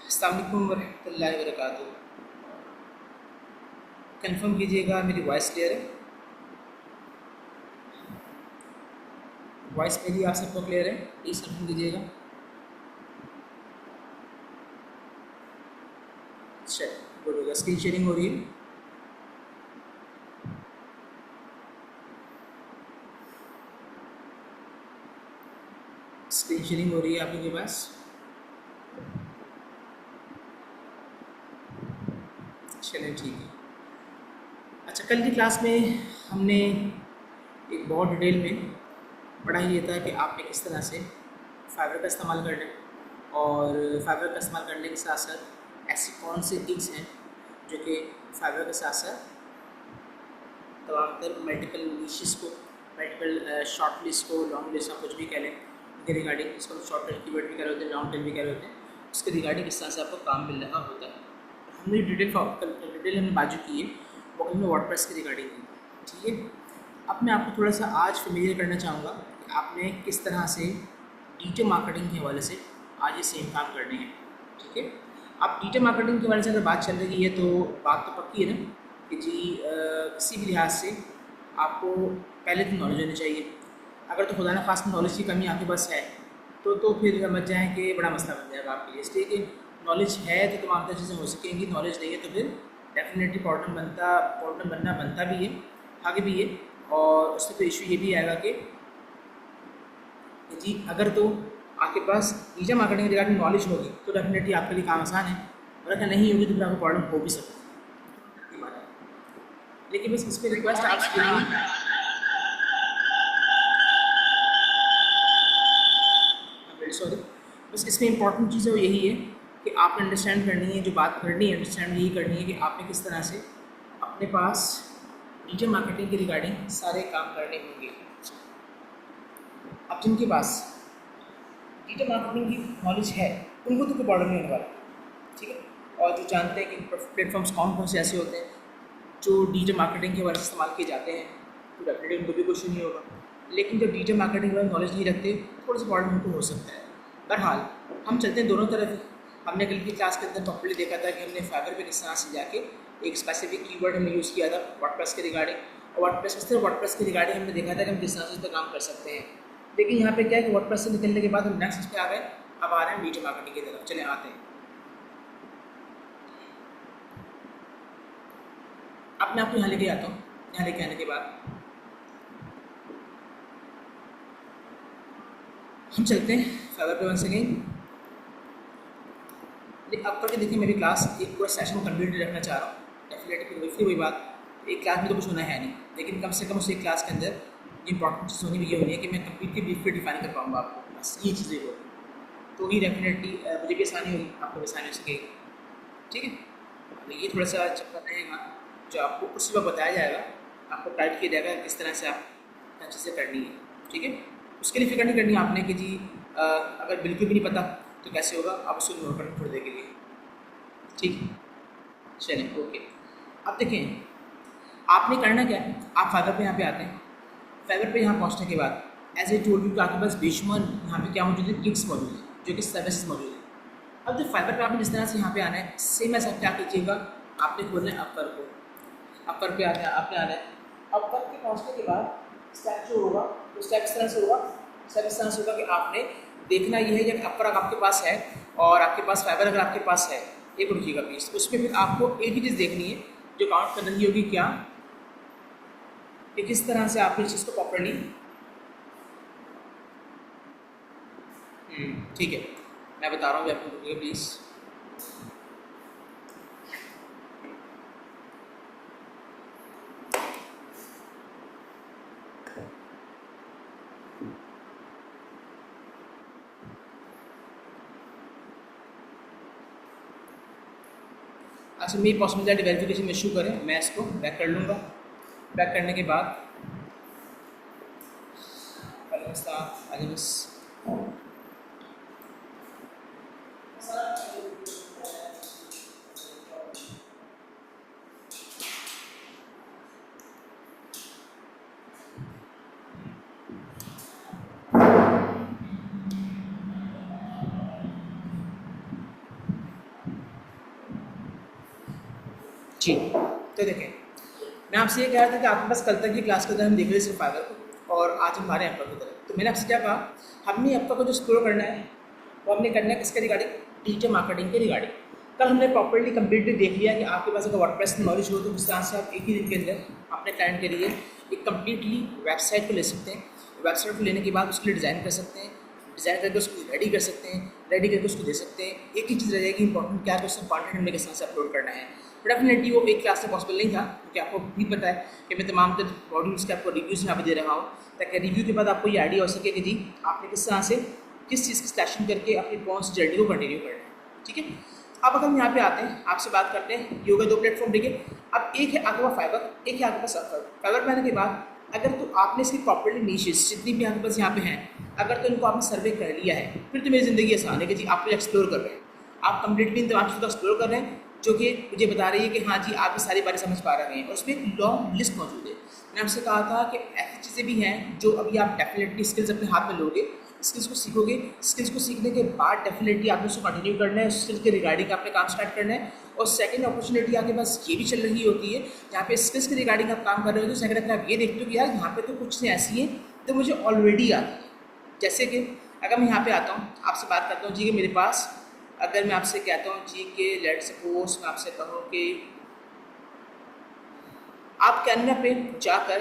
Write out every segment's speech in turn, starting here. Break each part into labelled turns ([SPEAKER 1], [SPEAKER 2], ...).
[SPEAKER 1] अस्सलाम वालेकुम वरहमतुल्लाहि वबरकातुहू। कंफर्म कीजिएगा मेरी वॉइस क्लियर है? वॉइस मेरी आप सबको क्लियर है? प्लीज़ कंफर्म कीजिएगा। अच्छा, गुड होगा। स्क्रीन शेयरिंग हो रही है? स्क्रीन शेयरिंग हो रही है आप लोगों के पास? चलें, ठीक है। अच्छा, कल की क्लास में हमने एक बहुत डिटेल में पढ़ा ये था कि आपने किस तरह से फाइबर का इस्तेमाल करना है और फाइबर का इस्तेमाल करने के साथ साथ ऐसी कौन सी गिग्स हैं जो कि फाइबर के साथ साथ तमाम तर मल्टीपल निशेस को, मल्टीपल शॉर्ट लिस्ट को, लॉन्ग लिस्ट को, कुछ भी कह लें, के रिगार्डिंग, इसको शॉर्ट टर्म कीवर्ड भी कह रहे होते हैं, लॉन्ग टर्म भी कह रहे होते हैं, उसके रिगार्डिंग किस तरह से आपको काम मिल रहा होता है। हमने डिटेल हमने बाजू की है वो हमने वर्डप्रेस के रिगार्डिंग की, ठीक है। अब मैं आपको थोड़ा सा आज फेमिलियर करना चाहूँगा कि आपने किस तरह से डिजिटल मार्केटिंग के हवाले से आज ये सेम काम करने हैं, ठीक है। अब डिजिटल मार्केटिंग के हवाले से अगर बात चल रही है तो बात तो पक्की है ना कि जी किसी भी लिहाज से आपको पहले तो नॉलेज होनी चाहिए। अगर तो खुदा न खास नॉलेज की कमी आपके पास है तो फिर समझ जाएँ कि बड़ा मसला बन जाएगा आपके लिए। इसलिए कि नॉलेज है तो तमाम तरह चीज़ें हो सकेंगी, नॉलेज नहीं है तो फिर डेफिनेटली प्रॉब्लम बनता भी है, आगे भी है। और उससे तो इशू ये भी आएगा कि जी अगर तो आपके पास डिजिटल मार्केटिंग के रिगार्डिंग नॉलेज होगी तो डेफिनेटली आपके लिए काम आसान है, और अगर नहीं होगी तो फिर आपको प्रॉब्लम हो भी सकती है। लेकिन बस इस पर रिक्वेस्ट आपसे सॉरी, बस इसमें इंपॉर्टेंट चीज़ है वो यही है कि आपने अंडरस्टैंड करनी है, जो बात करनी है अंडरस्टैंड यही करनी है कि आपने किस तरह से अपने पास डिजिटल मार्केटिंग के रिगार्डिंग सारे काम करने होंगे। अब जिनके पास डिजिटल मार्केटिंग की नॉलेज है उनको तो कोई प्रॉब्लम नहीं होने वाला, ठीक है। और जो जानते हैं कि प्लेटफॉर्म्स कौन कौन से ऐसे होते हैं जो डिजिटल मार्केटिंग के वजह से इस्तेमाल किए जाते हैं तो डेफिनेटली उनको भी कुछ नहीं होगा। लेकिन जब डिजिटल मार्केटिंग में नॉलेज नहीं रखते थोड़ा सा प्रॉब्लम उनको हो सकता है। बहरहाल हम चलते हैं दोनों तरफ। हमने कल की क्लास के अंदर प्रॉपर्ली देखा था कि हमने फाइबर पे किस तरह से जाके एक स्पेसिफिक कीवर्ड हमने यूज़ किया था वर्डप्रेस के रिगार्डिंग, और वर्डप्रेस के रिगार्डिंग हमने देखा था कि हम किस तरह से इस पर काम कर सकते हैं। लेकिन यहाँ पे क्या है कि वर्डप्रेस से निकलने के बाद हम नेक्स्ट पे आ गए, अब आ रहे हैं डिजिटल मार्केटिंग की तरफ। चले आते हैं। अब मैं आपको यहाँ लेके आता हूँ। यहाँ लेके आने के बाद हम चलते हैं फाइबर पे वन सेकेंड। अब करके देखिए मेरी क्लास एक पूरा सेशन कंप्लीट रखना चाह रहा हूँ। डेफिनेटली फिर वही बात, एक क्लास में तो कुछ होना है नहीं, लेकिन कम से कम उस एक क्लास के अंदर इंपॉर्टेंट चीज़ होनी भी ये होनी है कि मैं कम्प्लीटली ब्रीफ पे डिफाइन कर पाऊँगा आपको, बस ये चीज़ें हो तो ही डेफिनेटली मुझे भी आसानी होगी, आपको भी आसानी हो सकेगी, ठीक है। तो ये थोड़ा सा चक्कर रहेगा जो आपको उसी वक्त बताया जाएगा, आपको टाइप किया जाएगा किस तरह से आप चीज़ें करनी है, ठीक है। उसके लिए फिक्र नहीं करनी आपने कि जी अगर बिल्कुल भी नहीं पता तो कैसे होगा, आप उसको नोट करें थोड़ी देर के लिए, ठीक है। चलें, ओके। अब देखें आपने करना क्या है, आप फाइबर पे यहाँ पे आते हैं। फाइबर पे यहाँ पहुँचने के बाद एज ए टोल्ड यू आपके पास बेशुमार यहाँ पे क्या मौजूद है, गिग्स मौजूद है जो कि सर्विसेज मौजूद है। अब जो फाइबर पे आपने जिस तरह से यहाँ पे आना है, सेम ऐसा क्या कीजिएगा, आपने खोलना है अपवर पे आना है, आपने आना है। अपवर पे पहुँचने के बाद स्टेप जो होगा तो स्टेप इस तरह से होगा, स्टेप इस तरह से होगा कि आपने देखना ये है कि अपवर आपके पास है और आपके पास फाइबर अगर आपके पास है, एक रुकिएगा प्लीज, उसमें फिर आपको एक ही चीज़ देखनी है जो काउंट कर रही होगी क्या, कि किस तरह से आपने इस चीज़ को प्रॉपरली, ठीक है मैं बता रहा हूँ आपको, रुकिए प्लीज़। अच्छा, मेरी पॉसिबिलिटी वेरिफिकेशन में इशू करें, मैं इसको बैक कर लूँगा। बैक करने के बाद जी, तो देखें, मैं आपसे ये कह रहा था कि आपके पास कल तक की क्लास के अंदर हम देख रहे थे सिर्फ फाइवर को, और आज हम आ रहे हैं एप्पल की तरफ। तो मैंने आपसे क्या कहा, हमने एप्पल को जो एक्सप्लोर करना है वो हमने करना है किसके रिगार्डिंग, डिजिटल मार्केटिंग के रिगार्डिंग। कल हमने प्रॉपर्ली कंप्लीटली देख लिया कि आपके पास अगर वर्डप्रेस नॉलेज हो तो किस तरह से आप एक ही दिन के अंदर अपने क्लाइंट के लिए एक कम्प्लीटली वेबसाइट को ले सकते हैं। वेबसाइट को लेने के बाद उसके लिए डिज़ाइन कर सकते हैं, डिज़ाइन करके उसको रेडी कर सकते हैं, रेडी करके उसको दे सकते हैं। एक ही चीज़ रह जाएगी इंपॉर्टेंट, क्या है उसमें कॉन्टेंट हमने किस तरह से अपलोड करना है। बट डेफिनेटली वो एक क्लास से पॉसिबल नहीं था, क्योंकि आपको भी पता है कि मैं तमाम मॉड्यूल्स के आपको रिव्यूज़ यहाँ पे दे रहा हूँ, ताकि रिव्यू के बाद आपको ये आइडिया हो सके कि जी आपने किस तरह से किस चीज़ की सिलेक्शन करके अपनी कौन सी जर्नी को कंटिन्यू करना है। ठीक है, अब अगर हम यहाँ पे आते हैं, आपसे बात करते हैं, ये हो गए दो प्लेटफॉर्म। ठीक है, अब एक है आपके पास फाइवर, एक है आपके पास अपवर्क। फाइवर में आने के बाद अगर तो आपने इसकी प्रॉपर्ली नीशेस जितनी भी आपके पास यहाँ पे हैं, अगर तो इनको आपने सर्वे कर लिया है, फिर तो मेरी ज़िंदगी आसान है कि जी आप तो एक्सप्लोर कर रहे हैं, आप कंप्लीटली इन तमाम चीज़ों को एक्सप्लोर कर रहे हैं, जो कि मुझे बता रही है कि हाँ जी आप ये सारी बातें समझ पा रहे हैं। और उसमें एक लॉन्ग लिस्ट मौजूद है। मैंने आपसे कहा था कि ऐसी चीज़ें भी हैं जो अभी आप डेफिनेटली स्किल्स अपने हाथ में लोगे, स्किल्स को सीखोगे, स्किल्स को सीखने के बाद डेफिनेटली आपने उसको कंटिन्यू करना है, स्किल्स के रिगार्डिंग आपने काम स्टार्ट करना है। और सेकंड अपॉर्चुनिटी आपके पास ये भी चल रही होती है, जहाँ पे स्किल्स के रिगार्डिंग आप काम कर रहे हो, तो सेकंड अगर आप ये देखते हो कि यार यहाँ पे तो कुछ ऐसी हैं तो मुझे ऑलरेडी आती है। जैसे कि अगर मैं यहाँ पे आता हूँ, आपसे बात करता हूँ जी कि मेरे पास, अगर मैं आपसे कहता हूँ जी कि लेट्स सपोज मैं आपसे कहूँ कि आप कैनवा पे जाकर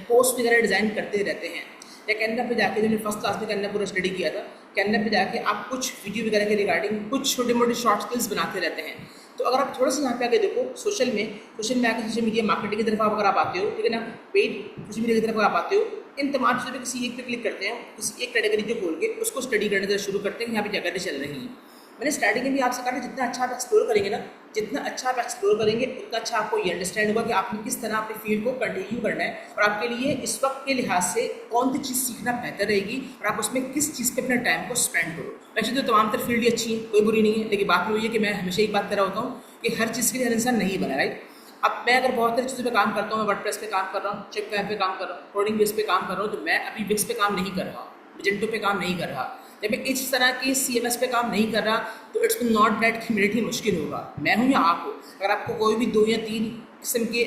[SPEAKER 1] पोस्ट वगैरह डिज़ाइन करते रहते हैं, या कैनवा पे जाके, जो मैंने फर्स्ट क्लास में कैनवा पूरा स्टडी किया था, कैनवा पे जाके आप कुछ वीडियो वगैरह के रिगार्डिंग कुछ छोटे मोटे शॉर्ट स्किल्स बनाते रहते हैं। तो अगर आप थोड़ा सा यहाँ पे आके देखो, सोशल में आके सोशल मीडिया मार्केटिंग की तरफ अगर आप आते हो, ठीक है ना, पेड सोशल मीडिया की तरफ अगर आप आते हो, इन तमाम चीज़ों पर किसी एक पे क्लिक करते हैं, किसी एक कैटेगरी को खोल के उसको स्टडी करने शुरू करते हैं, यहाँ पे क्या करने चल रही हैं। मैंने स्टार्टिंग में भी आपसे कहा, जितना अच्छा आप एक्सप्लोर करेंगे ना, जितना अच्छा आप एक्सप्लोर करेंगे उतना अच्छा आपको ये अंडरस्टैंड होगा कि आपने किस तरह अपने फील्ड को कंटिन्यू करना है, और आपके लिए इस वक्त के लिहाज से कौन सी चीज़ सीखना बेहतर रहेगी, और आप उसमें किस चीज़ पे अपना टाइम को स्पेंड करो। वैसे तो तमाम तर फील्ड ही अच्छी है, कोई बुरी नहीं है, लेकिन बात ये है कि मैं हमेशा एक बात कर रहा होता हूँ कि हर चीज़ के लिए हर इंसान नहीं बना, राइट। अब मैं अगर बहुत सारी चीज़ों पे काम करता हूँ, मैं वर्डप्रेस पे काम कर रहा हूँ, चिप पे काम कर रहा हूँ, कोडिंग बेस पे काम कर रहा हूँ, तो मैं अभी विक्स पे काम नहीं कर रहा, विजेंटो पे काम नहीं कर रहा, जब मैं इस तरह की CMS पे काम नहीं कर रहा, तो इट्स नॉट दैट कि मेरे लिए मुश्किल होगा। मैं हूँ या आप हो, अगर आपको कोई भी 2 या 3 किस्म के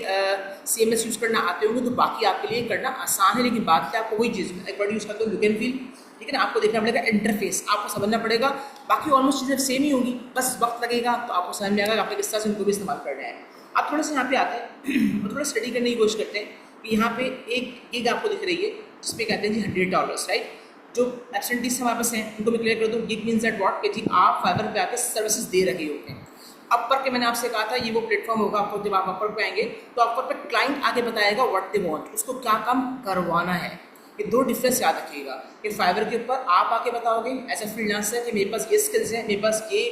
[SPEAKER 1] CMS यूज़ करना आते होंगे तो बाकी आपके लिए करना आसान है। लेकिन बात है आपको वही चीज़, एक वर्ड यूज़ करते हो लुक एंड फील, ठीक है ना, आपको देखना पड़ेगा इंटरफेस, आपको समझना पड़ेगा। बाकी ऑलमोस्ट चीज़ें सेम ही होंगी, बस वक्त लगेगा तो आपको समझ में आएगा आपने किस तरह से उनको भी इस्तेमाल करना है। आप थोड़ा सा यहाँ पे आते हैं और थोड़ा स्टडी करने की कोशिश करते हैं कि यहाँ पे एक गिग आपको दिख रही है जिसमें कहते हैं जी $100, राइट। जो एब्सेंटीज हमारे पास हैं उनको मैं क्लियर कर दूँ, गिग मीन्स दैट व्हाट, कि जी आप फाइवर पे आके सर्विसेज दे रहे होते हैं। अपवर्क के मैंने आपसे कहा था ये वो प्लेटफॉर्म होगा, आपको जब आप अपवर्क पे आएंगे तो अपवर्क पे क्लाइंट आगे बताएगा व्हाट दे वांट, उसको क्या काम करवाना है। ये 2 डिफरेंस याद रखिएगा कि फाइवर के ऊपर आप आके बताओगे एज ए फ्रीलांसर कि मेरे पास ये स्किल्स हैं, मेरे पास ये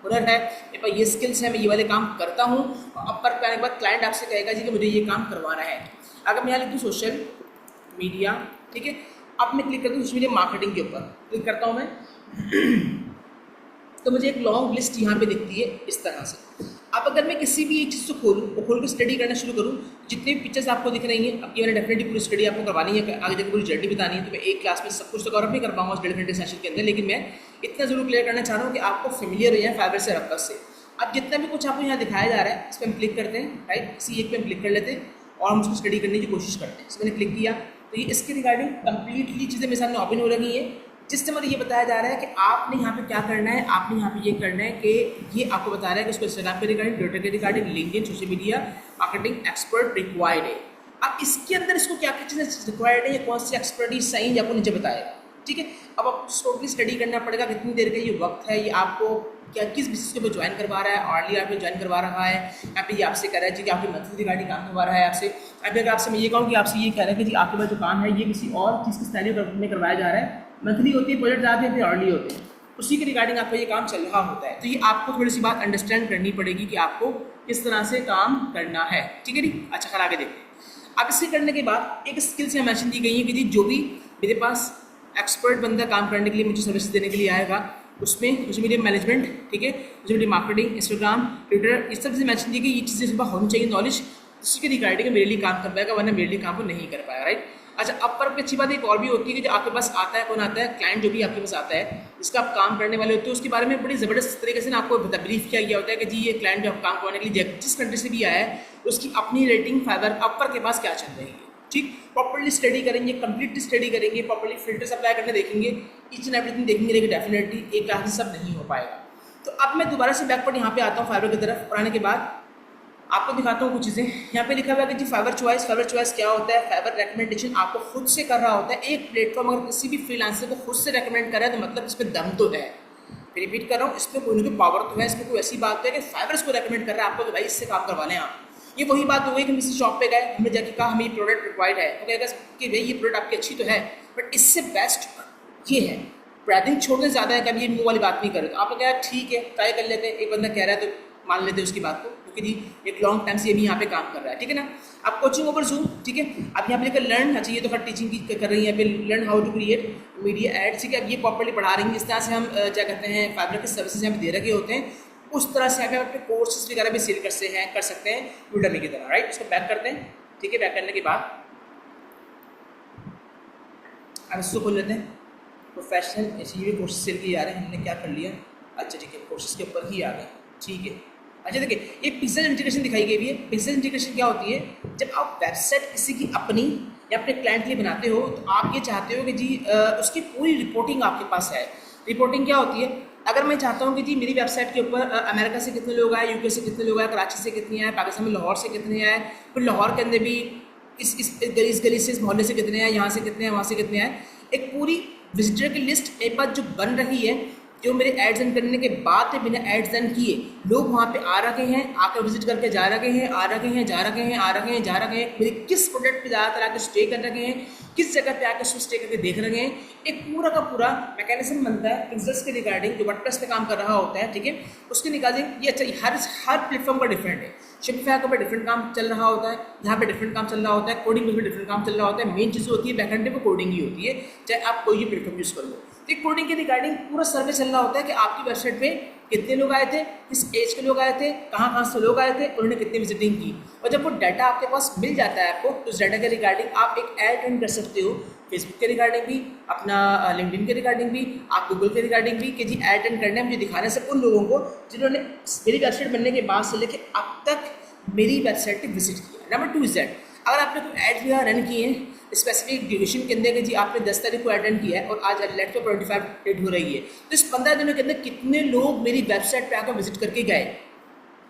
[SPEAKER 1] हुनर है, मेरे पास ये स्किल्स हैं, मैं ये वाले काम करता हूँ। अपवर्क पे आने के बाद क्लाइंट आपसे कहेगा जी कि मुझे ये काम करवाना है। अगर मैं यहाँ लिख दूँ सोशल मीडिया, ठीक है, अब मैं क्लिक करता हूँ सोशल मीडिया मार्केटिंग के ऊपर, क्लिक करता हूँ मैं तो मुझे एक लॉन्ग लिस्ट यहाँ पे दिखती है इस तरह से। अब अगर मैं किसी भी एक चीज़ को खोल के स्टडी करना शुरू करूँ, जितनी भी पिक्चर्स आपको दिख रही हैं, अब ये मैंने डेफिनेटली पूरी स्टडी आपको करवानी है, आगे जाकर पूरी जर्नी बतानी है, तो मैं एक क्लास में सब कुछ तो कवर नहीं कर पाऊंगा उस 1.5 घंटे सेशन के अंदर, लेकिन मैं इतना जरूर क्लियर करना चाह रहा हूँ कि आपको फेमिलियर हो जाए फाइवर से, रब्बस से। अब जितना भी कुछ आपको यहाँ दिखाया जा रहा है इस पर हम क्लिक करते हैं, राइट, किसी एक पे हम क्लिक कर लेते हैं और हम उसको स्टडी करने की कोशिश करते हैं। इस मैंने क्लिक किया तो ये इसके रिगार्डिंग कंप्लीटली चीज़ें मेरे सामने ओपन हो रही है, जिससे मुझे ये बताया जा रहा है कि आपने यहाँ पे क्या करना है। आपने यहाँ पे ये करना है कि ये आपको बता रहा है कि उसको इंस्टाग्राम के रिगार्डिंग, ट्विटर के regarding, LinkedIn, social media marketing expert required है। अब इसके अंदर इसको क्या क्या चीज़ें रिक्वायर्ड है, या कौन सी एक्सपर्टीज सही है, आपको नीचे बताएगा, ठीक है। अब आप उसको भी स्टडी करना पड़ेगा, कितनी देर का ये वक्त है, ये आपको क्या किस बिजनेस के ऊपर ज्वाइन करवा रहा है, ऑर्डली आप ज्वाइन करवा रहा है, यहाँ पे ये आपसे कह रहा है जी कि आपकी मंथली रिगार्डिंग काम करवा रहा है आपसे। अभी अगर आपसे मैं ये कहूँ कि आपसे ये कह रहा है कि जी आपके पास जो काम है ये किसी और चीज़ की स्टाइल में करवाया जा रहा है, मंथली होती है, प्रोजेक्ट आते हैं, फिर ऑर्डली होते हैं, उसी के रिगार्डिंग आपका ये काम चल रहा होता है। तो ये आपको थोड़ी सी बात अंडरस्टैंड करनी पड़ेगी कि आपको किस तरह से काम करना है, ठीक है जी। अच्छा, खैर आगे देखते हैं। अब इससे करने के बाद एक स्किल्स यहाँ मेंशन दी गई है कि जी जो भी मेरे पास एक्सपर्ट बंदा काम करने के लिए मुझे सर्विस देने के लिए आएगा, उसमें सोशल मीडिया मैनेजमेंट, ठीक है, social media marketing, Instagram, Twitter, इस सब चीज़ें मेंशन दी गई। ये चीज़ें सुबह होनी चाहिए नॉलेज, उसी के रिगार्डिंग मेरे लिए काम कर पाएगा, वरना मेरे लिए काम को नहीं कर पाएगा, राइट। अच्छा, अब पर अच्छी बात एक और भी होती है कि जो आपके पास आता है, कौन आता है, क्लाइंट जो भी आपके पास आता है, जिसका आप काम करने वाले होते हो उसके बारे में बड़ी ज़बरदस्त तरीके से ना आपको ब्रीफ किया गया होता है कि जी ये क्लाइंट जो आप काम करवाने के लिए जिस कंट्री से भी आया है उसकी अपनी रेटिंग फाइवर अपर के पास क्या चल रही है, ठीक। प्रॉपर्ली स्टडी करेंगे, कंप्लीटली स्टडी करेंगे, प्रॉपर्ली फिल्टर्स अप्लाई करके देखेंगे, ईच एंड एवरीथिंग देखेंगे, लेकिन डेफिनेटली एक क्लास में सब नहीं हो पाएगा। तो अब मैं दोबारा से बैकवर्ड यहाँ पे आता हूँ फाइवर की तरफ और आने के बाद आपको दिखाता हूँ कुछ चीज़ें। यहाँ पे लिखा हुआ है कि जी फाइवर चॉइस क्या होता है। फाइवर रिकमेंडेशन आपको खुद से कर रहा होता है। एक प्लेटफॉर्म अगर किसी भी फ्रीलांसर को खुद से रिकमेंड कर रहा है तो मतलब इस पर दम तो है। रिपीट कर रहा हूँ, इस पर कोई ना कोई पावर तो है। इसमें कोई ऐसी बात है कि फाइवर इसको रिकमेंड कर रहा है आपको कि भाई इससे काम करवा लें आप। ये वही बात हो गई कि हम किसी शॉप पे गए, हमने जाके कहा हमें ये प्रोडक्ट रिक्वायर्ड है, तो कहेगा कि भाई ये प्रोडक्ट आपकी अच्छी तो है बट इससे बेस्ट ये है, प्राइसिंग छोड़ने ज़्यादा है, कभी ये मुँह वाली बात नहीं करे। तो आप कहा ठीक है ट्राई कर लेते हैं, एक बंदा कह रहा है तो मान लेते हैं उसकी बात को, क्योंकि जी एक लॉन्ग टाइम से ये भी यहाँ पे काम कर रहा है, ठीक है ना। अब कोचिंग ओवर जूम, ठीक है। अब यहाँ पे लेकर लर्न, अच्छा ये तो हर टीचिंग की कर रही है, यहाँ पे learn how to create media ad, ठीक है। अब ये प्रॉपर्ली पढ़ा रही हैं, इस तरह से हम क्या कहते हैं फाइबर के सर्विसेज यहाँ पे दे रखे होते हैं, उस तरह से यहाँ पे अपने कोर्सेज वगैरह भी सेल कर सकते हैं यूडेमी की तरह, राइट। इसको बैक करते हैं, ठीक है। बैक करने के बाद अब इसको खोल लेते हैं। प्रोफेशनल ऐसे कोर्सेज सेल किए जा रहे हैं, हमने क्या कर लिया, अच्छा ठीक है कोर्सेज के ऊपर ही आ गए, ठीक है। अच्छा देखिए ये पिक्सल इंटीग्रेशन दिखाई गई है। पिक्सल इंटीग्रेशन क्या होती है, जब आप वेबसाइट किसी की अपनी या अपने क्लाइंट के लिए बनाते हो तो आप ये चाहते हो कि जी उसकी पूरी रिपोर्टिंग आपके पास है। रिपोर्टिंग क्या होती है, अगर मैं चाहता हूँ कि जी मेरी वेबसाइट के ऊपर अमेरिका से कितने लोग आए, यूके से कितने लोग आए, कराची से कितने आए, पाकिस्तान में लाहौर से कितने आए, फिर लाहौर के अंदर भी इस गली से इस मोहल्ले से कितने आए, यहाँ से कितने हैं, वहाँ से कितने आए, एक पूरी विजिटर की लिस्ट एक बार जो बन रही है, जो मेरे एड्स रन करने के बाद बिना एड्स रन किए लोग वहाँ पे आ रखे हैं, आकर विजिट करके जा रखे हैं, आ रखे हैं, जा रखे हैं, आ रखे हैं, जा रखे हैं, मेरे किस प्रोडक्ट पे ज़्यादातर आकर स्टे कर रखे हैं, किस जगह पे आकर स्टे करके देख रहे हैं, एक पूरा का पूरा मैकेनिज्म बनता है बिजनेस के रिगार्डिंग जो वर्डप्रेस पे काम कर रहा होता है, ठीक है। उसके रिगार्डिंग ये अच्छा हर प्लेटफॉर्म का डिफरेंट है। शिपिफाई के ऊपर डिफरेंट काम चल रहा होता है, यहाँ पे डिफरेंट काम चल रहा होता है, कोडिंग में डिफरेंट काम चल रहा होता है। मेन चीज़ होती है बैकएंड पे कोडिंग ही होती है, चाहे आप कोई भी प्लेटफॉर्म यूज़ कर लो। तो कोडिंग के रिगार्डिंग पूरा सर्वे चल रहा होता है कि आपकी वेबसाइट पे कितने लोग आए थे, किस एज के लोग आए थे, कहाँ से लोग आए थे, उन्होंने कितनी विजिटिंग की। और जब वो डाटा आपके पास मिल जाता है आपको, तो उस डाटा के रिगार्डिंग आप एक ऐड रन कर सकते हो, फेसबुक के रिगार्डिंग भी, अपना लिंक्डइन के रिगार्डिंग भी, आप गूगल के रिगार्डिंग भी, कि जी ऐड रन करना है मुझे दिखाने से उन लोगों को जिन्होंने मेरी वेबसाइट बनने के बाद से लेकर अब तक मेरी वेबसाइट पर विजिट किया। नंबर 2 इज दैट अगर आपने कोई एड वगैरह रन किए हैं स्पेसिफिक ड्यूरेशन के अंदर कि जी आपने 10 तारीख को अटेंड किया है और आज लेट को 25 डेट हो रही है, तो इस 15 दिनों के अंदर कितने लोग मेरी वेबसाइट पे आकर विजिट करके गए।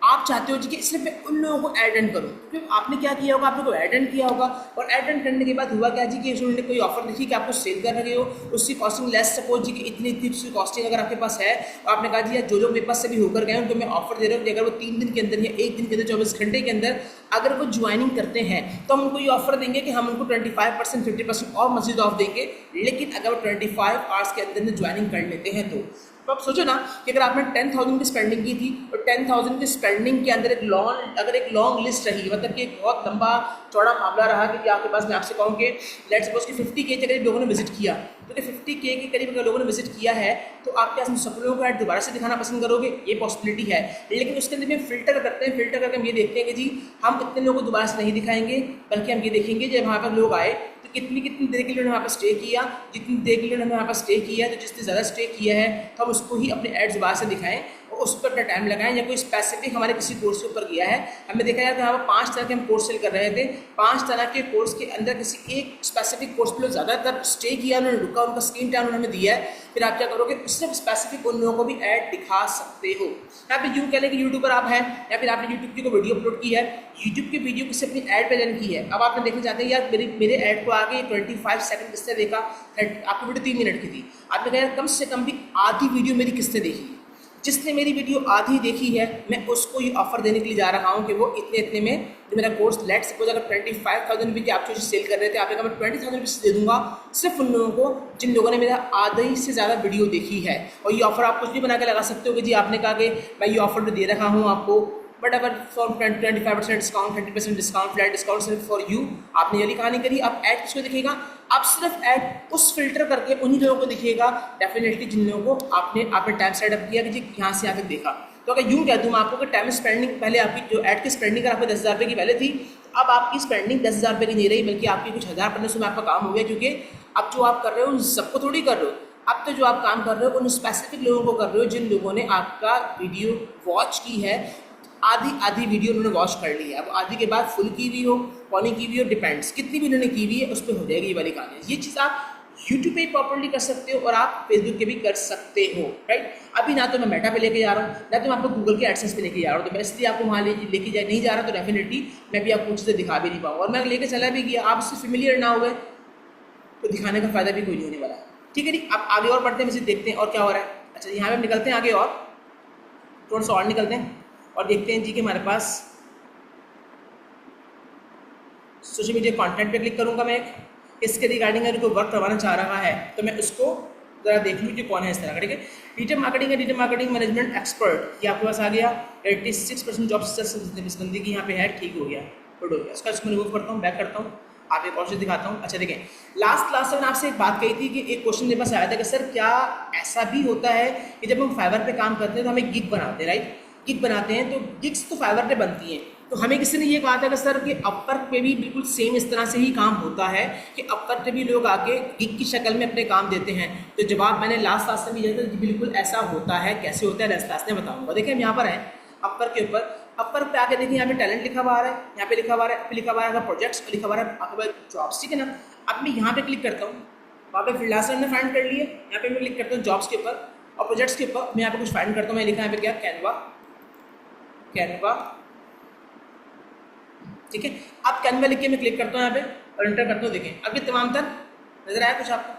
[SPEAKER 1] आप चाहते हो जी कि सिर्फ मैं उन लोगों को ऐड रन करूँ, क्योंकि आपने क्या किया होगा, आपने को ऐड रन किया होगा और ऐड रन करने के बाद हुआ क्या जी कि उन्होंने कोई ऑफर देखी कि आपको सेल कर रहे हो, उसकी कॉस्टिंग लेस, सपोज जी कि इतनी उसकी कॉस्टिंग अगर आपके पास है और आपने कहा जी यार जो लोग मेरे पास से भी होकर गए उनको मैं ऑफर दे रहा हूँ कि अगर वो 3 दिन के अंदर या 1 दिन के अंदर 24 घंटे के अंदर अगर वो ज्वाइनिंग करते हैं तो हम उनको ये ऑफर देंगे कि हम उनको 25% 50% और मजीद ऑफ देंगे, लेकिन अगर वो 25 आवर्स के अंदर ज्वाइनिंग कर लेते हैं तो आप सोचो ना कि अगर आपने 10,000 की स्पेंडिंग की थी और 10,000 की स्पेंडिंग के अंदर एक लॉन्ग लिस्ट रही, मतलब कि एक बहुत लंबा चौड़ा मामला रहा कि आपके पास मैं आपसे कहूँ कि लेट्स सपोज कि 50K के करीब लोगों ने विजिट किया, तो कि 50K के करीब अगर लोगों ने विजिट किया है तो आप क्या सब लोगों को ऐड दोबारा से दिखाना पसंद करोगे, ये पॉसिबिलिटी है। लेकिन उसके अंदर में फिल्टर करते हैं, फिल्टर करके हम ये देखते हैं कि जी हम इतने लोगों को दोबारा से नहीं दिखाएंगे, बल्कि हम ये देखेंगे जब वहाँ पर लोग आए तो कितनी देर के लिए उन्होंने वहाँ पर स्टे किया, जितनी देर के लिए उन्होंने वहाँ पर स्टे किया है तो जिसने ज़्यादा स्टे किया है तो हम उसको ही अपने एड्स दोबारा से दिखाएं और उस पर अपना टाइम लगाएं। या कोई स्पेसिफिक हमारे किसी कोर्स के ऊपर गया है, हमें देखा जाए तो यहाँ पर 5 तरह के हम कोर्स सेल कर रहे थे, 5 तरह के कोर्स के अंदर किसी एक स्पेसिफिक कोर्स पर ज़्यादातर स्टे किया, उन्होंने रुका, उनका स्क्रीन टाइम उन्होंने दिया है, फिर आप क्या करोगे सिर्फ स्पेसिफिक उन लोगों को भी ऐड दिखा सकते हो। यहाँ पे यूँ कह लें कि यूट्यूबर आप हैं या फिर आपने यूट्यूब की कोई वीडियो अपलोड की है, यूट्यूब की वीडियो किसी अपनी ऐड पे रन की है, अब आपने देखना चाहते हैं यार मेरे ऐड को आगे 25 सेकंड किसने देखा, आपकी वीडियो 3 मिनट की थी, आपने कहा कम से कम भी आधी वीडियो मेरी किसने देखी, जिसने मेरी वीडियो आधी देखी है मैं उसको ये ऑफर देने के लिए जा रहा हूँ कि वो इतने में जो मेरा कोर्स लेट सपोज अगर 25,000 रुपये की आप जो सेल कर रहे थे, आपने कहा मैं 20,000 रुपये दे दूँगा सिर्फ उन लोगों को जिन लोगों ने मेरा आधे से ज़्यादा वीडियो देखी है। और ये ऑफर आप कुछ भी बना के लगा सकते हो कि जी आपने कहा कि मैं ये ऑफर दे रखा हूँ आपको, बट अगर for 25% discount, 30% discount, flat discount सिर्फ फॉर यू, आपने ये कहानी करी। अब ऐड किसको दिखेगा, आप सिर्फ ऐड उस फिल्टर करके उन्हीं लोगों को दिखेगा डेफिनेटली जिन लोगों को आपने टाइम सेटअप किया कि जी यहाँ से आकर देखा। तो अगर यूँ कह दूँ आपको कि टाइम स्पेंडिंग पहले आपकी जो ऐड की स्पेंडिंग अगर आपको 10,000 रुपये की पहले थी, अब आपकी स्पेंडिंग 10,000 रुपये की नहीं रही, बल्कि आपकी कुछ 1,000-1,500 में आपका काम हो गया, क्योंकि अब जो आप कर रहे हो उन सबको थोड़ी कर रहे हो, अब तो जो आप काम कर रहे हो उन स्पेसिफिक लोगों को कर रहे हो जिन लोगों ने आपका वीडियो वॉच की है, आधी आधी वीडियो उन्होंने वॉच कर ली है, अब आधी के बाद फुल की हुई हो, पौनी की हुई हो, डिपेंड्स कितनी भी उन्होंने की हुई है उस पर हो जाएगी ये वाली कहानी। ये चीज़ आप यूट्यूब पे प्रॉपर्ली कर सकते हो और आप फेसबुक पे भी कर सकते हो, राइट। अभी ना तो मैं मेटा पे लेके जा रहा हूँ, ना तो मैं आपको गूगल के एडसेंस पे लेके जा रहा हूँ, तो मैं इसलिए आपको वहाँ लेके जा नहीं जा रहा, तो डेफिनेटली मैं भी आपको चीज़ें दिखा भी नहीं पाऊँगा, और मैं लेके चला भी गया आप उससे फेमिलियर ना हुए तो दिखाने का फायदा भी कोई नहीं होने वाला। ठीक है जी, आप आगे और बढ़ते हैं, वैसे देखते हैं और क्या हो रहा है। अच्छा, यहाँ पे हम निकलते हैं आगे और थोड़ा सा और निकलते हैं और देखते हैं जी कि हमारे पास सोशल मीडिया कंटेंट पे क्लिक करूँगा मैं, इसके रिगार्डिंग अगर कोई वर्क करवाना चाह रहा है तो मैं उसको ज़रा देख लूँ कि कौन है इस तरह का। ठीक है, डिजिटल मार्केटिंग है, डिजिटल मार्केटिंग मैनेजमेंट एक्सपर्ट, ये आपके पास आ गया। 86% जॉब इस बंदी की यहाँ पे है, ठीक हो गया, गुड हो गया। उसका इसको रिमूव करता हूँ, बैक करता हूँ, आप एक और चीज़ दिखाता हूँ। अच्छा देखें, लास्ट क्लास में आपसे एक बात कही थी कि एक क्वेश्चन मेरे पास आया था कि सर क्या ऐसा भी होता है कि जब हम फाइवर पे काम करते हैं तो हमें गिग बनाते हैं, राइट, गिग बनाते हैं, तो गिग्स तो फाइवर पे बनती हैं, तो हमें किसी ने ये कहा था कि सर कि अपवर्क पे भी बिल्कुल सेम इस तरह से ही काम होता है कि अपवर्क पे भी लोग आके गिग की शक्ल में अपने काम देते हैं। तो जवाब मैंने लास्ट क्लास में दिया था कि बिल्कुल ऐसा होता है, कैसे होता है नेक्स्ट क्लास में बताऊंगा। देखिए हम यहाँ पर हैं अपवर्क के ऊपर, अपवर्क पे आके देखिए यहाँ पे टैलेंट लिखा हुआ आ रहा है, यहाँ पे लिखा हुआ है, लिखा हुआ है प्रोजेक्ट्स, लिखा हुआ है आपके पास जॉब्स, ठीक है ना। अब मैं यहाँ पे क्लिक करता हूँ, वहाँ पे फ्रीलांसर ने फाइंड कर लिए, यहाँ पे मैं क्लिक करता हूँ जॉब्स के ऊपर और प्रोजेक्ट्स के ऊपर, मैं यहाँ पे कुछ फाइंड करता हूँ, मैं लिखा यहाँ पे क्या, कैनवा, कैनवा, ठीक है। अब कैनवा लिख के मैं क्लिक करता हूँ यहाँ पे और एंटर करता हूँ। देखें अब ये तमाम तर नजर आया कुछ आपको,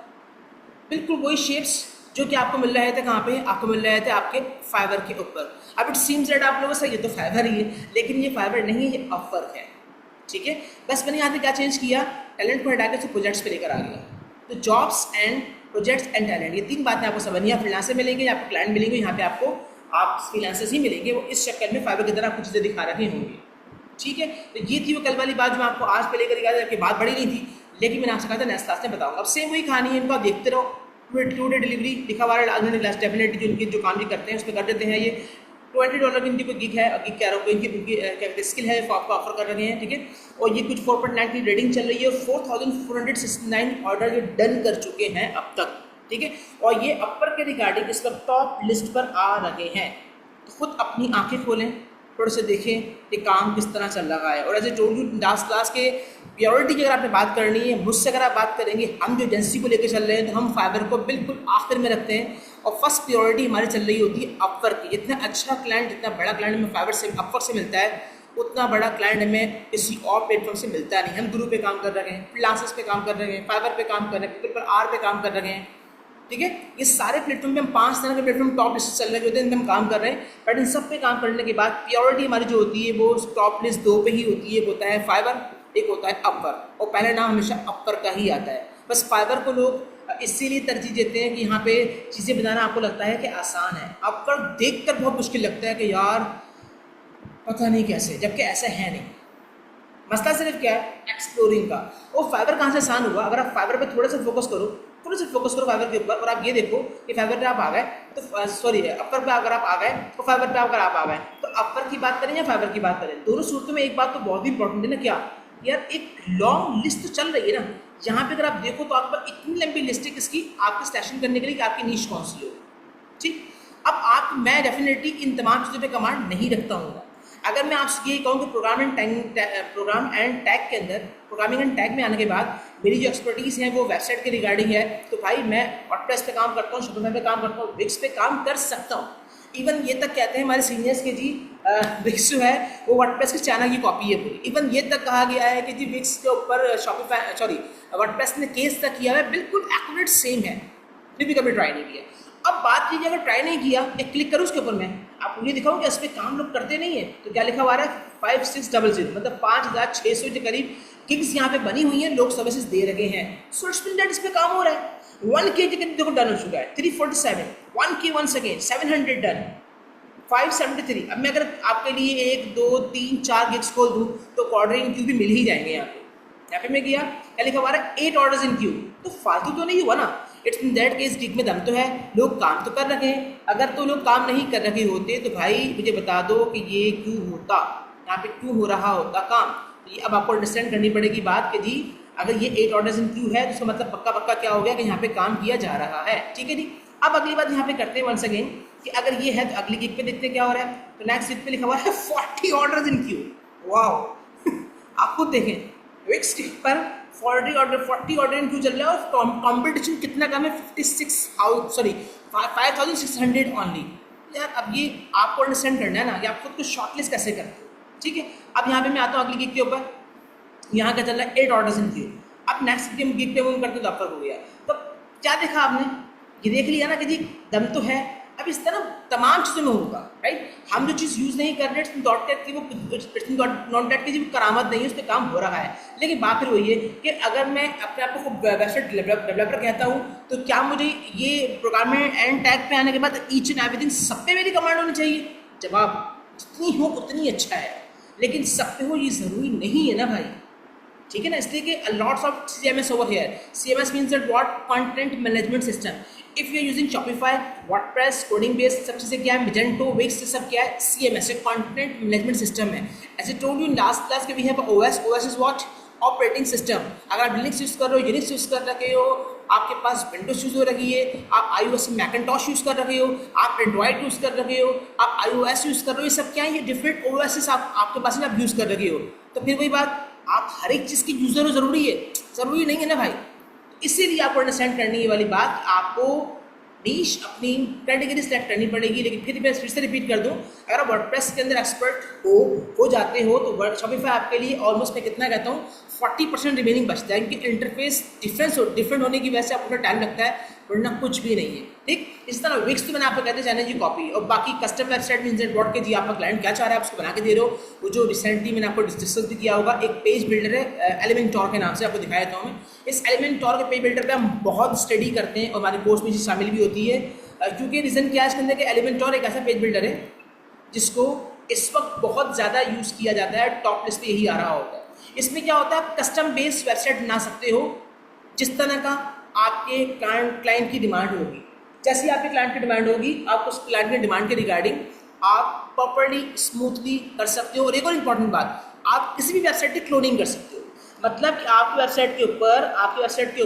[SPEAKER 1] बिल्कुल वही शेप्स जो कि आपको मिल रहे थे, कहाँ पे आपको मिल रहे थे आपके फाइवर के ऊपर। अब इट सीम्स दैट आप लोगों से ये तो फाइवर ही है, लेकिन ये फाइवर नहीं है, ये अपवर्क है, ठीक है। बस मैंने यहाँ पे क्या चेंज किया, टैलेंट को हटा के उसको प्रोजेक्ट्स पे लेकर आ गया। तो jobs and projects and talent, ये तीन बातें आपको समझनी है। फ्रीलांसर मिलेंगे, आपको क्लाइंट मिलेंगे, यहाँ पे आपको आप फ्रीलांसर्स ही मिलेंगे, वो इस शक्ल में फाइवर की तरह कुछ चीज़ें दिखा रहे होंगे, ठीक है। तो ये थी वो कल वाली बात जो मैं आपको आज पे लेकर गया था, जबकि बात बड़ी नहीं थी, लेकिन मैंने आपसे कहा था नेक्स्ट क्लास में बताऊंगा। अब सेम वही कहानी है, इनको आप देखते रहो। टू डे डिलीवरी लिखा हुआ है, डेफिनेटली जो इनके जो काम भी करते हैं उस पर कर देते हैं। ये $20 की इनकी कोई गिग है, गिग कह रहा हूँ, इनकी क्या कहते हैं स्किल है, आपको ऑफर कर रहे हैं, ठीक है। और ये कुछ 4.9 की रेटिंग चल रही है, 4469 ऑर्डर ये डन कर चुके हैं अब तक, ठीक है। और ये अपर के रिगार्डिंग इस वक्त टॉप लिस्ट पर आ रहे हैं। तो खुद अपनी आंखें खोलें, थोड़े से देखें कि काम किस तरह चल रहा है। और as a told you last class के प्योरिटी की अगर आपने बात करनी है, मुझसे अगर आप बात करेंगे, हम जो एजेंसी को लेकर चल रहे हैं तो हम फाइबर को बिल्कुल आखिर में रखते हैं और फर्स्ट प्योरिटी हमारी चल रही होती है अपवर्क की। इतना अच्छा क्लाइंट, जितना बड़ा क्लाइंट हमें फाइबर से अपवर्क से मिलता है, उतना बड़ा क्लाइंट हमें किसी और प्लेटफॉर्म से मिलता नहीं। हम ग्रुप पे काम कर रहे हैं, फ्रीलांसर्स पे काम कर रहे हैं, फाइबर पे काम कर रहे हैं, गूगल पर आर पे काम कर रहे हैं, ठीक है। ये सारे प्लेटफॉर्म पे हम 5 तरह के प्लेटफॉर्म टॉप लिस्ट चल रहे होते हैं, इनमें हम काम कर रहे हैं। बट इन सब पे काम करने के बाद प्योरिटी हमारी जो होती है वो टॉप लिस्ट 2 पे ही होती है, होता है फाइबर, एक होता है अपवर्क, और पहला नाम हमेशा अपवर्क का ही आता है। बस फाइबर को लोग इसीलिए तरजीह देते हैं कि यहाँ पे चीज़ें बनाना आपको लगता है कि आसान है, अपवर्क देख कर बहुत मुश्किल लगता है कि यार पता नहीं कैसे, जबकि ऐसा है नहीं। मसला सिर्फ क्या है, एक्सप्लोरिंग का। वो फाइबर कहाँ से आसान हुआ, अगर आप फाइबर पे थोड़ा सा फोकस करो, थोड़ा सा फोकस करो फाइबर के ऊपर, और आप ये देखो कि फाइबर पे आप आ गए तो सॉरी अपर पे अगर आप आ गए तो फाइबर पे अगर आप आ गए तो अपर की बात करें या फाइबर की बात करें, दोनों सूरतों में एक बात तो बहुत ही इंपॉर्टेंट है ना, क्या यार एक लॉन्ग लिस्ट तो चल रही है ना। यहाँ पे अगर आप देखो तो आपका इतनी लंबी लिस्ट है किसकी, आपके स्टेशन करने के लिए कि आपकी नीश कौन सी हो, ठीक। अब आप, मैं डेफिनेटली इन तमाम चीज़ों पे कमांड नहीं रखता हूँ। अगर मैं आपसे ये कहूँ कि प्रोग्रामिंग एंड टैग के अंदर, प्रोग्रामिंग एंड टैग में आने के बाद मेरी जो एक्सपर्टीज़ है वो वेबसाइट के रिगार्डिंग है, तो भाई मैं वर्डप्रेस पे काम करता हूँ, शोपिफाई पे काम करता हूँ, विक्स पे काम कर सकता हूँ। इवन ये तक कहते हैं हमारे सीनियर्स के जी विक्स जो है वो वर्डप्रेस के चाइना की कॉपी है पूरी। इवन ये तक कहा गया है कि जी विक्स के ऊपर शॉपिफाई सॉरी वर्डप्रेस ने केस तक किया है, बिल्कुल एक्यूरेट सेम है, फिर भी कभी ट्राई नहीं किया। अब बात कीजिए अगर ट्राई नहीं किया, एक क्लिक करूँ उसके ऊपर, मैं आपको ये दिखाऊँ कि इस पर काम लोग करते नहीं है, तो क्या लिखा हुआ है 5600, मतलब 5600 के करीब गिग्स यहाँ पे बनी हुई हैं, लोग सर्विसेज दे रहे हैं। सो इट्स मीन दैट इस पर काम हो रहा है। 1K देखो डन हो चुका है, 347, 1K वन सेकेंड 700 डन, 573। अब मैं अगर आपके लिए 1 2 3 4 गिग्स खोल दूँ तो ऑर्डर इन क्यू भी मिल ही जाएंगे। यहाँ पे मैं गया, क्या लिखा हुआ है 8 ऑर्डर्स इन क्यू, तो फालतू तो नहीं हुआ ना। It's in that case gig में दम तो है, लोग काम तो कर रहे हैं। अगर तो लोग काम नहीं कर रहे होते तो भाई मुझे बता दो कि ये क्यों होता, यहाँ पे क्यों हो रहा होता काम। तो ये अब आपको अंडरस्टैंड करनी पड़ेगी बात कि जी अगर ये 8 ऑर्डर्स इन क्यू है तो इसका मतलब पक्का पक्का क्या हो गया कि यहाँ पे काम किया जा रहा है, ठीक है जी। अब अगली बात यहाँ पे करते हैं वंस अगेन कि अगर ये है तो अगली गिग पे देखते हैं क्या हो रहा है। तो नेक्स्ट गिग पे लिखा हुआ है 40 ऑर्डर्स इन क्यू। वाओ आप खुद देखें विक्स पर 40 ऑर्डर इन क्यू चल रहा है और कंपटीशन कितना कम है 5600 ओनली। यार अब ये आपको अंडरस्टैंड करना है ना कि आप खुद को शॉर्टलिस्ट कैसे करते हो, ठीक है। अब यहाँ पे मैं आता हूँ अगली गिग के ऊपर, यहाँ का चल रहा है 8 ऑर्डर्स इन क्यू। अब नेक्स्ट गिग पे मूव करते तो आपका हो गया। तो क्या देखा आपने, ये देख लिया ना कि जी दम तो है। अब इस तरह तमाम चीज़ों में होगा, राइट। हम जो चीज़ यूज़ नहीं कर रहे डॉट टेक की, वो नॉन टेक की जो करामत नहीं है, उस पर काम हो रहा है। लेकिन बात फिर वही है कि अगर मैं अपने आप को वेबसाइट डेवलपर कहता हूँ तो क्या मुझे ये प्रोग्रामिंग एंड टैग पे आने के बाद ईच एंड एवरीथिंग सब पे मेरी कमांड होनी चाहिए? जवाब जितनी हो उतनी अच्छा है, लेकिन सब पे हो ये ज़रूरी नहीं है ना भाई, ठीक है ना। इसलिए कि lots of CMS over here. CMS means that what content management system. If you are using Shopify, WordPress, coding base सब चीज़ें क्या है, Magento, Wix से सब क्या है, CMS है, कंटेंट मैनेजमेंट सिस्टम है। ऐसे told you in last class के we have OS is what, operating system. अगर आप लिनक्स यूज़ कर रहे हो, यूनिक्स यूज़ कर रहे हो, आपके पास विंडोज यूज़ हो रही है, आप iOS मैकिन्टॉश यूज़ कर रहे हो, आप एंड्रॉइड यूज़ कर रहे हो, आप iOS यूज़ कर रहे हो, ये सब क्या है, ये डिफरेंट OS आपके पास आप यूज़ कर रहे हो। तो फिर वही बात, आप हर एक चीज़ की यूज़र हो, ज़रूरी है? ज़रूरी नहीं है ना भाई। इसीलिए आपको अंडरस्टैंड करनी ये वाली बात, आपको नीश अपनी कैटेगरी सेलेक्ट करनी पड़ेगी। लेकिन फिर से रिपीट कर दूं, अगर आप वर्डप्रेस के अंदर एक्सपर्ट हो जाते हो तो शॉपिफाई आपके लिए ऑलमोस्ट मैं कितना कहता हूँ 40% रिमेनिंग बचता है, क्योंकि इंटरफेस डिफरेंट होने की वजह से आपको टाइम लगता है, वरना कुछ भी नहीं है, ठीक। इस तरह विक्स तो मैंने आपको कहते जाने जी कॉपी, और बाकी कस्टम वेबसाइट में इंजन डॉट के जी आपका क्लाइंट क्या चाह रहा है आप उसको बना के दे रहे हो। वो जो रिसेंटली मैंने आपको डिस्कस भी किया होगा, एक पेज बिल्डर है एलिमेंटोर के नाम से, आपको दिखाया देता हूँ मैं। इस एलिमेंटोर के पेज बिल्डर पे हम बहुत स्टडी करते हैं और हमारे कोर्स में शामिल भी होती है, क्योंकि रीज़न क्या है इसके अंदर कि एलिमेंटोर एक ऐसा पेज बिल्डर है जिसको इस वक्त बहुत ज़्यादा यूज़ किया जाता है, टॉप लिस्ट पे यही आ रहा होता है। इसमें क्या होता है, आप कस्टम बेस्ड वेबसाइट बना सकते हो जिस तरह का आपके क्लाइंट की डिमांड होगी। जैसी आपके क्लाइंट की डिमांड होगी, आप उस क्लाइंट की डिमांड के रिगार्डिंग आप प्रॉपर्ली स्मूथली कर सकते हो। और एक और इम्पॉर्टेंट बात, आप किसी भी वेबसाइट की क्लोनिंग कर सकते हो। मतलब कि आपकी वेबसाइट के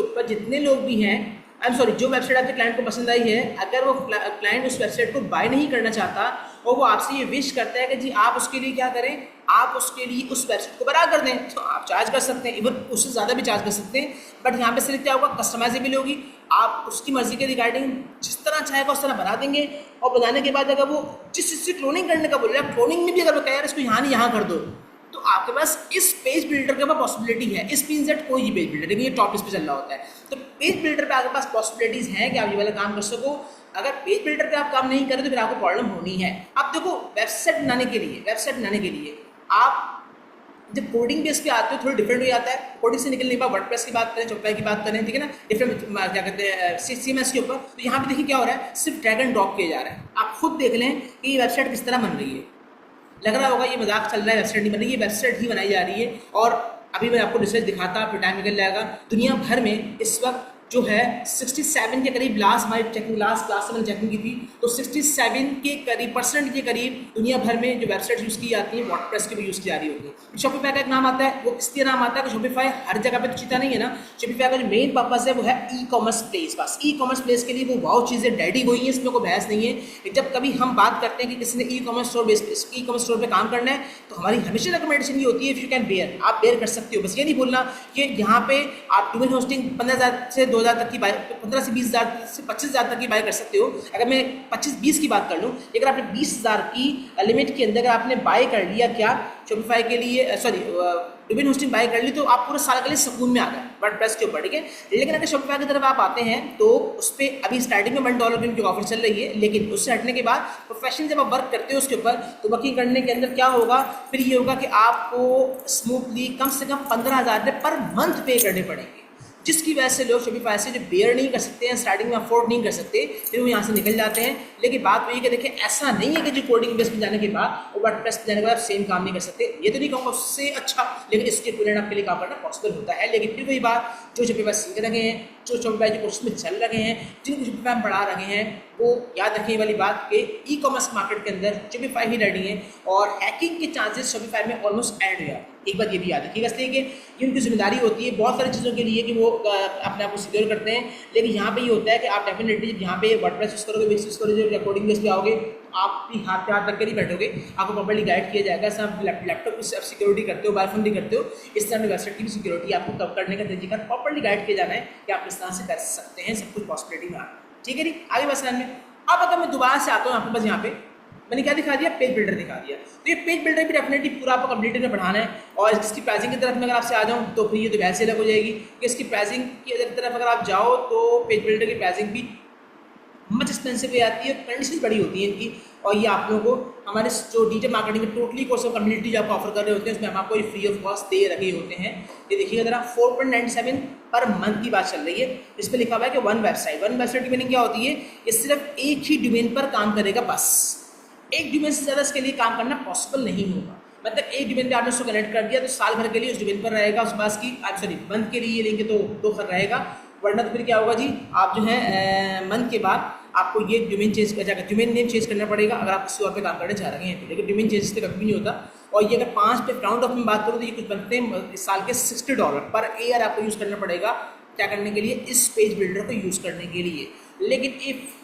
[SPEAKER 1] ऊपर जितने लोग भी हैं, जो वेबसाइट आपके क्लाइंट को पसंद आई है, अगर वो क्लाइंट उस वेबसाइट को बाय नहीं करना चाहता और वो आपसे ये विश करता है कि जी आप उसके लिए क्या करें, आप उसके लिए उस वेबसाइट को बना कर दें, तो आप चार्ज कर सकते हैं, इवन उससे ज़्यादा भी चार्ज कर सकते हैं। बट यहाँ पे सिर्फ क्या होगा, कस्टमाइजेबल होगी, आप उसकी मर्जी के रिगार्डिंग जिस तरह चाहेगा उस तरह बना देंगे। और बनाने के बाद अगर वो जिस चीज़ से क्लोनिंग करने का बोल रहे हैं, क्लोनिंग में भी अगर वो कह यार इसको यहाँ नहीं यहाँ कर दो, तो आपके पास इस पेज बिल्डर के पास पॉसिबिलिटी है। इस मीन्स दैट कोई भी पेज बिल्डर, लेकिन ये टॉप लिस्ट पे चल रहा होता है, तो पेज बिल्डर पे आपके पास पॉसिबिलिटीज़ हैं कि आप ये वाला काम कर सको। अगर पेज बिल्डर पे आप काम नहीं करें तो फिर आपको प्रॉब्लम होनी है। अब देखो, वेबसाइट बनाने के लिए आप जब कोडिंग बेस पे आते हो थोड़ा डिफरेंट हो जाता है। कोडिंग से निकलने के बाद वर्डप्रेस की बात करें, शॉपिफाई की बात करें, ठीक है ना, डिफरेंट क्या कहते हैं CMS के ऊपर। तो यहाँ पे देखिए क्या हो रहा है, सिर्फ ड्रैग एंड ड्रॉप किया जा रहा है। आप खुद देख लें कि ये वेबसाइट किस तरह बन रही है। लग रहा होगा ये मजाक चल रहा है, वेबसाइट नहीं बन रही, ये वेबसाइट ही बनाई जा रही है। और अभी मैं आपको रिसर्च दिखाता, फिर टाइम निकल जाएगा। दुनिया भर में इस वक्त जो है 67 के करीब, लास्ट क्लास से मैंने चेकिंग की थी, तो 67 के करीब % के करीब दुनिया भर में जो वेबसाइट यूज़ की जाती है वर्डप्रेस की भी यूज़ की जा रही होगी। शॉपिफाई का एक नाम आता है, वो इसलिए नाम आता है कि शॉपिफाई हर जगह पे तो चीता नहीं है ना। शॉपिफाई का जो मेन पर्पस है वो है ई-कॉमर्स प्लेस। बस ई-कॉमर्स प्लेस के लिए वो बहुत चीज़ें डैडी हुई हैं, इसमें कोई बहस नहीं है। जब कभी हम बात करते हैं कि किसी ने ई-कॉमर्स स्टोर पे काम करना है, तो हमारी हमेशा रिकमेंडेशन ये होती है, इफ़ यू कैन बेयर, आप बेयर कर सकते हो। बस ये नहीं बोलना कि यहाँ पे आप डोमेन होस्टिंग 15,000 से 2,000 तक की बाय, 15 से 20,000 से 25,000 तक की बाय कर सकते हो। अगर मैं 25-20 की बात कर लूँ, अगर आपने 20,000 की लिमिट के अंदर अगर आपने बाय कर लिया क्या शॉपिफाई के लिए, डोमेन होस्टिंग बाय कर ली, तो आप पूरे साल के लिए सुकून में आ गए वर्डप्रेस के ऊपर, ठीक है। लेकिन अगर शॉपिफाई की तरफ आप आते हैं तो उस पर अभी स्टार्टिंग में $1 की ऑफर चल रही है, लेकिन उससे हटने के बाद प्रोफेशनल जब आप वर्क करते हो उसके ऊपर, तो वर्किंग करने के अंदर क्या होगा, फिर ये होगा कि आपको स्मूथली कम से कम 15,000 पर मंथ पे करने पड़ेंगे, जिसकी वजह से लोग शॉपिफाई से जो बेयर नहीं कर सकते हैं, स्टार्टिंग में अफोर्ड नहीं कर सकते, फिर वो यहाँ से निकल जाते हैं। लेकिन बात वही कि देखिए, ऐसा नहीं है कि जो कोडिंग बेस पे जाने के बाद और वर्डप्रेस पे जाने के बाद सेम काम नहीं कर सकते। ये तो नहीं कहूँगा उससे अच्छा, लेकिन इसके इक्विवेलेंट आपके लिए काम करना पॉसिबल होता है। लेकिन फिर वही बात, जो शॉपिफाई सीख रहे हैं, जो शॉपिफाई के कोर्स में चल रहे हैं, जिनको शॉपिफाई हम पढ़ा रहे हैं, वो याद रखने वाली बात कि ई कॉमर्स मार्केट के अंदर शॉपिफाई ही रेडी है और हैकिंग के चांसेस शॉपिफाई में ऑलमोस्ट एंड हो जाते हैं। एक बात ये भी याद रखिएगा, इसलिए कि ये उनकी जिम्मेदारी होती है बहुत सारी चीज़ों के लिए कि वो अपने आप को सिक्योर करते हैं। लेकिन यहाँ पे ये होता है कि आप डेफिनेटली यहाँ पे वर्डप्रेस यूज़ करोगे, बेस यूज़ करोगे, कोडिंग बेस पे आओगे, आप भी हाथ पे हाथ रख कर ही बैठोगे, आपको प्रॉपर्ली गाइड किया जाएगा। सब लैपटॉप की सिक्योरिटी करते हो, मोबाइल फोन भी करते हो, इस तरह वेबसाइट की भी सिक्योरिटी आपको कब करने का तरीका प्रॉपर्ली गाइड किया जाना है कि आप किस तरह से कर सकते हैं, सब कुछ पॉसिबिलिटी में आ। ठीक है जी, आगे बस में अब अगर मैं दोबारा से आता हूँ आपके पास, यहाँ पे मैंने क्या दिखा दिया, पेज बिल्डर दिखा दिया। तो ये पेज बिल्डर भी डेफिनेटली पूरा आपको कंप्लीट में बढ़ाना है और इसकी प्राइसिंग की तरफ में अगर आपसे आ जाऊँ तो फिर ये तो वैसे अलग हो जाएगी कि इसकी प्राइसिंग की तरफ अगर आप जाओ तो पेज बिल्डर की प्राइसिंग भी मच एक्सपेंसिव हो जाती है, कंडीशन बड़ी होती है इनकी। और ये आप लोगों को हमारे जो डिजिटल मार्केटिंग में टोटली कोर्स ऑफ कम्युनिटी जो आप ऑफर कर रहे होते हैं उसमें हम आपको ये फ्री ऑफ कॉस्ट दे रखे होते हैं। ये देखिएगा जरा 4.97 पर मंथ की बात चल रही है। इस पर लिखा हुआ है कि वन वेबसाइट की मीनिंग क्या होती है, ये सिर्फ एक ही डोमेन पर काम करेगा, बस एक डोमेन से ज़्यादा इसके लिए काम करना पॉसिबल नहीं होगा। मतलब एक डोमेन पे आपने उसको कनेक्ट कर दिया तो साल भर के लिए उस डोमेन पर रहेगा, उस बात की आप सॉरी मंथ के लिए लेंगे तो फिर रहेगा, वरना तो फिर क्या होगा जी, आप जो है मंथ के बाद आपको ये डोमेन चेंज कर जाएगा, डोमेन नेम चेंज करना पड़ेगा अगर आप किसी और पे काम करने जा रहे हैं तो। लेकिन डोमेन चेंज से कभी नहीं होता। और ये अगर 5 पे राउंड ऑफ में बात करूँ तो ये कुछ बनते हैं इस साल के $60 पर ईयर आपको यूज़ करना पड़ेगा क्या करने के लिए, इस पेज बिल्डर को यूज़ करने के लिए। लेकिन इफ़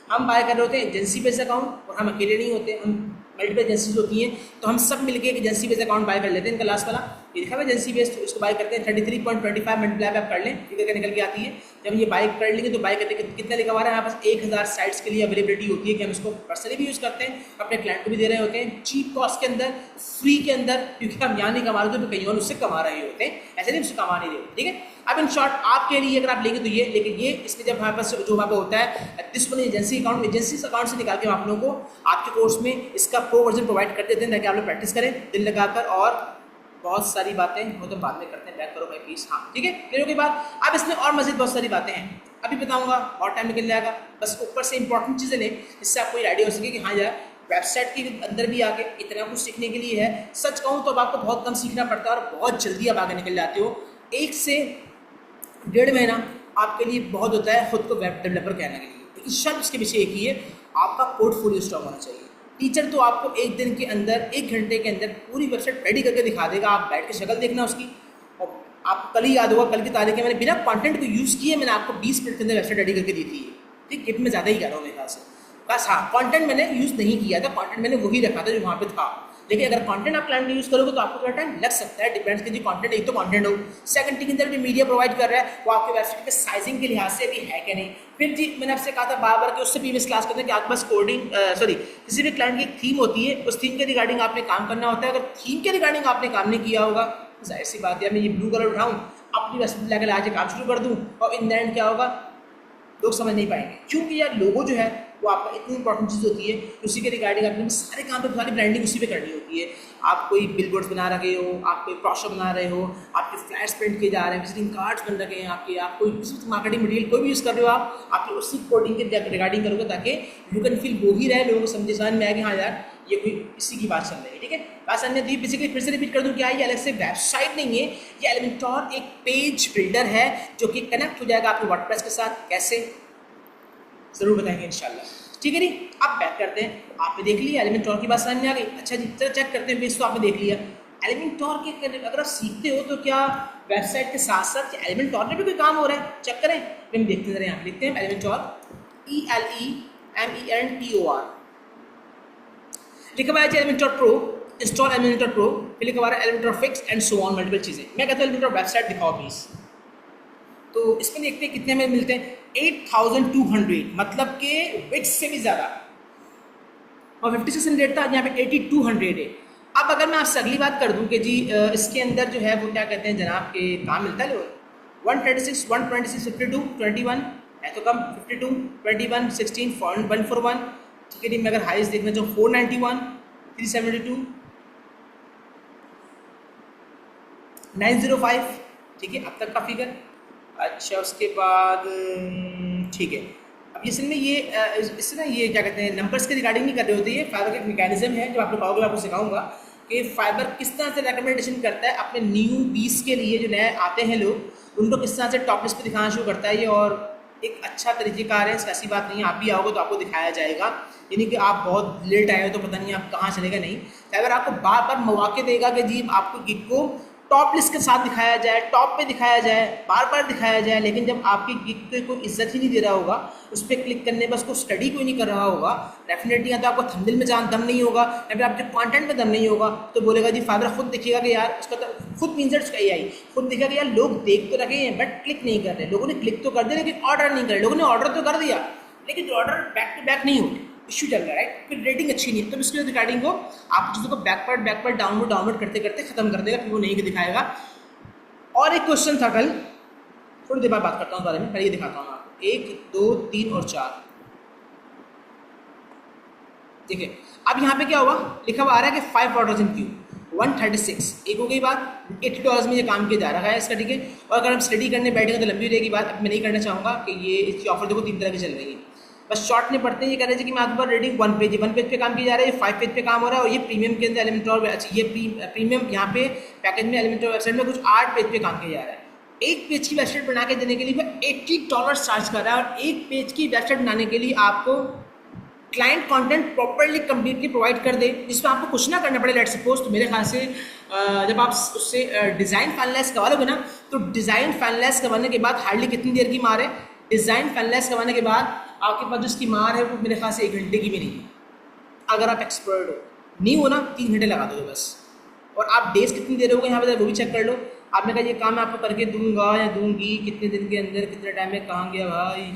[SPEAKER 1] हम बाय कर रहे होते हैं एजेंसी बेस्ड अकाउंट और हम अकेले नहीं होते, हम मल्टीपल एजेंसीज होती हैं तो हम सब मिलके एक एजेंसी बेस्ड अकाउंट बाय कर लेते हैं। इनका लास्ट वाला ये लिखा हुआ एजेंसी बेस्ड, उसको बाय करते हैं 33.25 मल्टीप्लाई आप कर लें, फिगर क्या निकल के आती है। जब ये बाय कर लेंगे तो बाय करने कितना लिखा हुआ है हमारे पास 1000 साइट्स के लिए अवेलेबिलिटी होती है कि हम इसको पर्सनली भी यूज़ करते हैं, अपने क्लाइंट को भी दे रहे होते हैं चीप कॉस्ट के अंदर, फ्री के अंदर, क्योंकि हम यहाँ नहीं कमा रहे होते तो कहीं और उससे कमा रहे होते हैं, ऐसे नहीं उससे कमा नहीं रहे होते। ठीक है, अब इन शॉर्ट आपके लिए अगर आप लेंगे तो ये, लेकिन ये इसमें जब हमारे पास जो वहाँ पर होता है दिस वन एजेंसी अकाउंट से निकाल के हम आप लोगों को आपके कोर्स में इसका प्रो वर्जन प्रोवाइड कर देते हैं ताकि आप लोग प्रैक्टिस करें दिल लगाकर। और बहुत सारी बातें वो तो बाद में करते हैं, बैक करो भाई प्लीज़। हाँ ठीक है, क्लियर के बाद अब इसमें और मज़ीद बहुत सारी बातें हैं, अभी बताऊँगा और टाइम निकल जाएगा। बस ऊपर से इंपॉर्टेंट चीज़ें लें जिससे आपको ये आइडिया हो सके कि हाँ यार वेबसाइट के अंदर भी आके इतना कुछ सीखने के लिए है। सच कहूँ तो अब आपको बहुत कम सीखना पड़ता है और बहुत जल्दी आप आगे निकल जाते हो। 1 से 1.5 महीना आपके लिए बहुत होता है खुद को वेब डेवलपर कहने के लिए, लेकिन शर्त इसके पीछे एक ही है, आपका पोर्टफोलियो स्ट्रॉन्ग होना चाहिए। टीचर तो आपको 1 दिन के अंदर 1 घंटे के अंदर पूरी वेबसाइट रेडी करके दिखा देगा, आप बैठ के शक्ल देखना उसकी। और आप कल ही याद होगा, कल की तारीख में मैंने बिना कंटेंट को यूज़ किए मैंने आपको 20 मिनट के अंदर वेबसाइट रेडी करके दी थी। ठीक, टिप में ज़्यादा ही कह रहा हूँ मेरे ख्याल से, बस हाँ कंटेंट मैंने यूज़ नहीं किया था, कंटेंट मैंने वही रखा था जो वहाँ पे था। लेकिन अगर कंटेंट आप क्लाइंट में यूज़ करोगे तो आपको थोड़ा टाइम लग सकता है, डिपेंड्स कि जी कंटेंट, एक तो कंटेंट हो, सेकंड के अंदर जो मीडिया प्रोवाइड कर रहा है वो आपके वेबसाइट के साइजिंग के लिहाज से भी है कि नहीं। फिर जी मैंने आपसे कहा था बार बार कि उससे प्रीवियस क्लास करते हैं कि आपके पास कोडिंग किसी भी क्लाइंट की एक थीम होती है, उस थीम के रिगार्डिंग आपने काम करना होता है। अगर थीम के रिगार्डिंग आपने काम नहीं किया होगा तो जाहिर सी बात है मैं ये ब्लू कलर उठाऊँ अपनी वेबसाइट लेकर आज काम शुरू कर दूँ और इन द एंड क्या होगा, लोग समझ नहीं पाएंगे। क्योंकि यार लोगो जो है वो आपका इतनी इंपॉर्टेंट चीज़ होती है, उसी के रिगार्डिंग आपने सारे काम पे सारी ब्रांडिंग उसी पे करनी होती है। आप कोई बिलबोर्ड्स बना रहे हो, आप कोई ब्रोशर बना रहे हो, आपके फ्लैट्स प्रिंट किए जा रहे हैं, विजिटिंग कार्ड्स बन रखे हैं आपके, आप कोई मार्केटिंग मटेरियल कोई भी यूज़ कर रहे हो, आप उसी कोडिंग के रिगार्डिंग करोगे ताकि लुक एंड फील वो ही रहे, लोगों को समझ में आए कि हाँ यार ये कोई इसी की बात चल रही है। ठीक है, बात अन्य दी बेसिकली फिर से रिपीट कर दूँ, क्या ये अलग से वेबसाइट नहीं है, ये एलिमेंटोर एक पेज बिल्डर है जो कि कनेक्ट हो जाएगा आपके वर्डप्रेस के साथ। कैसे ज़रूर बताएंगे इंशाल्लाह। ठीक है जी, अब बैक करते हैं। आपने देख लिया एलिमेंटोर की बात समझ में आ गई। अच्छा जी चलो चेक करते हैं, बेस तो आपने देख लिया। एलिमेंटोर के अगर आप सीखते हो तो क्या वेबसाइट के साथ साथ एलिमेंटोर में भी कोई काम हो रहा है, चेक करें। फिर हम देखते हैं, यहाँ पे लिखते हैं एलिमेंटोर ELEMENTOR लिखा हुआ है Elementor pro, install Elementor pro, फिर लिखा हुआ है Elementor fix and so on, multiple चीज़ें। मैं कहता हूँ एलिमेंटोर वेबसाइट दिखाओ प्लीज़। तो इसमें देखते हैं कितने में मिलते हैं, 8200, मतलब कि विक्स से भी ज़्यादा, और 56 रेट था, यहाँ पे 8200 है। अब अगर मैं आपसे अगली बात कर दूं कि जी इसके अंदर जो है वो क्या कहते हैं जनाब के काम मिलता है, 136, 126, 52, 21 है तो कम, 52, 21, 16, 141। ठीक है जी, मैं अगर हाईएस्ट देखना चाहूँ 491, 372, 905। ठीक है, अब तक का फिगर। अच्छा उसके बाद ठीक है, अब इसमें ये इससे ना ये क्या कहते हैं नंबर्स के रिगार्डिंग नहीं कर रहे होते, ये फाइबर का एक मैकेनिज्म है जो आप लोग पाओगे, आपको सिखाऊंगा कि फाइबर किस तरह से रिकमेंडेशन करता है अपने न्यू बीस के लिए जो नए आते हैं लोग, उनको किस तरह से टॉप लिस्ट पे दिखाना शुरू करता है ये, और एक अच्छा तरीक़ेकार है, ऐसी बात नहीं है। आप भी आओगे तो आपको दिखाया जाएगा, यानी कि आप बहुत लेट आए हो तो पता नहीं आप कहाँ चलेगा नहीं। अगर आपको बार बार मौके देगा कि जी आपको गिग को टॉप लिस्ट के साथ दिखाया जाए, टॉप पे दिखाया जाए, बार बार दिखाया जाए, लेकिन जब आपकी गिग को कोई इज्जत ही नहीं दे रहा होगा, उस पर क्लिक करने पर उसको स्टडी कोई नहीं कर रहा होगा, डेफिनेटली या तो आपको थंबनेल में दम नहीं होगा या फिर आपके कंटेंट में दम नहीं होगा, तो बोलेगा जी फाइवर खुद देखिएगा कि यार उसका तो खुद मीन्स AI खुद देखा कि यार लोग देख तो रखे हैं बट क्लिक नहीं कर रहे, लोगों ने क्लिक तो कर दिया लेकिन ऑर्डर नहीं कर रहे, लोगों ने ऑर्डर तो कर दिया लेकिन ऑर्डर बैक टू बैक नहीं हो रहे, इश्यू चल रहा है, राइट। फिर रेटिंग अच्छी नहीं है, तो इसके रिगार्डिंग को आप चीज़ों को बैकवर्ड डाउनलोड करते करते खत्म कर देगा, फिर वो नहीं दिखाएगा। और एक क्वेश्चन था कल, थोड़ी देर बाद बात करता हूँ इस बारे में, पहले ये दिखाता हूँ आपको 1 2 3 और 4। ठीक है, अब यहाँ पे क्या होगा, लिखा हुआ आ रहा है कि 5 ऑर्डर्स इन क्यू 136, एक हो गई बात। $80 में ये काम किया जा रहा है इसका, ठीक है। और अगर हम स्टडी करने बैठेंगे तो लंबी रहेगी बात, अब मैं नहीं करना चाहूँगा कि ये इसकी ऑफर देखो 3 तरह की चल रही है, बस शॉर्ट में पढ़ते हैं। ये कह रहे थे कि मैं आपके पास रेटिंग 1 पेज पे काम किया जा रहा है, ये 5 पेज पे काम हो रहा है, और ये प्रीमियम के अंदर एलिमेंटोर, अच्छा ये प्रीमियम यहाँ पे पैकेज में एलिमेंटोर वेबसाइट में कुछ 8 पेज पे काम किया जा रहा है। एक पेज की वेबसाइट बना के देने के लिए वो $80 चार्ज कर रहा है, और एक पेज की वेबसाइट बनाने के लिए आपको client content properly completely provide कर दे, जिसमें आपको कुछ ना करना पड़े। लेट सपोज तो मेरे ख्याल से जब आप उससे डिज़ाइन फाइनलाइज करवा लोगे ना, तो डिज़ाइन फाइनलाइज करवाने के बाद हार्डली कितनी देर की मार है, डिज़ाइन फाइनलाइज करवाने के बाद आपके पास जिसकी मार है वो मेरे ख्याल से 1 घंटे की भी नहीं है, अगर आप एक्सपर्ट हो। नहीं हो ना 3 घंटे लगा दोगे बस। और आप डेज कितनी देर हो गए यहाँ पे वो भी चेक कर लो। आपने कहा ये काम मैं आपको करके दूंगा या दूंगी, कितने दिन के अंदर, कितने टाइम में, कहाँ गया भाई,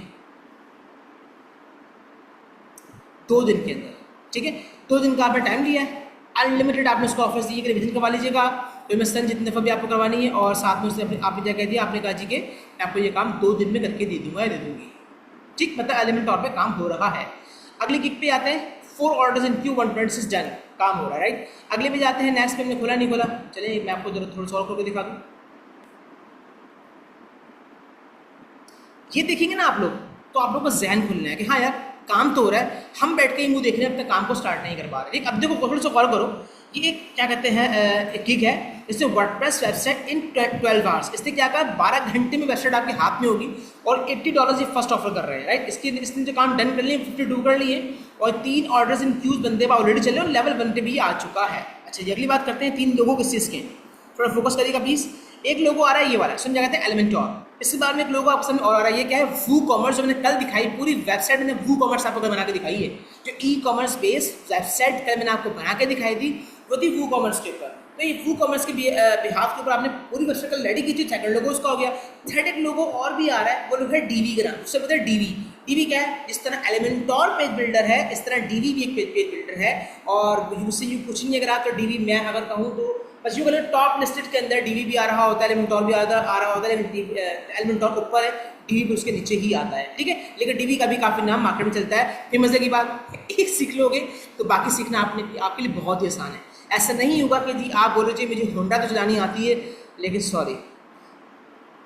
[SPEAKER 1] 2 दिन के अंदर, ठीक है। 2 दिन का आपने टाइम लिया है, अनलिमिटेड आपने उसको ऑफर्स दिए कि रिविजन करवा लीजिएगा, तो मैं सन जितने दफ़ा भी आपको करवानी है, और साथ में उसने आपने क्या कह दिया, आपने कहा जी कि आपको ये काम 2 दिन में करके दे दूंगा या दे दूंगी, ठीक। मतलब एलिमेंट तौर पे काम हो रहा है। अगली गिग पे आते हैं, 4 ऑर्डर्स इन क्यू 126 डन, काम हो रहा है, राइट। अगले पे जाते हैं, नेक्स्ट पे हमने खोला नहीं खोला, चलिए मैं आपको जरा थोड़ा सॉल्व करके दिखा दूँ। ये देखेंगे ना आप लोग, तो आप लोग का जहन खुलना है कि हाँ यार काम तो हो रहा है, हम बैठ के ही मुँह देख रहे हैं, अपने काम को स्टार्ट नहीं कर पा रहे। ठीक, अब देखो थोड़ा सा गौर करो, ये एक क्या कहते हैं एक गिग है, इससे वर्डप्रेस वेबसाइट इन 12 आवर्स, इससे क्या कहा 12 घंटे में वेबसाइट आपके हाथ में होगी, और $80 ये फर्स्ट ऑफर कर रहे हैं, राइट। इसने जो काम डन कर लिए 52 कर लिए, और 3 ऑर्डर्स इन क्यूज बंदे ऑलरेडी चले और लेवल 1 पे भी आ चुका है। अच्छा ये अगली बात करते हैं 3 लोगों किस चीज़ के, थोड़ा फोकस करिएगा प्लीज़। एक लोगो आ रहा है ये वाला, इसमें क्या कहते हैं एलिमेंटोर, इसके बाद में एक लोगो आपको समझ और आ रहा है, ये क्या है वू कॉमर्स, जो मैंने कल दिखाई पूरी वेबसाइट मैंने वू कॉमर्स आपको बना के दिखाई है, जो ई कॉमर्स बेस्ड वेबसाइट कल मैंने आपको बना के दिखाई थी, वो थी वू कॉमर्स के ऊपर। तो ये वू कॉमर्स के बिहाफ के ऊपर आपने पूरी वेबसाइट कल रेडी की थी, सेकंड लोगो उसका हो गया। थर्ड एक लोगो और भी आ रहा है, वो लोग है डीवी का नाम, उससे पता है डीवी क्या है, जिस तरह एलिमेंटोर पेज बिल्डर है इस तरह डीवी भी एक पेज बिल्डर है, और उससे यू कुछ नहीं अगर आप तो डीवी मैं अगर कहूँ तो बस यूँ करें टॉप लिस्टेड के अंदर डीवी भी आ रहा होता है, एलिमेंटोर भी आ रहा होता है, लेकिन एलिमेंटोर ऊपर है, डीवी भी उसके नीचे ही आता है, ठीक है। लेकिन डीवी का भी काफ़ी नाम मार्केट में चलता है। फिर मजे की बात, एक सीख लोगे तो बाकी सीखना आपके लिए बहुत ही आसान है। ऐसा नहीं होगा कि जी आप बोलो जी मुझे होंडा तो चलानी आती है, लेकिन सॉरी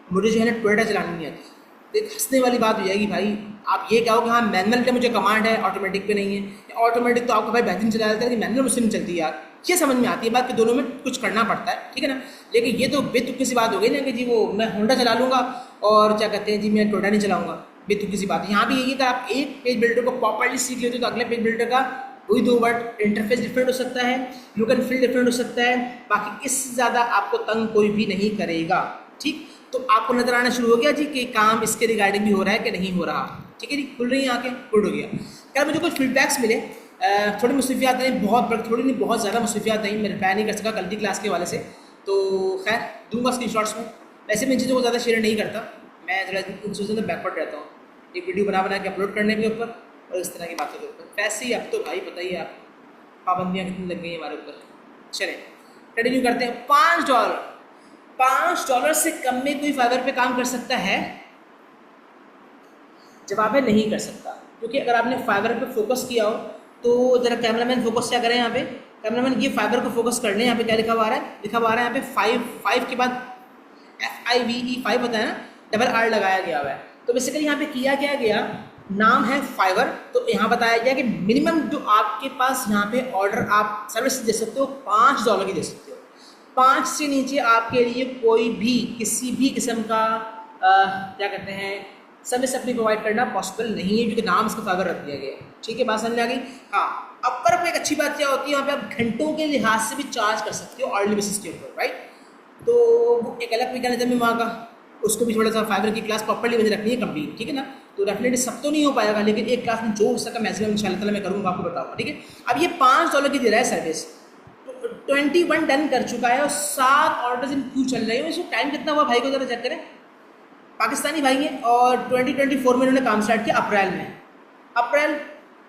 [SPEAKER 1] मुझे जो है ना टोयोटा चलानी नहीं आती, तो एक हंसने वाली बात हो जाएगी भाई। आप ये कहो कि हाँ मैनुअल पे मुझे कमांड है, ऑटोमेटिक पे नहीं है, ऑटोमेटिक तो आपको भाई बेहतरीन चला जाता है, लेकिन मैनुअल मुझसे नहीं चलती यार, ये समझ में आती है बात कि दोनों में कुछ करना पड़ता है, ठीक है ना। लेकिन ये तो बेतुकी सी बात हो गई ना कि जी वो मैं होंडा चला लूँगा और क्या कहते हैं जी मैं टोयोटा नहीं चलाऊँगा, बेतुकी सी बात है। यहाँ भी यही था, आप एक पेज बिल्डर को प्रॉपर्ली सीख लेते हो तो अगले पेज बिल्डर का वही 2 वर्ड इंटरफेस डिफरेंट हो सकता है, लुक एंड फील डिफरेंट हो सकता है, बाकी इससे ज़्यादा आपको तंग कोई भी नहीं करेगा, ठीक। तो आपको नजर आना शुरू हो गया जी कि काम इसके रिगार्डिंग भी हो रहा है कि नहीं हो रहा, ठीक है जी, खुल रही है आंखें, गुड हो गया। क्या मुझे कुछ फीडबैक्स मिले, थोड़ी मुसीफियात नहीं, थोड़ी नहीं बहुत ज़्यादा मुसीफियात नहीं, मैं रिप्लाई नहीं कर सका कल की क्लास के वाले से, तो खैर दूंगा स्क्रीनशॉट्स में। वैसे मैं चीज़ों को ज़्यादा शेयर नहीं करता, मैं थोड़ा इन चीज़ों में बैकवर्ड रहता हूँ, एक वीडियो बना के अपलोड करने के ऊपर और इस तरह की बातों के ऊपर। वैसे ही अब तो भाई बताइए आप पाबंदियाँ कितनी लग गई हैं हमारे ऊपर। चलें कंटिन्यू करते हैं। $5 से कम में कोई फाइवर पे काम कर सकता है? जवाब है नहीं कर सकता, क्योंकि अगर आपने फाइवर पे फोकस किया हो तो जरा कैमरामैन फोकस क्या करें यहाँ पे, कैमरामैन ये फाइबर को फोकस कर लें। यहाँ पे क्या लिखा हुआ आ रहा है, यहाँ पे 5 के बाद FIVE 5 होता है ना, डबल R लगाया गया हुआ है। तो बेसिकली यहाँ पे किया क्या गया, नाम है फाइवर, तो यहाँ बताया गया कि मिनिमम जो आपके पास यहाँ पे ऑर्डर आप सर्विस दे सकते हो $5 की दे सकते हो। 5 से नीचे आपके लिए कोई भी किसी भी किस्म का क्या कहते हैं सर्विस अपनी प्रोवाइड करना पॉसिबल नहीं है, क्योंकि नाम इसका फाइबर रख दिया गया है। ठीक है, बात समझ आ गई। हाँ, अपर पर एक अच्छी बात क्या होती है, वहाँ पे आप घंटों के लिहाज से भी चार्ज कर सकते हो अर्ली बेसिस के ऊपर, राइट। तो वो एक अलग मैकेनिज्म है वहाँ का, उसको भी थोड़ा सा फाइबर की क्लास प्रॉपर्ली मुझे रखनी है कंप्लीट, ठीक है ना। तो डेफिनेटली सब तो नहीं हो पाएगा, लेकिन एक क्लास में जो हो सका मैक्सिमम इंशाल्लाह ताला मैं करूँगा, आपको बताऊँगा, ठीक है। अब ये $5 की दे रहा है सर्विस, 21 डन कर चुका है और 7 ऑर्डर्स इन क्यू चल रहे हैं। इसमें टाइम कितना हुआ भाई को जरा चेक करें, पाकिस्तानी भाई हैं, और 2024 में इन्होंने काम स्टार्ट किया अप्रैल में।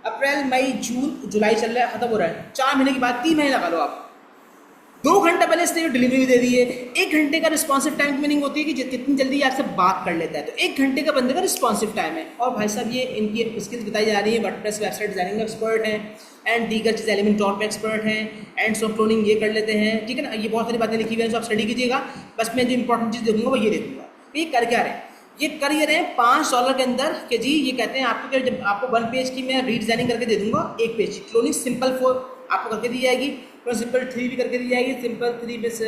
[SPEAKER 1] अप्रैल मई जून जुलाई चल रहा है, खत्म हो रहा है, 4 महीने के बाद 3 महीने लगा लो आप। 2 घंटा पहले इसने डिलीवरी दे दी है। 1 घंटे का रिस्पॉन्सिव टाइम की मीनिंग होती है कि कितनी जल्दी आपसे बात कर लेता है, तो 1 घंटे का बंदे का रिस्पॉन्सिव टाइम है। और भाई साहब ये इनकी स्किल्स बताई जा रही है, वर्डप्रेस वेबसाइट डिजाइनिंग में एक्सपर्ट हैं, एंड दीगर चीज़ एलिमेंटोर पे एक्सपर्ट हैं, एंड सॉफ्ट क्लोनिंग ये कर लेते हैं, ठीक है ना। ये बहुत सारी बातें लिखी हुई हैं, जो आप स्टडी कीजिएगा। बस मैं जो इंपॉर्टेंट चीज़ देखूंगा वो ये देखूंगा। ये कर क्या रहे हैं, ये कर ये रहे हैं $5 के अंदर कि जी ये कहते हैं आपको, जब आपको 1 पेज की मैं रीडिजाइनिंग करके दे दूंगा, 1 पेज की क्लोनिंग सिंपल 4 आपको करके दी जाएगी, और सिंपल 3 भी करके दी जाएगी, सिंपल 3 बस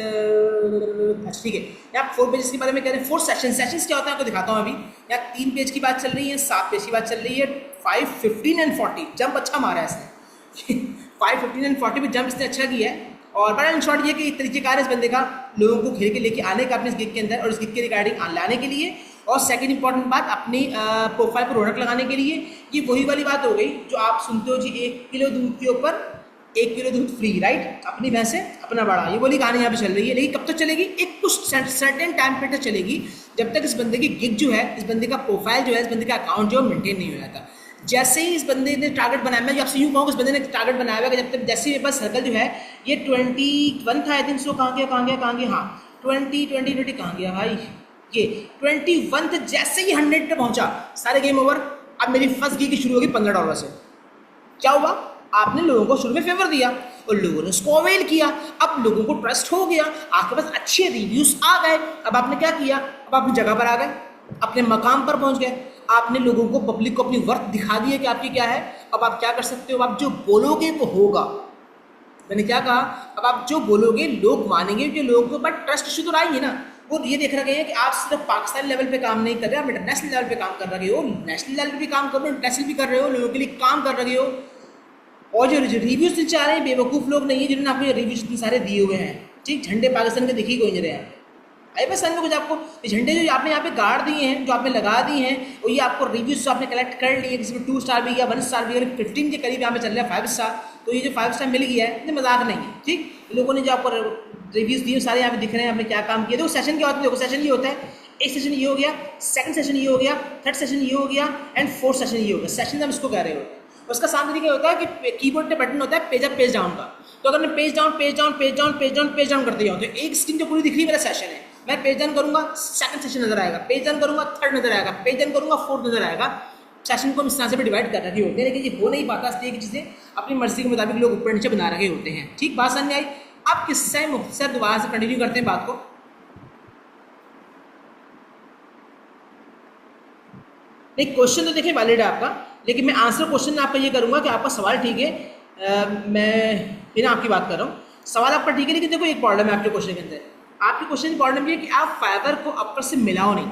[SPEAKER 1] अच्छा ठीक है। यहाँ 4 पेजेस के बारे में कह रहे हैं। 4 सेशंस क्या होता है आपको दिखाता हूँ। अभी यहाँ 3 पेज की बात चल रही है, 7 पेज की बात चल रही है, 5, 15 एंड 40 जंप अच्छा मारा है इसने 5, 15 एंड 40 में जंप इसने अच्छा किया है। और बड़ा इन शॉर्ट ये कि तरीकेकार है इस बंदे का लोगों को घेर के लेके आने का अपने इस गिग के अंदर, और इस गिग के रिगार्डिंग लाने के लिए। और सेकंड इंपॉर्टेंट बात, अपनी प्रोफाइल पर रौनक लगाने के लिए। ये वही वाली बात हो गई जो आप सुनते हो जी, 1 किलो दूध के ऊपर 1 किलो दूध फ्री, राइट। अपनी भैंस है अपना बड़ा, ये बोली कहानी यहाँ पे चल रही है। लेकिन कब तक चलेगी, एक कुछ सर्टेन टाइम पे तक चलेगी, जब तक इस बंदे की गिग जो है, इस बंदे का प्रोफाइल जो है, इस बंदे का अकाउंट जो है मेंटेन नहीं हो जाता। जैसे ही इस बंदे ने टारगेट बनाया, मैं आपसे यूँ कहूँ इस बंदे ने टारगेट बनाया हुआ कि जब तक, जैसे ही मेरे पास सर्कल जो है ये 21 था आई थिंक सो, कहाँ गया हाँ 20 कहाँ गया भाई, ये 21 थे। जैसे ही 100 पे पहुंचा, सारे गेम ओवर। अब मेरी फर्स्ट गिग शुरू होगी $15 से। क्या हुआ, आपने लोगों को शुरू में फेवर दिया और लोगों ने उसको अवेल किया, अब लोगों को ट्रस्ट हो गया, आपके पास अच्छे रिव्यूज आ गए। अब आपने क्या किया, अब अपनी जगह पर आ गए, अपने मकाम पर पहुंच गए, आपने लोगों को, पब्लिक को अपनी वर्थ दिखा दी है कि आपकी क्या है। अब आप क्या कर सकते हो, आप जो बोलोगे वो होगा। मैंने क्या कहा, अब आप जो बोलोगे लोग मानेंगे, क्योंकि लोगों के ऊपर ट्रस्ट इशू तो आएंगे ना। वो ये देख रहे हैं कि आप सिर्फ पाकिस्तान लेवल पे काम नहीं कर रहे, आप इंटरनेशनल लेवल पे काम कर रहे हो, नेशनल लेवल पे भी काम कर रहे हो, इंटरनेशनल भी कर रहे हो, लोगों के लिए काम कर रहे हो। और जो रिव्यूज चाह रहे हैं, बेवकूफ़ लोग नहीं है जिन्होंने आपको रिव्यूज इतने सारे दिए हुए हैं, ठीक। झंडे पाकिस्तान के दिखी कोई नहीं रहे हैं। आई बस समझ में कुछ आपको, झंडे जो आपने यहाँ पे गाड़ दिए हैं, जो आपने लगा दिए हैं, और ये आपको रिव्यूज जो आपने कलेक्ट कर लिए, किसी में 2 स्टार भी या 1 स्टार भी, 15 के करीब यहाँ पे चल रहा है 5 स्टार। तो ये जो 5 स्टार मिल गया है, इतने मजाक नहीं है, ठीक। लोगों ने जो आपको रिव्यूज दिए सारे यहाँ पे दिख रहे हैं, आपने क्या काम किया। देखो सेशन क्या होता है, देखो सेशन ये होता है, एक सेशन ये हो गया, सेकंड सेशन ये हो गया, थर्ड सेशन ये हो गया, एंड फोर्थ सेशन ये हो गया। सेशन हम इसको कह रहे होते हैं। उसका सामने तरीका होता है कि कीबोर्ड पे बटन होता है पेज अप पेज डाउन का। तो अगर मैं पेज डाउन करते जाऊँ, तो एक स्क्रीन जो पूरी दिख रही है मेरा सेशन है, मैं पेज डाउन करूंगा, सेकंड सेशन नजर आएगा, पेज डाउन करूंगा, थर्ड नजर आएगा, पेज डाउन करूंगा, फोर्थ नजर आएगा। सेशन को हम इस तरह से भी डिवाइड कर रखे होते हैं, लेकिन ये हो नहीं पाता, इसलिए कि चीज़ें अपनी मर्जी के मुताबिक लोग ऊपर नीचे बना रखे होते हैं, ठीक। बात समझ आई। अब किससे मुख्तसर दोबारा से कंटिन्यू करते हैं बात को। नहीं, क्वेश्चन तो देखिए वैलिड है आपका, लेकिन मैं आंसर क्वेश्चन आपका ये करूंगा कि आपका सवाल ठीक है, मैं बिना आपकी बात कर रहा हूँ, सवाल आपका ठीक है, लेकिन देखो एक प्रॉब्लम है आपके क्वेश्चन के अंदर। आपके क्वेश्चन की प्रॉब्लम ये है कि आप फाइबर को अपर से मिलाओ नहीं।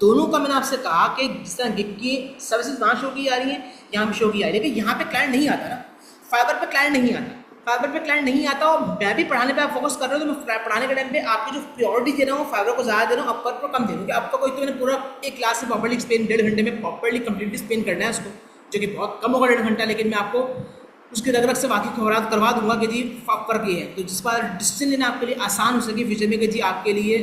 [SPEAKER 1] दोनों का मैंने आपसे कहा कि जिस तरह गिग की सर्विसेज वहाँ शो की जा रही है, यहाँ भी शो की जा रही है, लेकिन यहाँ पे क्लाइंट नहीं आता ना, फाइबर पे क्लाइंट नहीं आता, फाइबर पे क्लाइंट नहीं आता। और मैं भी पढ़ाने पे आप फोकस कर रहे हो, तो मैं पढ़ाने के टाइम पे आपकी जो प्रियोरिटी दे रहा हूँ फाइबर को ज़्यादा दे रहा हूँ, अपर को कम दे रहा हूँ। आपका कोई तो मैंने पूरा एक क्लास से प्रॉपर्ली एक्सप्लेन 1.5 घंटे में प्रॉपर्ली कंप्लीटली एक्सप्लेन करना है उसको, जो कि बहुत कम होगा 1.5 घंटा, लेकिन मैं आपको उसके रग रग से वाकिफ करवा दूंगा कि जी फर्क ये है। तो जिस बार डिसीजन लेना आपके लिए आसान हो सके फ्यूचर में कि जी आपके लिए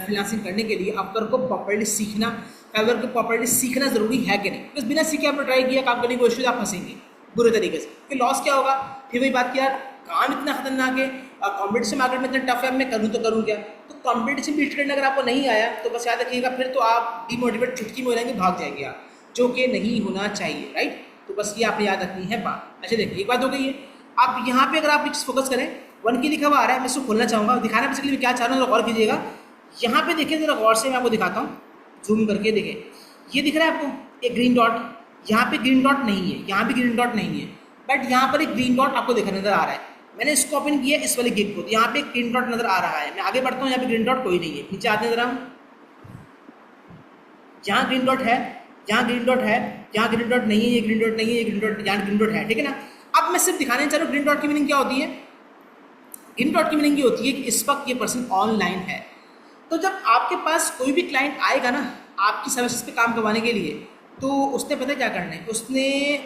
[SPEAKER 1] फ्रीलांसिंग करने के लिए अपर को प्रॉपर्ली सीखना, फाइबर को प्रॉपर्ली सीखना ज़रूरी है कि नहीं। बस बिना सीखे आपने ट्राई किया काम करने की कोशिश, आप फंसेंगे बुरे तरीके से, फिर लॉस क्या होगा। फिर वही बात किया, काम इतना खतरनाक है और कॉम्पिटिशन मार्केट में इतना टफ है, मैं करूँ तो करूँ क्या। तो कॉम्पिटिशन बीट करने अगर आपको नहीं आया तो बस याद रखिएगा, फिर तो आप डिमोटिवेट चुटकी में हो जाएंगे, भाग जाएंगे आप, जो कि नहीं होना चाहिए, राइट। तो बस ये आपने याद रखनी है बात। अच्छा देखिए, एक बात हो गई है। आप यहाँ पे अगर आप फोकस करें, 1 की लिखा हुआ आ रहा है, मैं इसको खोलना चाहूँगा, दिखाना बेसिकली मैं क्या चाह रहा हूँ, गौर कीजिएगा। यहाँ पे देखिए जरा गौर से, मैं आपको दिखाता हूँ, जूम करके देखिए, ये दिख रहा है आपको एक ग्रीन डॉट, यहाँ पे ग्रीन डॉट नहीं है, यहाँ भी ग्रीन डॉट नहीं है, बट यहाँ पर एक ग्रीन डॉट आपको देखने नजर आ रहा है। मैंने इसको ओपन किया इस वाली गिग को, तो यहाँ पे एक ग्रीन डॉट नजर आ रहा है। मैं आगे बढ़ता हूँ, यहाँ पे ग्रीन डॉट कोई नहीं है। नीचे आते हैं जरा हम, जहाँ ग्रीन डॉट है, जहाँ ग्रीन डॉट है, जहाँ ग्रीन डॉट नहीं है, ये ग्रीन डॉट नहीं है, ये ग्रीन डॉट, जहाँ ग्रीन डॉट है, ठीक है ना। अब मैं सिर्फ दिखाने चाह रहा हूँ ग्रीन डॉट की मीनिंग क्या होती है। ग्रीन डॉट की मीनिंग ये होती है कि इस वक्त ये पर्सन ऑनलाइन है। तो जब आपके पास कोई भी क्लाइंट आएगा ना आपकी सर्विसेज पे काम करवाने के लिए, तो उसने पता क्या करना है, उसने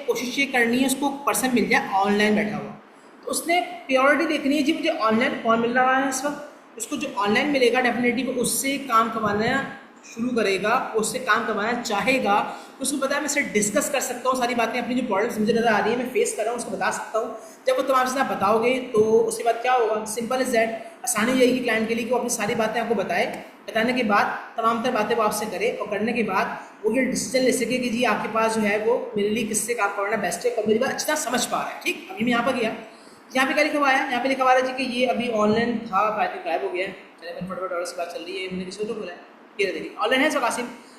[SPEAKER 1] कोशिश ये करनी है उसको पर्सन मिल जाए ऑनलाइन बैठा हुआ। तो उसने प्योरिटी देखनी है, जी मुझे ऑनलाइन कौन मिल रहा है इस वक्त। उसको जो ऑनलाइन मिलेगा डेफिनेटली वो उससे काम करवाना शुरू करेगा, उससे काम करवाना चाहेगा। उसको पता है मैं उससे डिस्कस कर सकता हूँ सारी बातें, अपनी जो प्रॉब्लम्स मुझे नज़र आ रही है मैं फेस कर रहा हूँ उसको बता सकता हूँ। जब वो तमाम चीज़ें आप बताओगे तो उसके बाद क्या होगा, सिंपल इज दैट, आसानी हो जाएगी क्लाइंट के लिए कि वो अपनी सारी बातें आपको बताए। बताने के बाद तमाम तर बातें वो आपसे करे, और करने के बाद वो ये डिसीजन ले सके कि जी आपके पास जो है वो मेरे लिए किससे काम करवाना बेस्ट है, और मेरी बात अच्छी तरह समझ पा रहा है। ठीक, अभी मैं यहाँ पर गया, यहाँ पे क्या लिखा हुआ है, यहाँ पे लिखा हुआ है जी कि ये अभी ऑनलाइन था, गायब हो गया है। चलिए मैंने फटाफट और से बात चल रही है, मैंने किसी को तो बोला है, ये देखिए ऑनलाइन है। सब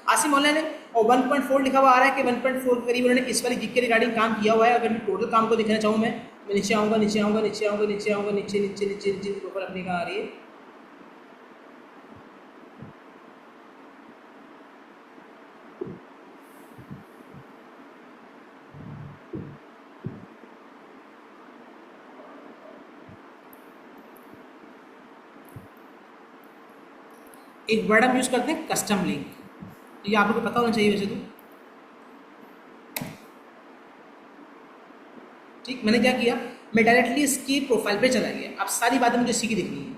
[SPEAKER 1] आसिम ऑनलाइन है, और 1.4 लिखा हुआ आ रहा है कि 1.4 के करीब उन्होंने इस वाली गिग के रिगार्डिंग काम किया हुआ है। अगर मैं टोटल काम को देखना चाहूँ, मैं नीचे आऊँगा, नीचे आऊँगा, नीचे आऊँगा, नीचे आऊँगा, नीचे नीचे नीचे नीचे ऊपर अपनी कहाँ आ रही है, एक वर्ड हम यूज़ करते हैं कस्टम लिंक। तो ये आप लोगों को पता होना चाहिए वैसे तो। ठीक, मैंने क्या किया, मैं डायरेक्टली इसकी प्रोफाइल पे चला गया। अब सारी बातें मुझे इसी की दिखनी है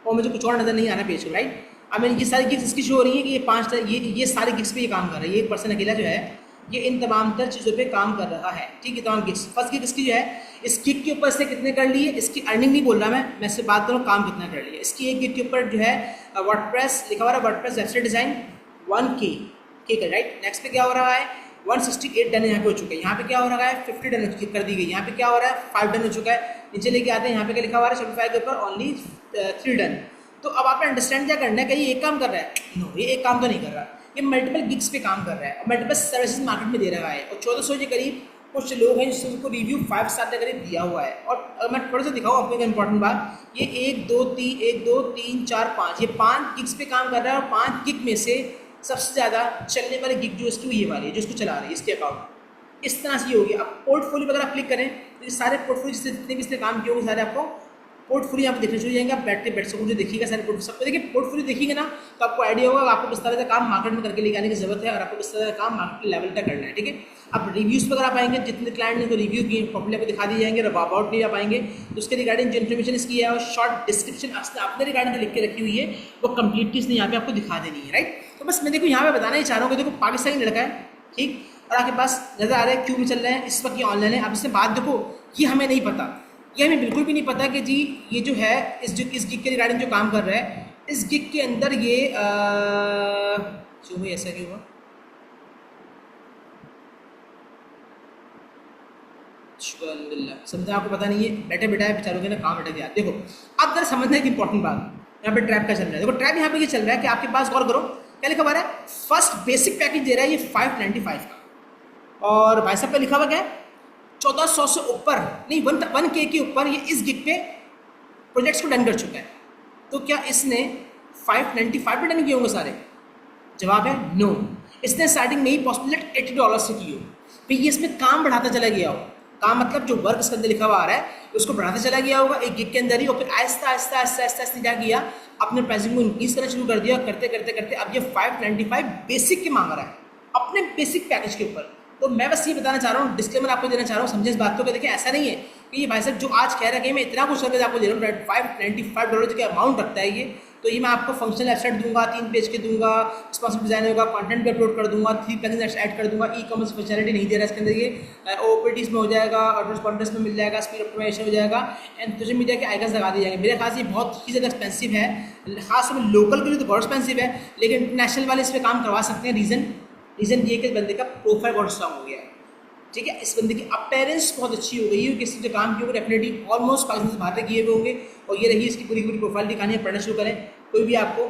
[SPEAKER 1] और मुझे कुछ और नज़र नहीं आना पेज को, राइट। अब मैंने ये सारी गिग्स इसकी शो हो रही है कि ये 5 ये सारे गिग्स पे ये काम कर रहा है। ये एक पर्सन अकेला जो है ये इन तमाम तर चीज़ों पे काम कर रहा है। ठीक है, तमाम गिग्स। फर्स्ट गिग इसकी जो है, इस गिग के ऊपर से कितने कर लिए, इसकी अर्निंग नहीं बोल रहा मैं इससे बात करूँ काम कितना कर लिया। इसकी एक गिग के ऊपर जो है वर्डप्रेस लिखा हुआ है, वर्डप्रेस वेबसाइट डिज़ाइन 1K, ठीक है, राइट। नेक्स्ट पे क्या हो रहा है, 168 डन यहाँ पे हो चुका है। यहाँ पे क्या हो रहा है, 50 डन कर दी गई। यहाँ पे क्या हो रहा है, 5 डन हो चुका है। नीचे लेके आते हैं, यहाँ पे क्या लिखा हुआ है, शॉपिफाई के ऊपर ओनली 3 डन। तो अब आपने अंडरस्टैंड क्या करना है कि ये एक काम कर रहा है, नो ये एक काम तो नहीं कर रहा, ये मल्टीपल गिग्स पे काम कर रहा है और मल्टीपल सर्विसेज मार्केट में दे रहा है। और 1400 के करीब कुछ लोग हैं जिससे उसको रिव्यू 5 स्टार के करीब दिया हुआ है। और अगर मैं थोड़ा सा दिखाऊँ आपको एक इंपॉर्टेंट बात, ये 1 2 3 4 5 ये 5 गिग्स पे काम कर रहा है। और 5 गिग में से सबसे ज़्यादा चलने वाली गिग जो इसकी ये वाली है, जो इसको चला रही है, इसके अकाउंट इस तरह से ये होगी। अब पोर्टफोलियो पर अगर आप क्लिक करें तो ये सारे पोर्टफोलियो जितने भी इसने काम किए होंगे सारे आपको पोर्टफोलियो यहाँ पे देखने शुरू जाएंगे। आप बैठ सकते जो देखिएगा सारे पोर्टफोलियो, सबको देखिए पोर्टफोलियो देखिएगा ना तो आपको आइडिया होगा आपको किस तरह का काम मार्केट में करके लेके आने की जरूरत है और आपको किस तरह का काम मार्केट लेवल तक करना है। ठीक है, अब रिव्यूज़ पर अगर आप आएंगे, जितने क्लाइंट ने तो रिव्यू किए प्रॉपर्ली आपको दिखा दिए जाएंगे। अबाउट नहीं आप आएंगे तो उसके रिगार्डिंग जो इन्फॉर्मेशन इसकी है और शॉर्ट डिस्क्रिप्शन अपने रिगार्डिंग लिख के रखी हुई है वो कंप्लीटली इसने यहाँ पे आपको दिखा देनी है, राइट। तो बस मैं देखो यहाँ पे बताना ही चाह रहा हूँ कि देखो पाकिस्तानी लड़का है, ठीक, और आपके पास नज़र आ रहा है क्यों में चल रहा है, इस वक्त ये ऑनलाइन है। अब इससे बात देखो, ये हमें नहीं पता, ये हमें बिल्कुल भी नहीं पता कि जी ये जो है इस गिग के रिगार्डिंग जो काम कर रहा है, इस गिग के अंदर ये क्यों हुई, ऐसा क्यों हुआ, समझा आपको पता नहीं है, बैठे बैठा बेचारों के ना काम बैठे गया। देखो अब जरा समझना है कि इंपॉर्टेंट बात, यहाँ पे ट्रैप का चल रहा है। देखो ट्रैप यहाँ पे ये चल रहा है कि आपके पास, गौर करो क्या लिखा हुआ है, फर्स्ट बेसिक पैकेज दे रहा है ये 595 का, और भाई साहब का लिखा हुआ क्या है 1400 से ऊपर नहीं 1K के ऊपर ये इस गिग पे प्रोजेक्ट्स को डन कर चुका है। तो क्या इसने 595 पे डन किए होंगे सारे? जवाब है नो। इसने स्टार्टिंग में ही पॉसिबल $80 से की हो, फिर ये इसमें काम बढ़ाता चला गया हो। काम मतलब जो वर्क इसके अंदर लिखा हुआ आ रहा है उसको बढ़ाता चला गया होगा एक गिग के अंदर ही, और फिर आहिस्ता आहिस्ता आहिस्ता आहिस्ता आहिस्ता क्या किया, अपने प्राइसिंग को इंक्रीज करना शुरू कर दिया। करते करते करते अब ये 595 बेसिक के मांग रहा है अपने बेसिक पैकेज के ऊपर। तो मैं बस ये बताना चाह रहा हूँ, डिस्क्लेमर आपको देना चाह रहा हूँ, समझे इस बात को कि देखिए ऐसा नहीं है कि ये भाई साहब जो आज कह रहा है कि मैं इतना कुछ करके आपको दे रहा हूँ, $595 के अमाउंट रखता है ये, तो ये मैं आपको फंक्शनल वेबसाइट दूंगा, 3 पेज के दूंगा, रिस्पॉन्सिव डिजाइन होगा, कंटेंट भी अपलोड कर दूंगा, 3 प्लगइन्स ऐड कर दूंगा, ई कॉमर्स फंक्शनलिटी नहीं दे रहा है इसके अंदर, ये ओपीटीज में हो जाएगा, ऑटो रिस्पॉन्डेंस में मिल जाएगा, स्पीड ऑप्टिमाइजेशन हो जाएगा, एंड सोशल मीडिया के आइकन्स लगा दिए जाएंगे। मेरे खास ये बहुत ही ज़्यादा एक्सपेंसिव है, खास में लोकल के लिए तो बहुत एक्सपेंसिव है, लेकिन इंटरनेशनल वाले इस पर काम करवा सकते हैं। रीज़न ये कि बंदे का प्रोफाइल बहुत स्ट्रांग हो गया है, ठीक है, इस बंदे की अपीयरेंस बहुत अच्छी हो गई है, किसी जो काम किए होंगे डेफिनेटली ऑलमोस्ट पाकिस्तान से बाहर किए हुए होंगे, और ये रही इसकी पूरी पूरी प्रोफाइल दिखानी है। पढ़ना शुरू करें, कोई भी आपको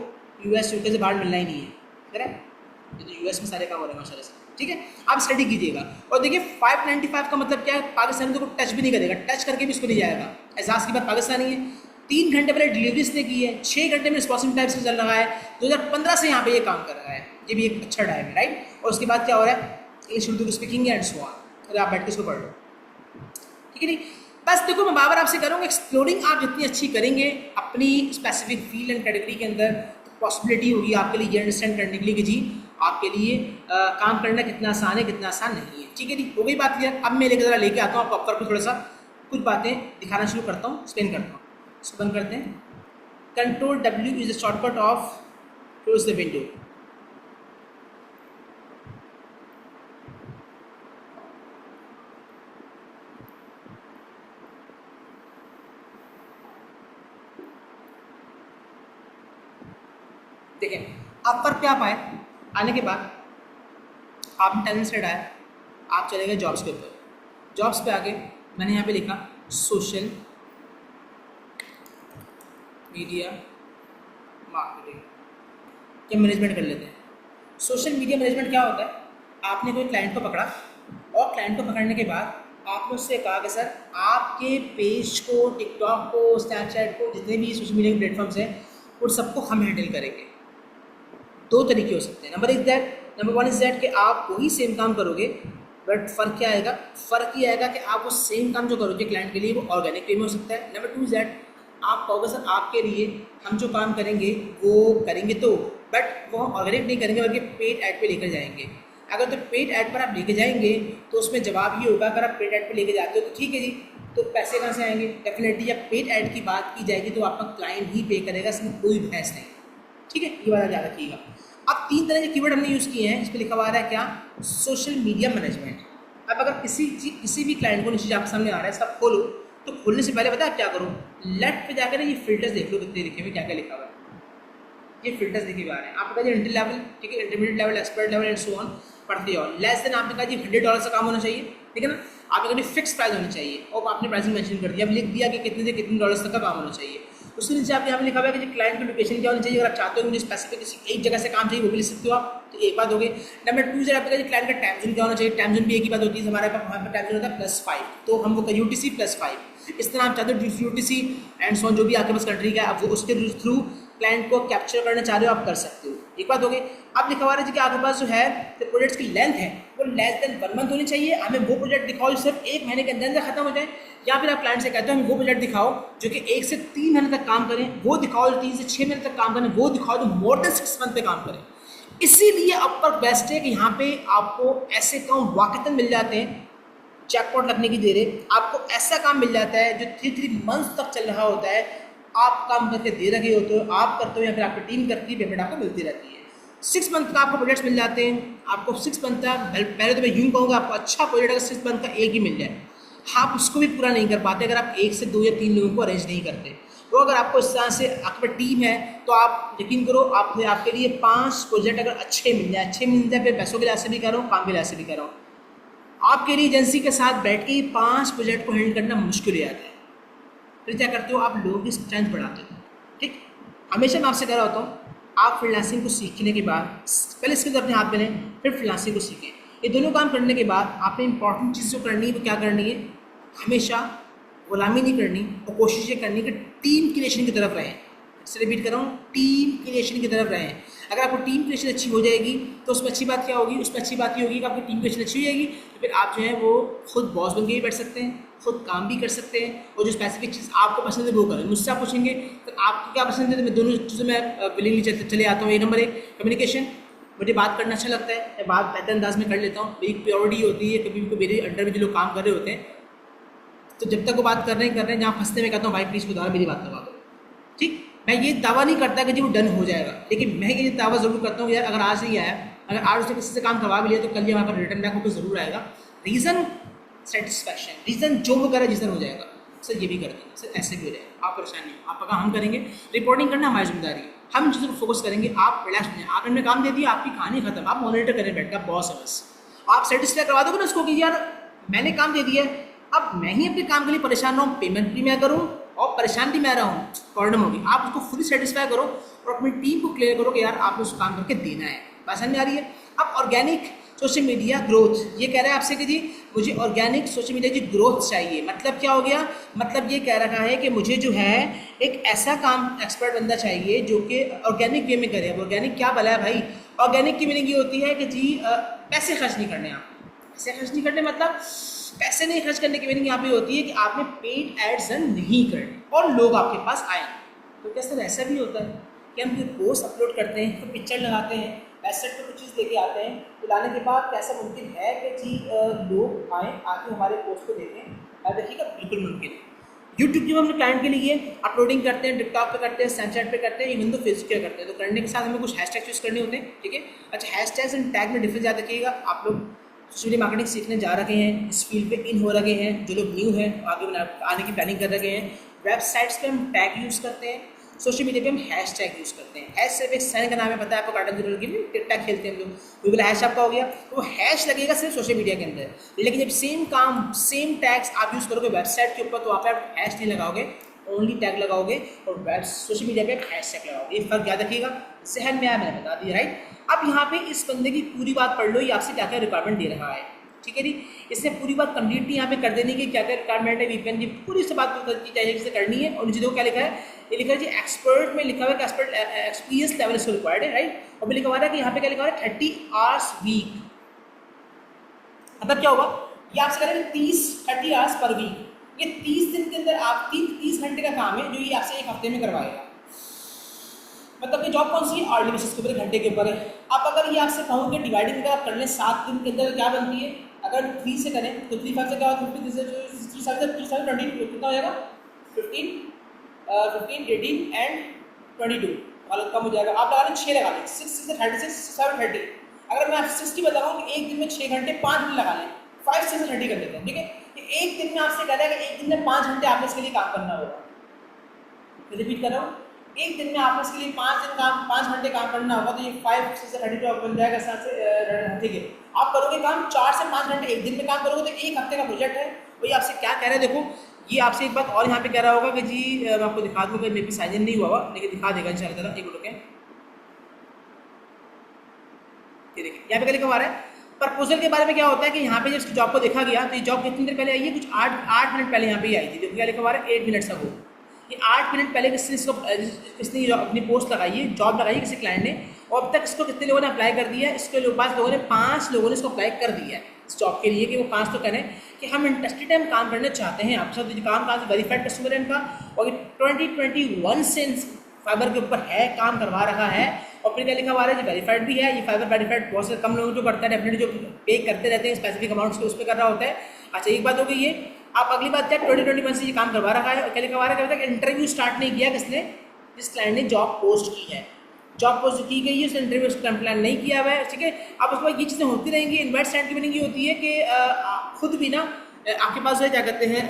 [SPEAKER 1] US UK से बाहर मिलना ही नहीं है, करें, ये तो US में सारे काम हो रहे हैं माशाल्लाह से। ठीक है, आप स्टडी कीजिएगा। और देखिए 595 का मतलब क्या है, पाकिस्तानी को टच भी नहीं करेगा, टच करके भी इसको नहीं जाएगा। एहसास की बात पाकिस्तानी है, 3 घंटे पहले डिलीवरी इसने की है, 6 घंटे में रिस्पॉन्सिव टाइप से चल रहा है, 2015 से यहाँ पे ये काम कर रहा है, ये भी एक अच्छा टाइम है, राइट। और उसके बाद क्या हो रहा है, इंग्लिश उर्दू की स्पीकिंग एंड सो ऑन, अगर आप बैठ के इसको पढ़ लो, ठीक है नहीं। बस देखो मैं बार आपसे करूँगा, एक्सप्लोरिंग आप जितनी अच्छी करेंगे अपनी स्पेसिफिक फील्ड एंड कैटेगरी के अंदर, तो पॉसिबिलिटी होगी आपके लिए ये अंडरस्टैंड करने के लिए कि जी आपके लिए काम करना कितना आसान है, कितना आसान नहीं है, ठीक है जी। हो गई बात क्लियर। अब मैं लेके आता हूँ आपको अपर को, थोड़ा सा कुछ बातें दिखाना शुरू करता हूँ, एक्सप्लेन करता हूँ। इसको बंद करते हैं। Ctrl+W is the shortcut of close the window. देखिए अपर पे आप आए, आने के बाद आपने टैलेंट सेट आया, आप चले गए जॉब्स के ऊपर। जॉब्स पे आके मैंने यहाँ पे लिखा सोशल मीडिया मार्केटिंग, क्या मैनेजमेंट कर लेते हैं। सोशल मीडिया मैनेजमेंट क्या होता है, आपने कोई क्लाइंट को पकड़ा और क्लाइंट को पकड़ने के बाद आपने उससे कहा कि सर आपके पेज को, टिकटॉक को, स्नैपचैट को, जितने भी सोशल मीडिया के प्लेटफॉर्म्स हैं उन सबको हम हैंडल करेंगे। दो तरीके हो सकते हैं। नंबर वन इज दैट कि आप वही सेम काम करोगे, बट फ़र्क क्या आएगा, फ़र्क ये आएगा कि आप वो सेम काम जो करोगे क्लाइंट के लिए वो ऑर्गेनिक वे में हो सकता है। नंबर टू इज दैट आप कहोगे सर आपके लिए हम जो काम करेंगे वो करेंगे, तो बट वो ऑर्गेनिक नहीं करेंगे बल्कि पेड ऐड पे लेकर जाएंगे। अगर तो पेड ऐड पर आप लेके जाएंगे तो उसमें जवाब ये होगा, अगर आप पेड ऐड पे लेके जाते हो तो ठीक है जी, तो पैसे कहाँ से आएंगे। डेफिनेटली जब पेड ऐड की बात की जाएगी तो आपका क्लाइंट ही पे करेगा, इसमें कोई बहस नहीं, ठीक है। ये बात याद रखिएगा। अब 3 तरह के कीवर्ड हमने यूज़ किए हैं, इस पर लिखा हुआ है क्या, सोशल मीडिया मैनेजमेंट। अब अगर किसी भी क्लाइंट को नीचे आपके सामने आ रहा है, इसका खोलो, तो खोलने से पहले पता है आप क्या करो, लेफ्ट पे जाकर ये फिल्टर्स देख लो कितने लिखे हुए, क्या क्या लिखा हुआ है। ये फिल्टर्स देखे हुए आ रहे हैं। आपका जी इंटर लेवल, ठीक है, intermediate level, expert level and so on, पढ़ते हो। लेस देन आपने कहा जी $100 का काम होना चाहिए, ठीक है ना। आपने कहा फिक्स प्राइस होनी चाहिए और आपने प्राइसिंग मेंशन कर दिया, अब लिख दिया कि कितने से कितने डॉलर्स तक का काम होना चाहिए। उसके नीचे आपके यहाँ पे लिखा हुआ है कि क्लाइंट की लोकेशन क्या होनी चाहिए। अगर आप चाहते हो मुझे स्पेसिफिक किसी एक जगह से काम चाहिए वो भी लिख सकते हो आप, तो एक बात हो गई। नंबर 2 से आपका क्लाइंट का टाइम जोन क्या होना चाहिए। टाइम जोन भी एक ही बात होती है, हमारे पास वहाँ पर टाइम जोन होता है +5, तो हम वो UTC +5, इस तरह आप चाहते हो UTC एंड सो जो भी आपके पास कंट्री का आप वो उसके थ्रू क्लाइंट को कैप्चर करना चाह रहे हो आप कर सकते हो। एक बात हो गई। अब लिखा हुआ है कि आपके पास जो है प्रोजेक्ट्स की लेंथ है वो लेस देन 1 मंथ होनी चाहिए। हमें वो प्रोजेक्ट दिखाओ जो सिर्फ 1 महीने के अंदर खत्म हो जाए, या फिर आप क्लाइंट से कहते हो हमें वो प्रोजेक्ट दिखाओ जो कि 1 से 3 महीने तक काम करें, वो दिखाओ जो 3 से 6 महीने तक काम करें, वो दिखाओ जो मोर देन 6 मंथ पे काम करें। इसीलिए अपर बेस्ट है कि यहाँ पे आपको ऐसे काम वाकई मिल जाते हैं, जैकपॉट लगने की देर है, आपको ऐसा काम मिल जाता है जो 3 मंथ्स तक चल रहा होता है, आप काम करके दे रखे होते हो, आप करते हो या फिर आपकी टीम करती है, पेमेंट आपको मिलती रहती है। 6 मंथ का आपको प्रोजेक्ट्स मिल जाते हैं। आपको 6 मंथ का, पहले तो मैं यूँ कहूँगा आपको अच्छा प्रोजेक्ट अगर 6 मंथ का एक ही मिल जाए, आप उसको भी पूरा नहीं कर पाते अगर आप 1 से 2 या 3 लोगों को अरेंज नहीं करते। तो अगर आपको इस तरह से आपके पास टीम है तो आप यकीन करो आपके लिए 5 प्रोजेक्ट अगर अच्छे मिल जाए, फिर पैसों के लिहाज से भी कर रहा हूँ, काम के लिहाज से भी कर रहा हूँ, आपके लिए एजेंसी के साथ बैठ के 5 प्रोजेक्ट को हैंडल करना मुश्किल हो जाता है। फिर क्या करते हो आप, लोगों की स्ट्रेंथ बढ़ाते हो, ठीक। हमेशा मैं आपसे कह रहा होता हूँ आप फ्रीलांसिंग को सीखने के बाद पहले स्किल्स अपने हाथ में लें, फिर फ्रीलांसिंग को सीखें। ये दोनों काम करने के बाद आपने इंपॉर्टेंट चीज़ जो करनी है वो क्या करनी है, हमेशा गुलामी नहीं करनी और कोशिश ये करनी कि टीम क्रिएशन की तरफ रहें। इससे रिपीट कर रहा हूँ, टीम क्रिएशन की तरफ रहें। अगर आपको टीम क्रिएशन अच्छी हो जाएगी तो उसमें अच्छी बात क्या होगी, उसमें अच्छी बात ये होगी कि आपकी टीम क्रिएशन अच्छी हो जाएगी तो फिर आप जो है वो खुद बॉस बन के भी बैठ सकते हैं, खुद काम भी कर सकते हैं, और जो स्पेसिफिक चीज़ आपको पसंद है वो करें। मुझसे आप पूछेंगे तो आपको क्या पसंद है, तो मैं दोनों चीज़ों में विलिंगली चले आता हूँ। नंबर 1 कम्युनिकेशन, मुझे बात करना अच्छा लगता है, मैं बात बेहतर अंदाज में कर लेता हूँ, मेरी प्योरिटी होती है। कभी भी मेरे अंडर में जो लोग काम कर रहे होते हैं तो जब तक वो बात कर रहे हैं जहाँ फंसते मैं कहता हूँ भाई प्लीज़ खुदा मेरी बात करवा दो, ठीक। मैं ये दावा नहीं करता कि जी वो डन हो जाएगा, लेकिन मैं ये दावा ज़रूर करता हूँ यार अगर आज नहीं आया, अगर आज उसने किसी से काम करवा भी लिया तो कल ये वहाँ पर रिटर्न बैक होकर ज़रूर आएगा। रीज़न सेटिस्फैक्शन, रीज़न जो वो करे रीज़न हो जाएगा, सर ये भी कर देंगे, सर ऐसे भी हो जाएगा, आप परेशान नहीं हो, आपका काम हम करेंगे। रिपोर्टिंग करना हमारी जिम्मेदारी है, हम चीज़ों पर फोकस करेंगे, आप रिलैक्स हो जाए। आपने काम दे दिया, आपकी कहानी खत्म, आप मॉनिटर करें बैठ कर, बॉस है बस। आप सेटिस्फाई करवा दोगे ना उसको कि यार मैंने काम दे दिया, अब मैं ही अपने काम के लिए परेशान रहा हूँ, पेमेंट भी मैं करूँ और परेशान भी मैं रहा हूँ, प्रॉब्लम होगी। आप उसको खुद ही सेटिस्फाई करो और अपनी टीम को क्लियर करो कि यार आपको उस काम करके देना है। बात समझ में आ रही है। अब ऑर्गेनिक सोशल मीडिया ग्रोथ, ये कह रहा है आपसे कि जी मुझे ऑर्गेनिक सोशल मीडिया की ग्रोथ चाहिए। मतलब क्या हो गया, मतलब ये कह रहा है कि मुझे जो है एक ऐसा काम एक्सपर्ट बंदा चाहिए जो कि ऑर्गेनिक वे में करे। अब ऑर्गेनिक क्या भला है भाई, ऑर्गेनिक की मीनिंग ये होती है कि जी पैसे खर्च नहीं करने, आप पैसे खर्च नहीं करने, मतलब पैसे नहीं खर्च करने की मीनिंग यहाँ पे होती है कि आपने पेड एड्स रन नहीं करने और लोग आपके पास आए। तो क्या सर ऐसा भी होता है कि हम कोई पोस्ट अपलोड करते हैं, तो पिक्चर लगाते हैं, वेबसाइट पर कुछ चीज़ लेके आते हैं, तो लाने के बाद कैसा मुमकिन है कि जी लोग आएँ आके हमारे पोस्ट को देखें? देखिएगा बिल्कुल मुमकिन है। यूट्यूब जब हम क्लाइंट के लिए अपलोडिंग करते हैं, टिकटॉक पे करते हैं, स्नैपचैट पे करते हैं, इवन तो फेसबुक पे करते हैं, तो करने के साथ हमें कुछ हैशटैग यूज़ करने होते हैं, ठीक है। अच्छा, हैशटैग्स एंड टैग में डिफरेंस याद रखिएगा। आप लोग सोशल मीडिया मार्केटिंग सीखने जा रहे हैं, इस फील्ड पे इन हो रहे हैं, जो लोग न्यू हैं आगे आने की प्लानिंग कर रहे हैं, वेबसाइट्स पे हम टैग यूज़ करते हैं, सोशल मीडिया पे हम हैश टैग यूज़ करते हैं। हैश सिर्फ एक साइन का नाम है, पता है आपको, कार्टन जरूर की टिकटॉक खेलते हैं हम लोग, गूगल हैश आपका हो गया, तो वो हैश लगेगा सिर्फ सोशल मीडिया के अंदर। लेकिन जब सेम काम सेम टैग्स आप यूज़ करोगे वेबसाइट के ऊपर, तो वहाँ पर आप हैश नहीं लगाओगे, ओनली टैग लगाओगे, और सोशल मीडिया पे हैश टैग लगाओगे। ये फर्क याद रखिएगा, जहन में आया मैंने बता दिया, राइट। अब यहाँ पे इस बंदे की पूरी बात पढ़ लो, ये आपसे क्या क्या रिक्वायरमेंट दे रहा है, ठीक है जी। इसने पूरी बात कंप्लीट यहाँ पे कर देनी कि क्या क्या रिक्वायरमेंट है वीपीएन की, पूरी से बात की चाहिए जिसे करनी है। और नीचे देखो क्या लिखा है, ये लिखा है जी एक्सपर्ट में लिखा हुआ है कि एक्सपर्ट एक्सपीरियंस लेवल इसको रिक्वायर्ड है, राइट। और भी लिखा हुआ है कि यहाँ पे क्या लिखा हुआ है 30 आवर्स वीक। मतलब क्या होगा, ये आपसे कह रहे हैं 30 आवर्स पर वीक, ये 30 दिन के अंदर आप 30 घंटे का काम है जो ये आपसे एक हफ्ते में करवाएगा। मतलब कि जॉब कौन सी है, आर्ली बेसिस के ऊपर, घंटे के ऊपर है। अब अगर ये आपसे कहूँ कि डिवाइडिंग अगर आप कर लें 7 दिन के अंदर क्या बनती है, अगर 3 से करें तो 3 5 से क्या होगा, 50 से 20 कितना हो जाएगा, 15 18 एंड 22 वाला कम हो जाएगा। आप लगा लें 6 लगा लें, 6 से 36 7 30। अगर मैं आप 60 बता रहा हूँ कि एक दिन में 6 घंटे 5 दिन लगा लें, 5 से 30 कर लेते हैं, ठीक है। कि एक दिन में आपसे कह रहा है कि एक दिन में 5 घंटे आपने इसके लिए काम करना होगा। रिपीट कर रहा हूँ, एक दिन में आपको इसके लिए 5 घंटे काम करना होगा, तो ये 5 से 32 बन जाएगा, 7 से, ठीक है। आप करोगे काम 4 से 5 घंटे एक दिन में काम करोगे, तो एक हफ्ते का प्रोजेक्ट है। वही आपसे क्या कह रहा है, देखो ये आपसे एक बात और यहाँ पे कह रहा होगा कि जी मैं आपको दिखा दूँगा, मे भी साइन इन नहीं हुआ होगा, लेकिन दिखा देगा इंशाल्लाह। एक मिनट, ये देखिए यहाँ पे क्या लिखा हुआ है, प्रपोजल के बारे में क्या होता है कि यहाँ पे जब इसकी जॉब को देखा गया, तो ये जॉब कितनी देर पहले आई है, कुछ 8 मिनट पहले यहाँ पे आई थी। देखो क्या लिखा हुआ है, 8 मिनट्स अगो। ये 8 मिनट पहले किसने अपनी पोस्ट लगाई है, जॉब लगाई है किसी क्लाइंट ने, और अब तक इसको कितने लोगों ने अप्लाई कर दिया है, इसके लोग 5 लोगों ने 5 लोगों ने इसको अप्लाई कर दिया है इस जॉब के लिए, कि वो 5 तो करें कि हम इंटरेस्टेड हैं, हम काम करना चाहते हैं आपके साथ। काम कहाँ से, वेरीफाइड कस्टमर है इनका, और 2021 से फाइबर के ऊपर है, काम करवा रहा है। और फिर क्या लिखा हुआ है, जो वेरीफाइड भी है, ये फाइबर वेरीफाइड बहुत से कम लोग जो करता है, डेफिनेटली जो पे करते रहते हैं स्पेसिफिक अमाउंट्स के, उस पर कर रहा होता है। अच्छा, एक बात हो गई ये। आप अगली बात क्या, 2021 से ये काम करवा रखा है। और क्या लिखा हुआ है, क्या इंटरव्यू स्टार्ट नहीं किया किसने, जिस क्लाइंट ने जॉब पोस्ट की है, जॉब पोस्ट की गई है, उसने इंटरव्यू प्लान नहीं किया हुआ है, ठीक है। अब उसके बाद ये चीज़ें होती रहेंगी। इन्वाइट सेंड की मीनिंग ये होती है कि खुद भी ना आपके पास जो है क्या कहते हैं,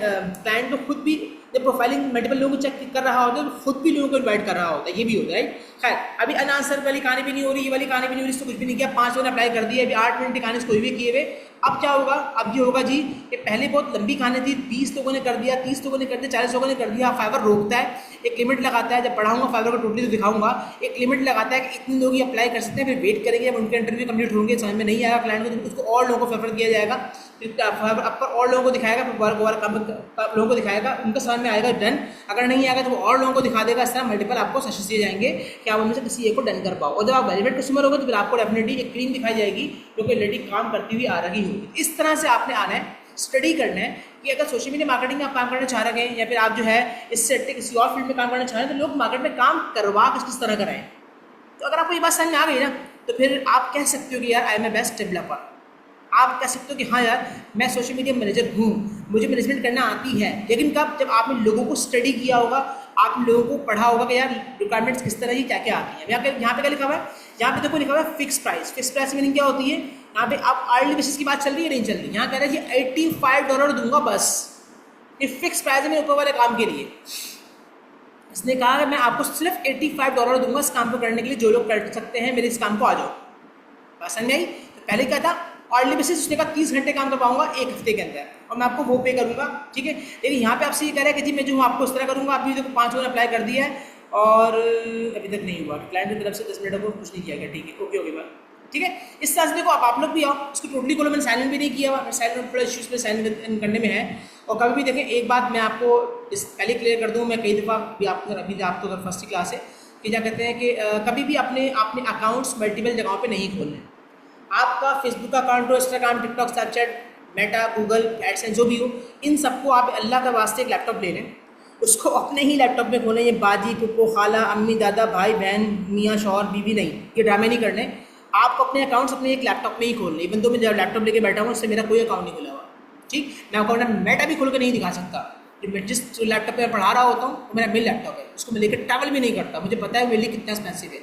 [SPEAKER 1] क्लाइंट को खुद भी जब प्रोफाइलिंग मल्टीपल लोगों को चेक कर रहा होता है, तो खुद भी लोगों को इन्वाइट कर रहा होता है, ये भी होता है, राइट। खैर, अभी अनआंसर वाली कहानी भी नहीं हो रही, ये वाली कहानी भी नहीं हो रही, इसको कुछ भी नहीं किया, 5 लोगों ने अप्लाई कर दिया, अभी 8 मिनट की कहानी कोई भी किए हुए। अब क्या होगा, अब ये होगा जी कि पहले बहुत लंबी कहानी थी, 20 लोगों ने कर दिया, 30 लोगों ने कर दिया, 40 लोगों ने कर दिया। फाइवर रोकता है, एक लिमिट लगाता है, जब पढ़ाऊंगा फाइवर को टोटली तो दिखाऊंगा, एक लिमिट लगाता है कि इतने लोग ही अप्लाई कर सकते हैं, फिर वेट करेंगे जब उनके इंटरव्यू कंप्लीट होंगे, समझ में नहीं आएगा क्लाइंट को, तो उसको और लोगों को प्रेफर किया जाएगा, फिर फाइवर आपका और लोगों को दिखाएगा, फिर कम लोगों को दिखाएगा, उनका समझ में आएगा डन, अगर नहीं आएगा तो वो और लोगों को दिखा देगा। इस तरह मल्टीपल आपको सेशंस दिए जाएंगे कि आप उनमें से किसी एक को डन कर पाओ। और जब आप वेरीफाइड कस्टमर होगे तो फिर आपको डेफिनेटली एक क्रीम दिखाई जाएगी जो कि ऑलरेडी काम करती हुई आ रही होगी। इस तरह से आपने आना है, स्टडी करना है कि अगर सोशल मीडिया मार्केटिंग में आप काम करना चाह रहे हैं, या फिर आप जो है इससे किसी और फील्ड में काम करना चाह रहे हैं, तो लोग मार्केट में काम करवा किस तरह कराएं। तो अगर आपको ये बात समझ में आ गई ना, तो फिर आप कह सकते हो कि यार I am a best developer. आप कह सकते हो कि हाँ यार मैं सोशल मीडिया मैनेजर हूँ, मुझे मैनेजमेंट करना आती है। लेकिन कब, जब आपने लोगों को स्टडी किया होगा, आप लोगों को पढ़ा होगा कि यार रिक्वायरमेंट्स किस तरह की क्या क्या आती है। यहाँ पे क्या लिखा हुआ है, यहाँ पे देखो लिखा हुआ है fix price. Fix price meaning क्या होती है, यहाँ पे आप आर्ली बेसिस की बात चल रही है नहीं चल रही। यहाँ कह रहा है कि $85 दूंगा बस, ये फिक्स प्राइस है मेरे ऊपर वाले काम के लिए। इसने कहा कि मैं आपको सिर्फ $85 दूंगा इस काम को करने के लिए, जो लोग कर सकते हैं मेरे इस काम को आ जाओ। बात समझ आई। तो पहले क्या था, आर्ली बेसिस, उसने कहा 30 घंटे काम कर पाऊंगा एक हफ्ते के अंदर, और मैं आपको वो पे करूंगा, ठीक है। लेकिन यहाँ पे आपसे ये कह रहा है कि जी मैं जो हूँ आपको इस तरह करूंगा। अभी देखो 5 लोगों ने अप्लाई कर दिया है और अभी तक नहीं हुआ, क्लाइंट की तरफ से 10 मिनट को कुछ नहीं किया गया, ठीक है, ओके बात। ठीक है। इस तरह से देखो आप लोग भी आओ, इसको टोटली खोलो, मैंने साइलेंट भी नहीं किया हुआ, साइलेंट थोड़ा इश्यूज में साइलेंट करने में है। और कभी भी देखें, एक बात मैं आपको इस पहले क्लियर कर दूँ, मैं कई दफ़ा भी आपको अभी आपको अगर फर्स्ट क्लास है कि क्या कहते हैं कि कभी भी अपने अपने अकाउंट्स मल्टीपल जगहों पे नहीं खोलने। आपका फेसबुक अकाउंट हो, Instagram, TikTok, Snapchat, Meta, Google AdSense जो भी हो, इन सबको आप अल्लाह के वास्ते एक लैपटॉप ले लें, उसको अपने ही लैपटॉप में खोलें। ये बाजी, पुप्पो, खाला, अम्मी, दादा, भाई, बहन, मियाँ, शौहर, बीवी नहीं, ये ड्रामे नहीं करने। आपको अपने अकाउंट्स अपने एक लैपटॉप में ही खोलने। इवन तो मैं जब लैपटॉप लेके बैठा हूँ उससे मेरा कोई अकाउंट नहीं खुला हुआ, ठीक। मैं अकाउंट मेटा भी खोल के नहीं दिखा सकता। मैं जिस लैपटॉप पे पढ़ा रहा होता हूँ वो मेरा मेन लैपटॉप है, उसको मैं लेकर ट्रैवल भी नहीं करता। मुझे पता है मेरे लिए कितना एक्सपेंसिव है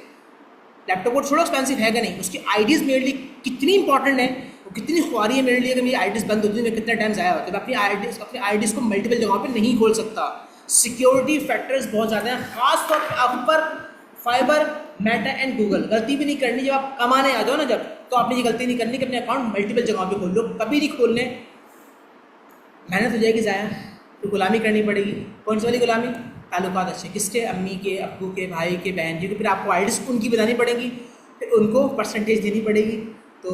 [SPEAKER 1] लैपटॉप, को छोड़ो एक्सपेंसिव है कि नहीं, उसकी आईडीज़ मेरे लिए कितनी इंपॉर्टेंट है, वो कितनी ख्वारी है मेरे लिए कि मेरी आईडीज़ बंद होती है, मैं कितना टाइम ज़ाया होता है। मैं अपनी आईडीज़ को मल्टीपल जगहों पे नहीं खोल सकता। सिक्योरिटी फैक्टर्स बहुत ज़्यादा हैं, खास तौर पर आप पर फाइबर, मेटा एंड गूगल। गलती भी नहीं करनी, जब आप कमाने आ जाओ ना जब, तो आपने ये गलती नहीं करनी कि अपने अकाउंट मल्टीपल जगहों पे खोल लो, कभी नहीं खोलने। मेहनत हो जाएगी ज़ाया, तो गुलामी करनी पड़ेगी। कौन सी वाली गुलामी? ताल्लुकात अच्छे किसके? अम्मी के, अब्बू के, भाई के, बहन जी के। फिर आपको आईडीज़ उनकी बतानी पड़ेगी, फिर उनको परसेंटेज देनी पड़ेगी। तो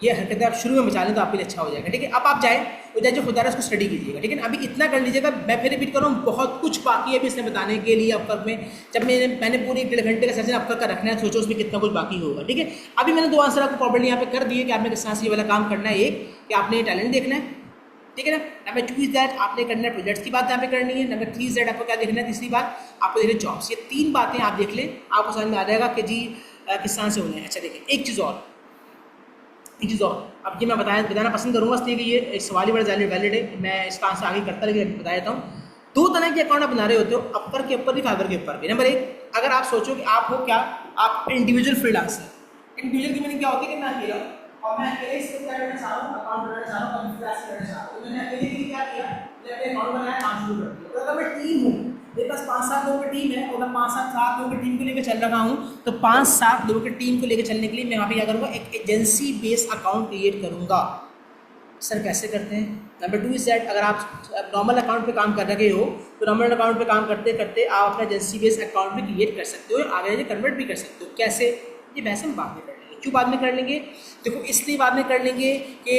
[SPEAKER 1] ये हरकतें आप शुरू में बचा लें तो आपके लिए अच्छा हो जाएगा, ठीक है। अब आप जाएँ तो जो खुदा उसको स्टडी कीजिएगा, ठीक है। अभी इतना कर लीजिएगा। मैं फिर रिपीट कर रहा हूँ, बहुत कुछ बाकी है अभी इसने बताने के लिए अपवर्क में। जब मैंने पूरी 1.5 घंटे का सेशन अपवर्क का रखना है, सोचो उसमें कितना कुछ बाकी होगा, ठीक है। अभी मैंने 2 आंसर आपको प्रॉपर्ली यहाँ पे कर दिए कि आपने किस तरह से ये वाला काम करना है। एक कि आपने टैलेंट देखना है, ठीक है ना। नंबर 2 इज दैट आपने करना है प्रोजेक्ट्स की बात यहाँ पे करनी है। नंबर 3 इज दैट आपको क्या देखना है, तीसरी बात आपको देखना है जॉब्स। ये 3 बातें आप देख लें, आपको समझ में आ जाएगा कि जी किस तरह से होना है। अच्छा देखिए, एक चीज़ और, अब ये मैं बताना पसंद करूँगा इसलिए कि ये सवाल ही बड़ा वैलिड है। मैं इसका आंसर आगे करता लेकिन बता देता हूँ। 2 तरह के अकाउंट आप बना रहे होते हो, अपवर के ऊपर भी, फाइबर के ऊपर भी। नंबर 1, अगर आप सोचो कि आप हो क्या, आप इंडिविजुअल फ्रीलांसर। इंडिविजुअल की मीनिंग क्या होती है कि मैं अकेला हूँ और मैं अकेले इसको क्या करना चाह रहा हूँ, अकाउंट बनाना चाह रहा हूँ, कंप्यूटर करना चाह रहा हूँ। तो मैंने अकेले के लिए क्या किया, मैंने अकाउंट बनाया, काम शुरू कर दिया। अगर मैं टीम हूँ, मेरे पास 5-7 लोगों की टीम है और मैं 5-7 लोगों की टीम को लेकर चल रहा हूँ, तो 5-7 लोगों की टीम को लेकर चलने के लिए मैं वहाँ पे क्या करूँगा, एक एजेंसी बेस्ड अकाउंट क्रिएट करूँगा। सर कैसे करते हैं? नंबर 2 इज दैट अगर आप नॉर्मल अकाउंट पे काम कर रहे हो तो नॉर्मल अकाउंट पे काम करते करते आप अपना एजेंसी बेस्ड अकाउंट भी क्रिएट कर सकते हो, आगे जाके कन्वर्ट भी कर सकते हो। कैसे? ये बहस हम बाद में कर लेंगे। क्यों बाद में कर लेंगे? देखो इसलिए बाद में कर लेंगे कि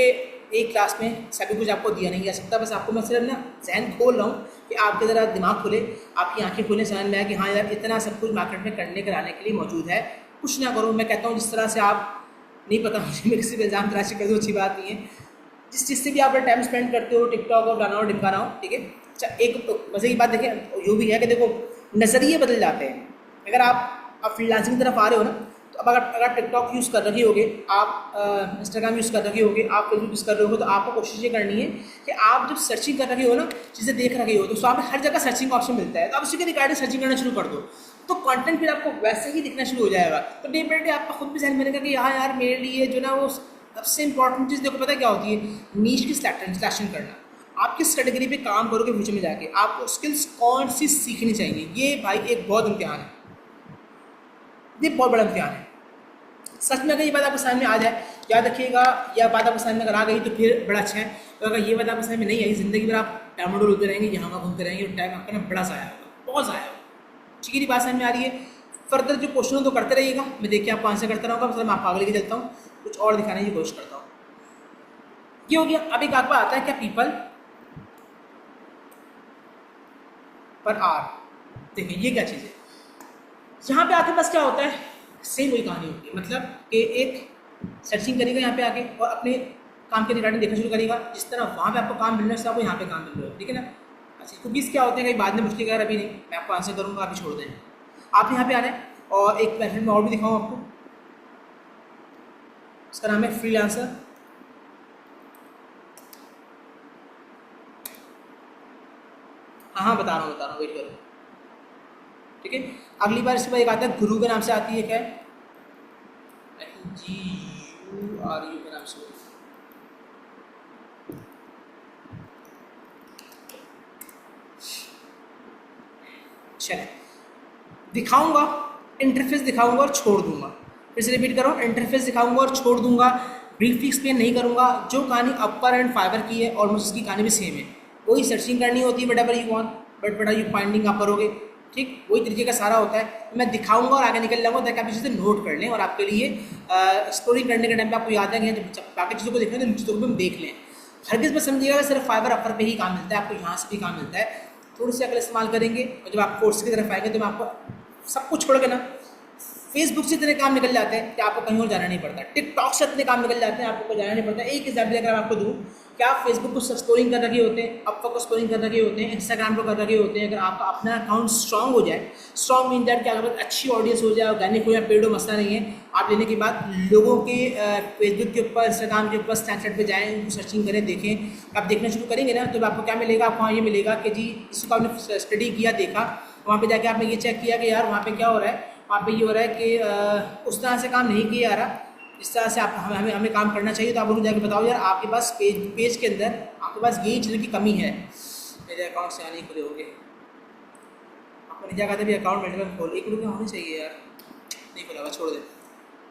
[SPEAKER 1] एक क्लास में सभी कुछ आपको दिया नहीं जा सकता। बस आपको मैं सिर्फ ना जहन खोल रहा हूँ कि आपके ज़रा दिमाग खुले, आपकी आंखें खुले, समझ में आए कि हाँ यार इतना सब कुछ मार्केट में करने कराने के लिए मौजूद है। कुछ ना करो, मैं कहता हूँ जिस तरह से आप नहीं पता मुझे, मैं किसी पर इल्ज़ाम तराशी कर दूँ, अच्छी बात नहीं है। जिस चीज़ से भी आप टाइम स्पेंड करते हो, टिकटॉक और गाना और डिमकाना हो, ठीक है। अच्छा एक मज़े की बात देखें, ये भी है कि देखो नज़रिए बदल जाते हैं। अगर आप फ्रीलांसिंग की तरफ आ रहे हो ना, तो अब अगर टिकटॉक यूज़ कर रखे होगे, आप इंस्टाग्राम यूज़ कर रखे होगे, आप फेसबुक यूज़ कर रहे हो, तो आपको कोशिश ये करनी है कि आप जब सर्चिंग कर रहे हो ना, चीज़ें देख रहे हो, तो उसमें हर जगह सर्चिंग ऑप्शन मिलता है। तो आप उसी के रिगार्डिंग सर्चिंग करना शुरू कर दो, तो कंटेंट फिर आपको वैसे ही दिखना शुरू हो जाएगा। तो डे बाई डे आपका खुद भी जहन बनेगा कि हाँ यार मेरे लिए जो ना वो सबसे इंपॉर्टेंट चीज़ देखो पता क्या होती है, नीश की सिलेक्शन करना। आप किस कैटेगरी पे काम करोगे फ्यूचर में जाके, आपको स्किल्स कौन सी सीखनी चाहिए। ये भाई एक बहुत इम्तिहान है, ये बहुत बड़ा इम्तिहान है सच में। अगर ये बात आपको समझ में आ जाए, याद रखिएगा, यह बात आपको समझ में अगर आ गई तो फिर बड़ा अच्छा है। तो अगर ये बात आपको समझ में नहीं आई, ज़िंदगी भर आप डायमंडोल होते रहेंगे, यहाँ वहाँ घूमते रहेंगे और टाइम आपका ना बड़ा ज़ाया होगा, बहुत ज़ाया होगा। ठीक है, ये बात समझ में आ रही है। फर्दर जो क्वेश्चन हो तो करते रहिएगा, मैं देखिए आपको आंसर करता रहूँगा। मतलब मैं आपको आगे लेके चलता हूँ, कुछ और दिखाने की कोशिश करता हूँ। ये हो गया। अब एक आपको आता है क्या, पीपल पर आर। देखिए ये क्या चीज़ है, यहाँ पे आके बस क्या होता है, सेम वही कहानी होती है। मतलब कि एक सर्चिंग करेगा यहाँ पे आके और अपने काम के रिगार्डिंग देखना शुरू करेगा। जिस तरह वहाँ पे आपको काम मिलना है, आपको यहाँ पे काम मिल रहा है, ठीक है ना। अच्छा कुकीज़ क्या होते हैं, कहीं बाद में पूछिएगा, अभी नहीं, मैं आपको आंसर करूँगा, अभी छोड़ दें। आप यहाँ पे आ रहे हैं और एक वेबसाइट में और भी दिखाऊँ आपको, इसका नाम है फ्रीलांसर। हाँ बता रहा हूँ, वेट करो, ठीक है। अगली बार इसके बाद एक आता है गुरु के नाम से आती है, क्या है, GURU के नाम से। चले दिखाऊंगा, इंटरफेस दिखाऊंगा और छोड़ दूंगा। फिर से रिपीट करो, इंटरफेस दिखाऊंगा और छोड़ दूंगा, ब्रीफली एक्सप्लेन नहीं करूंगा। जो कहानी अपवर एंड फाइबर की है ऑलमोस्ट उसकी कहानी भी सेम है, वही सर्चिंग करनी होती है, but ever you want, but are you finding आप करोगे। ठीक, वही तरीके का सारा होता है। मैं दिखाऊंगा और आगे निकल जाऊंगा ताकि आप इसे नोट कर लें और आपके लिए स्टोरी करने के टाइम पे आपको याद है कि जब बाकी चीज़ों को देखना है तो इन चीज़ों को भी हम देख लें। हरगिज़ में समझिएगा कि सिर्फ फाइवर अपर पे ही काम मिलता है, आपको यहाँ से भी काम मिलता है। थोड़ी सी अकल इस्तेमाल करेंगे और जब आप कोर्स की तरफ आएंगे तो मैं आपको सब कुछ छोड़ के ना फेसबुक से इतने काम निकल जाते हैं कि आपको कहीं और जाना नहीं पड़ता, टिकटॉक से इतने काम निकल जाते हैं आपको जाना नहीं पड़ता। एक एग्जाम्पल अगर मैं आपको दूँ कि आप फेसबुक को स्टोरिंग कर रखे होते हैं, अपवर्क को स्टोरिंग कर रखे होते हैं, इंस्टाग्राम को कर रखे होते हैं, अगर आपका अपना अकाउंट स्ट्रॉन्ग हो जाए, स्ट्रॉन्ग मीन दैट कि अगर अच्छी ऑडियंस हो जाए, ऑर्गेनिक हो या पेड हो, मसला नहीं है। आप लेने के बाद लोगों के फेसबुक के ऊपर, इंस्टाग्राम के ऊपर, स्नैपचैट पे जाएँ, उनको सर्चिंग करें, देखें। आप देखना शुरू करेंगे ना तो आपको क्या मिलेगा, आपको वहाँ ये मिलेगा कि जी इसको आपने स्टडी किया, देखा, वहाँ पे जाके आपने ये चेक किया कि यार वहाँ पे क्या हो रहा है, वहाँ पे ये हो रहा है कि उस तरह से काम नहीं किया जा रहा, इस तरह से आप हमें काम करना चाहिए। तो आप उनको जाके बताओ यार आपके पास पेज के अंदर आपके पास यही चीज़ों की कमी है। मेरे अकाउंट से आने खुले होंगे, आपको नहीं क्या कहते भी अकाउंट मेंटेन खोल, 1 रुपये होने चाहिए यार, नहीं खुला हुआ, छोड़ दे,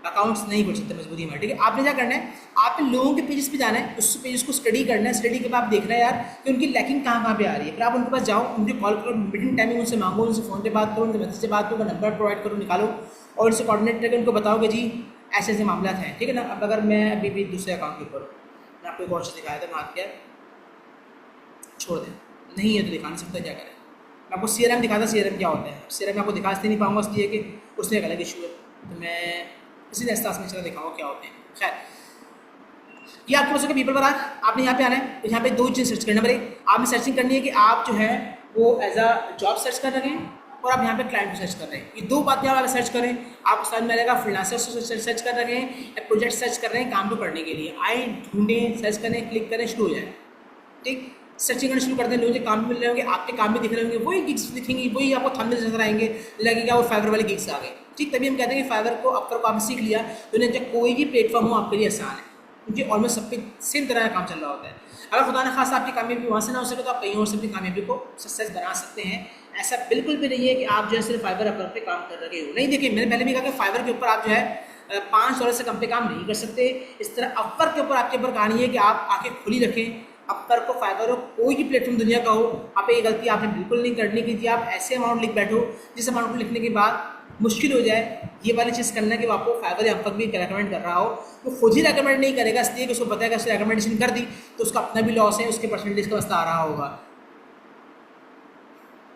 [SPEAKER 1] अकाउंट्स नहीं खोल सकते मजबूरी में। ठीक है, आपने क्या करना है, आपने लोगों के पेजेस पे जाना है, उस पेजेस को स्टडी करना है। स्टडी के बाद आप देखना है यार कि उनकी लैकिंग कहाँ पे आ रही है, फिर आप उनके पास जाओ, उनके कॉल करो, मीटिंग टाइमिंग उनसे मांगो, उनसे फ़ोन पे बात करो, उनके मैसेज से बात करो, उनका नंबर प्रोवाइड करो, निकालो और उनसे कोऑर्डिनेट करके उनको बताओ कि जी ऐसे ऐसे मामला हैं। ठीक है ना। अब अगर मैं अभी भी दूसरे अकाउंट के ऊपर हूँ, मैं आपको एक और चीज़ दिखाया था, मार क्या छोड़ दें, नहीं है तो दिखा नहीं सकता, क्या करें। मैं आपको CRM दिखाता, CRM क्या होता है, CRM आपको दिखा नहीं पाऊँगा इसलिए कि उसमें एक अलग इशू है, तो मैं इसी एहसास में चला दिखाऊँ क्या होते हैं। खैर, ये आपके पास होगा पीपल पर आज आपने यहाँ पे आना है, तो यहाँ पे 2 चीज़ सर्च करना पड़ेगी। आपने सर्चिंग करनी है कि आप जो है वो एज अ जॉब सर्च कर रहे हैं और आप यहाँ पे क्लाइंट को सर्च कर रहे हैं। ये 2 बातें आप सर्च करें, आपको समझ में आएगा। फ्रीलांसर सर्च कर रहे हैं या प्रोजेक्ट सर्च कर रहे हैं काम को करने के लिए, आए ढूंढें, सर्च करें, क्लिक करें, शुरू हो जाए। ठीक, सर्चिंग करना शुरू कर दें, लोगों के काम भी मिल रहे होंगे, आपके काम भी दिख रहे होंगे, वही गिग्स दिखेंगी, वही आपको थंबनेल नजर आएंगे, लगेगा वो फाइवर वाले गिग्स आ गए। ठीक, तभी हम कहते हैं कि फाइवर को अपवर्क को आपने सीख लिया, दुनिया का कोई भी प्लेटफॉर्म हो आपके लिए आसान है, क्योंकि ऑलमोस्ट सब पे सेम तरह का काम चल रहा होता है। अगर खुदा न खासा आपकी कामयाबी वहाँ से ना हो सके तो आप कहीं और से अपनी कामयाबी को सक्सेस बना सकते हैं। ऐसा बिल्कुल भी नहीं है कि आप जो है सिर्फ फाइवर अपवर्क पे काम कर रहे हो। नहीं, देखिए मैंने पहले भी कहा कि फाइवर के ऊपर आप जो है $5 से कम पे काम नहीं कर सकते। इस तरह अपवर्क के ऊपर आपके ऊपर कहानी है कि आप आके खुली रखें, अपवर्क को, फाइवर हो, कोई भी प्लेटफॉर्म दुनिया का हो, आप ये गलती आपने बिल्कुल नहीं करनी कि जी आप ऐसे अमाउंट लिख बैठो जिस अमाउंट को लिखने के बाद मुश्किल हो जाए ये वाली चीज़ करना कि आपको फाइवर या अपवर्क भी रिकमेंड कर रहा हो, वो खुद ही रिकमेंड नहीं करेगा, इसलिए कि उसको पता है कि उसने रिकमेंडेशन कर दी तो उसका अपना भी लॉस है, उसके परसेंटेज का मसला आ रहा होगा।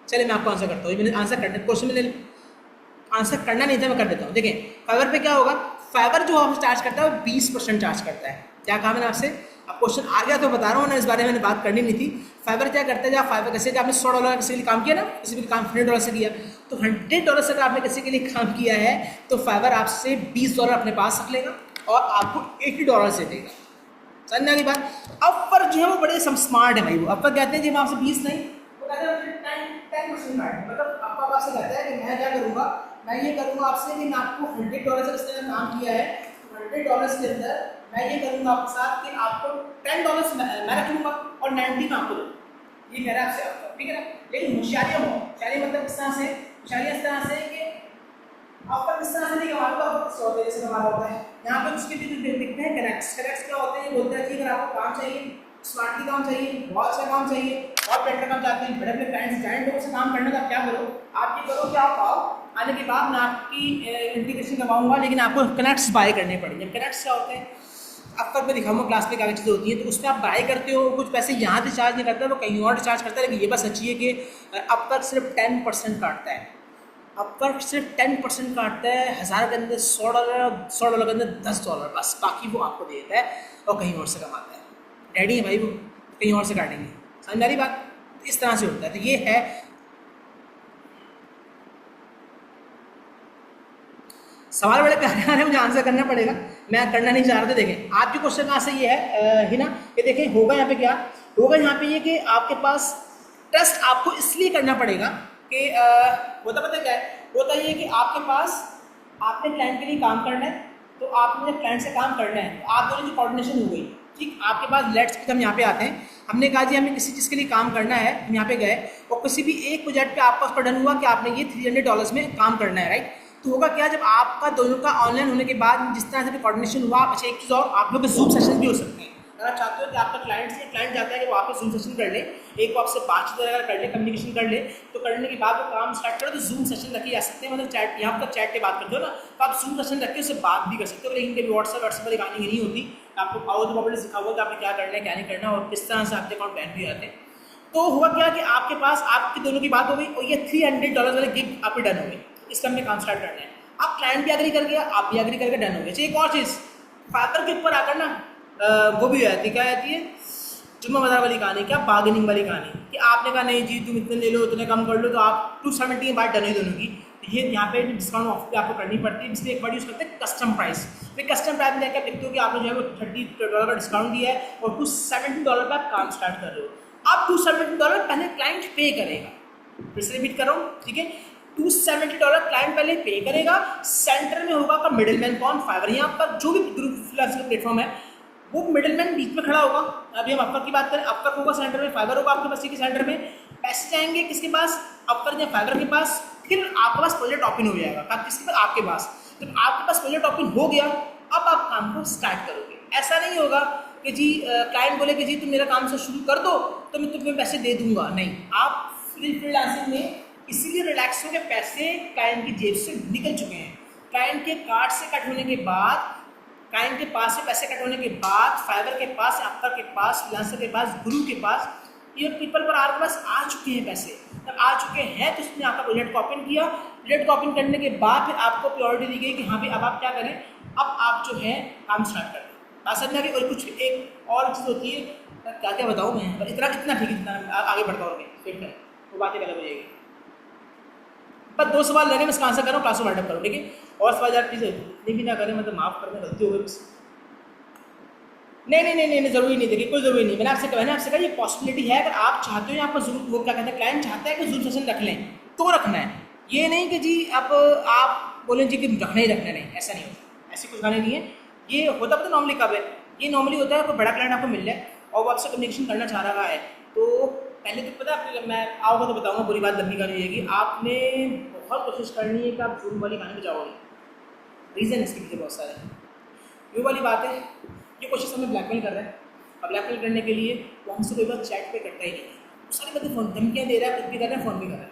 [SPEAKER 1] चलिए मैं आपको आंसर करता हूँ, मैंने आंसर करना क्वेश्चन में आंसर करना नहीं था, मैं कर देता हूँ। देखें फाइवर पे क्या होगा, फाइवर जो आपसे चार्ज करता है वो 20% चार्ज करता है। क्या कहा मैंने आपसे, अब क्वेश्चन आ गया तो बता रहा हूँ ना, इस बारे में मैंने बात करनी नहीं थी। फाइवर क्या करता है, जब फाइवर कैसे आपने $100 किसी के लिए काम किया ना, किसी भी काम $100 से किया, तो $100 से अगर आपने किसी के लिए काम किया है तो फाइवर आपसे $20 अपने पास रख लेगा और आपको $80 से देगा। समझने वाली बात। अपवर्क जो है वो बड़े स्मार्ट है भाई, वो अपवर्क कहते हैं जी हम आपसे 20 नहीं, वो कहते हैं 10% काट, मतलब आपका आपसे कहता है कि मैं क्या करूँगा, मैं ये करूँगा आपसे कि मैं आपको $100 से इसने काम किया है, $100 के अंदर मैं ये करूँगा आपके साथ कि आपको $10 मैं रख लूँगा और 90 में आपको दूँ। ये कह रहा है आपसे आपका, ठीक है ना। लेकिन होशियारियाँ हो, होशियारी मतलब किस तरह से, होशियारी इस तरह से कि आपका किस तरह से नहीं कमा लो, आपको किस तरीके से कमाना होता है। यहाँ पे उसके भी लिखते हैं कनेक्ट्स क्या होते हैं, ये बोलते हैं कि अगर आपको काम चाहिए, स्मार्टली काम चाहिए, बहुत अच्छा काम चाहिए, बहुत बेटर काम चाहते हैं, बड़े बड़े क्लाइंट लोगों से काम करने का क्या करो, आप ये करो कि आप आओ, आने के बाद मैं आपकी इंटीग्रेशन करवाऊंगा, लेकिन आपको कनेक्ट्स बाय करने पड़ेंगे। कनेक्ट्स क्या होते हैं, अब तक मैं दिखाऊंगा क्लास में क्या चीज़ें होती हैं, तो उसमें आप बाय करते हो, कुछ पैसे यहाँ से चार्ज नहीं करता, वो कहीं और चार्ज करता है। लेकिन ये बात सच्ची है कि अब तक सिर्फ 10% काटता है, अब तक सिर्फ 10% काटता है। 1000 के अंदर $100 के अंदर $10, बस बाकी वो आपको देता है और कहीं और से कमाता है। डैडी है भाई, वो कहीं और से काटेंगे, समझ मेरी बात। इस तरह से होता है। तो ये है सवाल, बड़े प्यारे आ रहे हैं, मुझे आंसर करना पड़ेगा, मैं करना नहीं चाह रहा था। देखें आपके क्वेश्चन का आंसर ये है ना, ये देखें होगा यहाँ पे क्या होगा, यहाँ पे ये कि आपके पास ट्रस्ट आपको इसलिए करना पड़ेगा कि होता पता क्या है, होता ये कि आपके पास आपने क्लाइंट के लिए काम करना है, तो आपने क्लाइंट से काम करना है, तो आप दोनों की कोऑर्डिनेशन हो गई। ठीक, आपके पास लेट्स हम यहाँ पे आते हैं, हमने कहा जी हमें किसी चीज़ के लिए काम करना है, हम यहाँ पे गए और किसी भी एक प्रोजेक्ट पे आपका पर डन हुआ कि आपने ये $300 में काम करना है, राइट। तो होगा क्या, जब आपका दोनों का ऑनलाइन होने के बाद जिस तरह से भी कोऑर्डिनेशन हुआ, अच्छा एक चीज़ और, आप लोग के जूम सेशन भी हो सकते हैं। अगर आप चाहते हो कि आपका क्लाइंट चाहता है कि वो आपको जूम सेशन कर ले, एक वो आपसे बातचीत अगर कर ले, कम्युनिकेशन कर ले, तो करने के बाद वो काम स्टार्ट करो तो जूम सेशन रखे जा सकते हैं। मतलब चैट, यहाँ पर चैट पे बात करते हो ना, तो आप जूम सेशन रख के उससे बात भी कर सकते हो। लेकिन कभी व्हाट्सएप पर दिखानी नहीं होती, आपको पावर तो प्रॉपर्ली सिखा हुआ कि आपने क्या करना है क्या नहीं करना, और किस तरह से आपके अकाउंट बैन भी आते हैं। तो हुआ क्या कि आपके पास आपकी दोनों की बात हो गई और ये $300 वाले गिग आपके डन हो गए। इस टाइम में काम स्टार्ट करना है, आप क्लाइंट भी एग्री कर गया, आप भी एग्री करके डन हो गए। एक और चीज़ फाइवर के ऊपर आकर ना वो भी आती, क्या आती है, जुम्मा बाजार वाली कहानी, क्या बार्गेनिंग वाली कहानी, कि आपने कहा नहीं जी तुम इतने ले लो, इतने कम कर लो, तो आप 270 की बात डन हुई दोनों की। तो ये यहाँ पे डिस्काउंट ऑफर आपको करनी पड़ती है, इसलिए एक बार यूज़ करते हैं कस्टम प्राइस। तो कस्टम प्राइस में क्या देखते हो कि आपने जो है वो $30 का डिस्काउंट दिया है और $270 पर आप काम स्टार्ट कर रहे हो। अब $270 पहले क्लाइंट पे करेगा, फिर से रिपीट कर रहा हूँ, ठीक है, $270 क्लाइंट पहले पे करेगा। सेंटर में होगा का मिडिलमैन कौन, फाइवर। यहाँ पर जो भी ग्रुप फ्रीलांसर प्लेटफॉर्म है वो मिडिलमैन बीच में खड़ा होगा। अभी हम अपवर्क की बात करें, अपवर्क होगा सेंटर में, फाइवर होगा आपके पास के सेंटर में। पैसे जाएंगे किसके पास, अपवर्क या फाइवर के पास। फिर आपके पास प्रोजेक्ट ओपन हो जाएगा, किसके पास, आपके पास। जब आपके पास प्रोजेक्ट ओपन हो गया, अब आप काम को स्टार्ट करोगे। ऐसा नहीं होगा कि जी क्लाइंट बोले कि जी तुम मेरा काम से शुरू कर दो तो मैं तुम्हें पैसे दे दूंगा, नहीं। आप फ्रीलांसिंग में इसीलिए रिलैक्स हो के पैसे क्लाइंट की जेब से निकल चुके हैं। क्लाइंट के कार्ड से कट होने के बाद, क्लाइंट के पास से पैसे कट होने के बाद, फाइवर के पास, अपवर्क के पास, फ्रीलांसर के पास, गुरु के पास, ये पीपल पर आपके पास आ चुके हैं पैसे। जब आ चुके हैं तो उसने आपका प्रोजेक्ट को ओपन किया। प्रोजेक्ट को ओपन करने के बाद फिर आपको प्रायोरिटी दी गई कि हाँ भाई अब आप क्या करें, अब आप जो है काम स्टार्ट करें। बात समझना कि और कुछ एक और चीज़ होती है, क्या क्या बताऊँ मैं, पर इतना ठीक है, इतना आगे बढ़ता और फिर वो बातें अलग हो जाएगी। बस 2 सवाल लगे, मैं इसका आंसर कर रहा हूँ, क्लास में वाइंड अप करो, ठीक है। और सवाल यार प्लीज़ इतनी भी ना करें, मतलब माफ़ करना, गलती हो गई बस। नहीं, ज़रूरी नहीं, देखिए कोई ज़रूरी नहीं। मैंने आपसे कहा ना, आपसे कहा ये पॉसिबिलिटी है, अगर आप चाहते हो या आपको जरूर, वो क्या कहते हैं, क्लाइंट चाहता है कि जूम सेशन रख लें तो रखना है। ये नहीं कि जी अब आप बोलें जी कि रखना ही रखना, नहीं, ऐसा नहीं होता, ऐसी कुछ गाने नहीं है। ये होता तो नॉर्मली कब है, ये नॉर्मली होता है कोई बड़ा क्लाइंट आपको मिल जाए और वो आपसे कम्युनिकेशन करना चाह रहा है, तो पहले तो पता है, मैं आओगे तो बताऊँगा, बुरी बात लंबी गानी रहेगी। आपने बहुत कोशिश करनी है कि आप जूम वाली गाने में जाओगे। रीज़न इसके पीछे बहुत सारे हैं। ये वाली बात है, ये कोशिश हमें ब्लैकमेल कर रहा है, और ब्लैकमेल करने के लिए वो हमसे कोई बात चैट पे करता ही नहीं है। सारी बातें फ़ोन, धमकियाँ दे रहा है, कुछ भी कर रहा है, फ़ोन भी कर रहा है,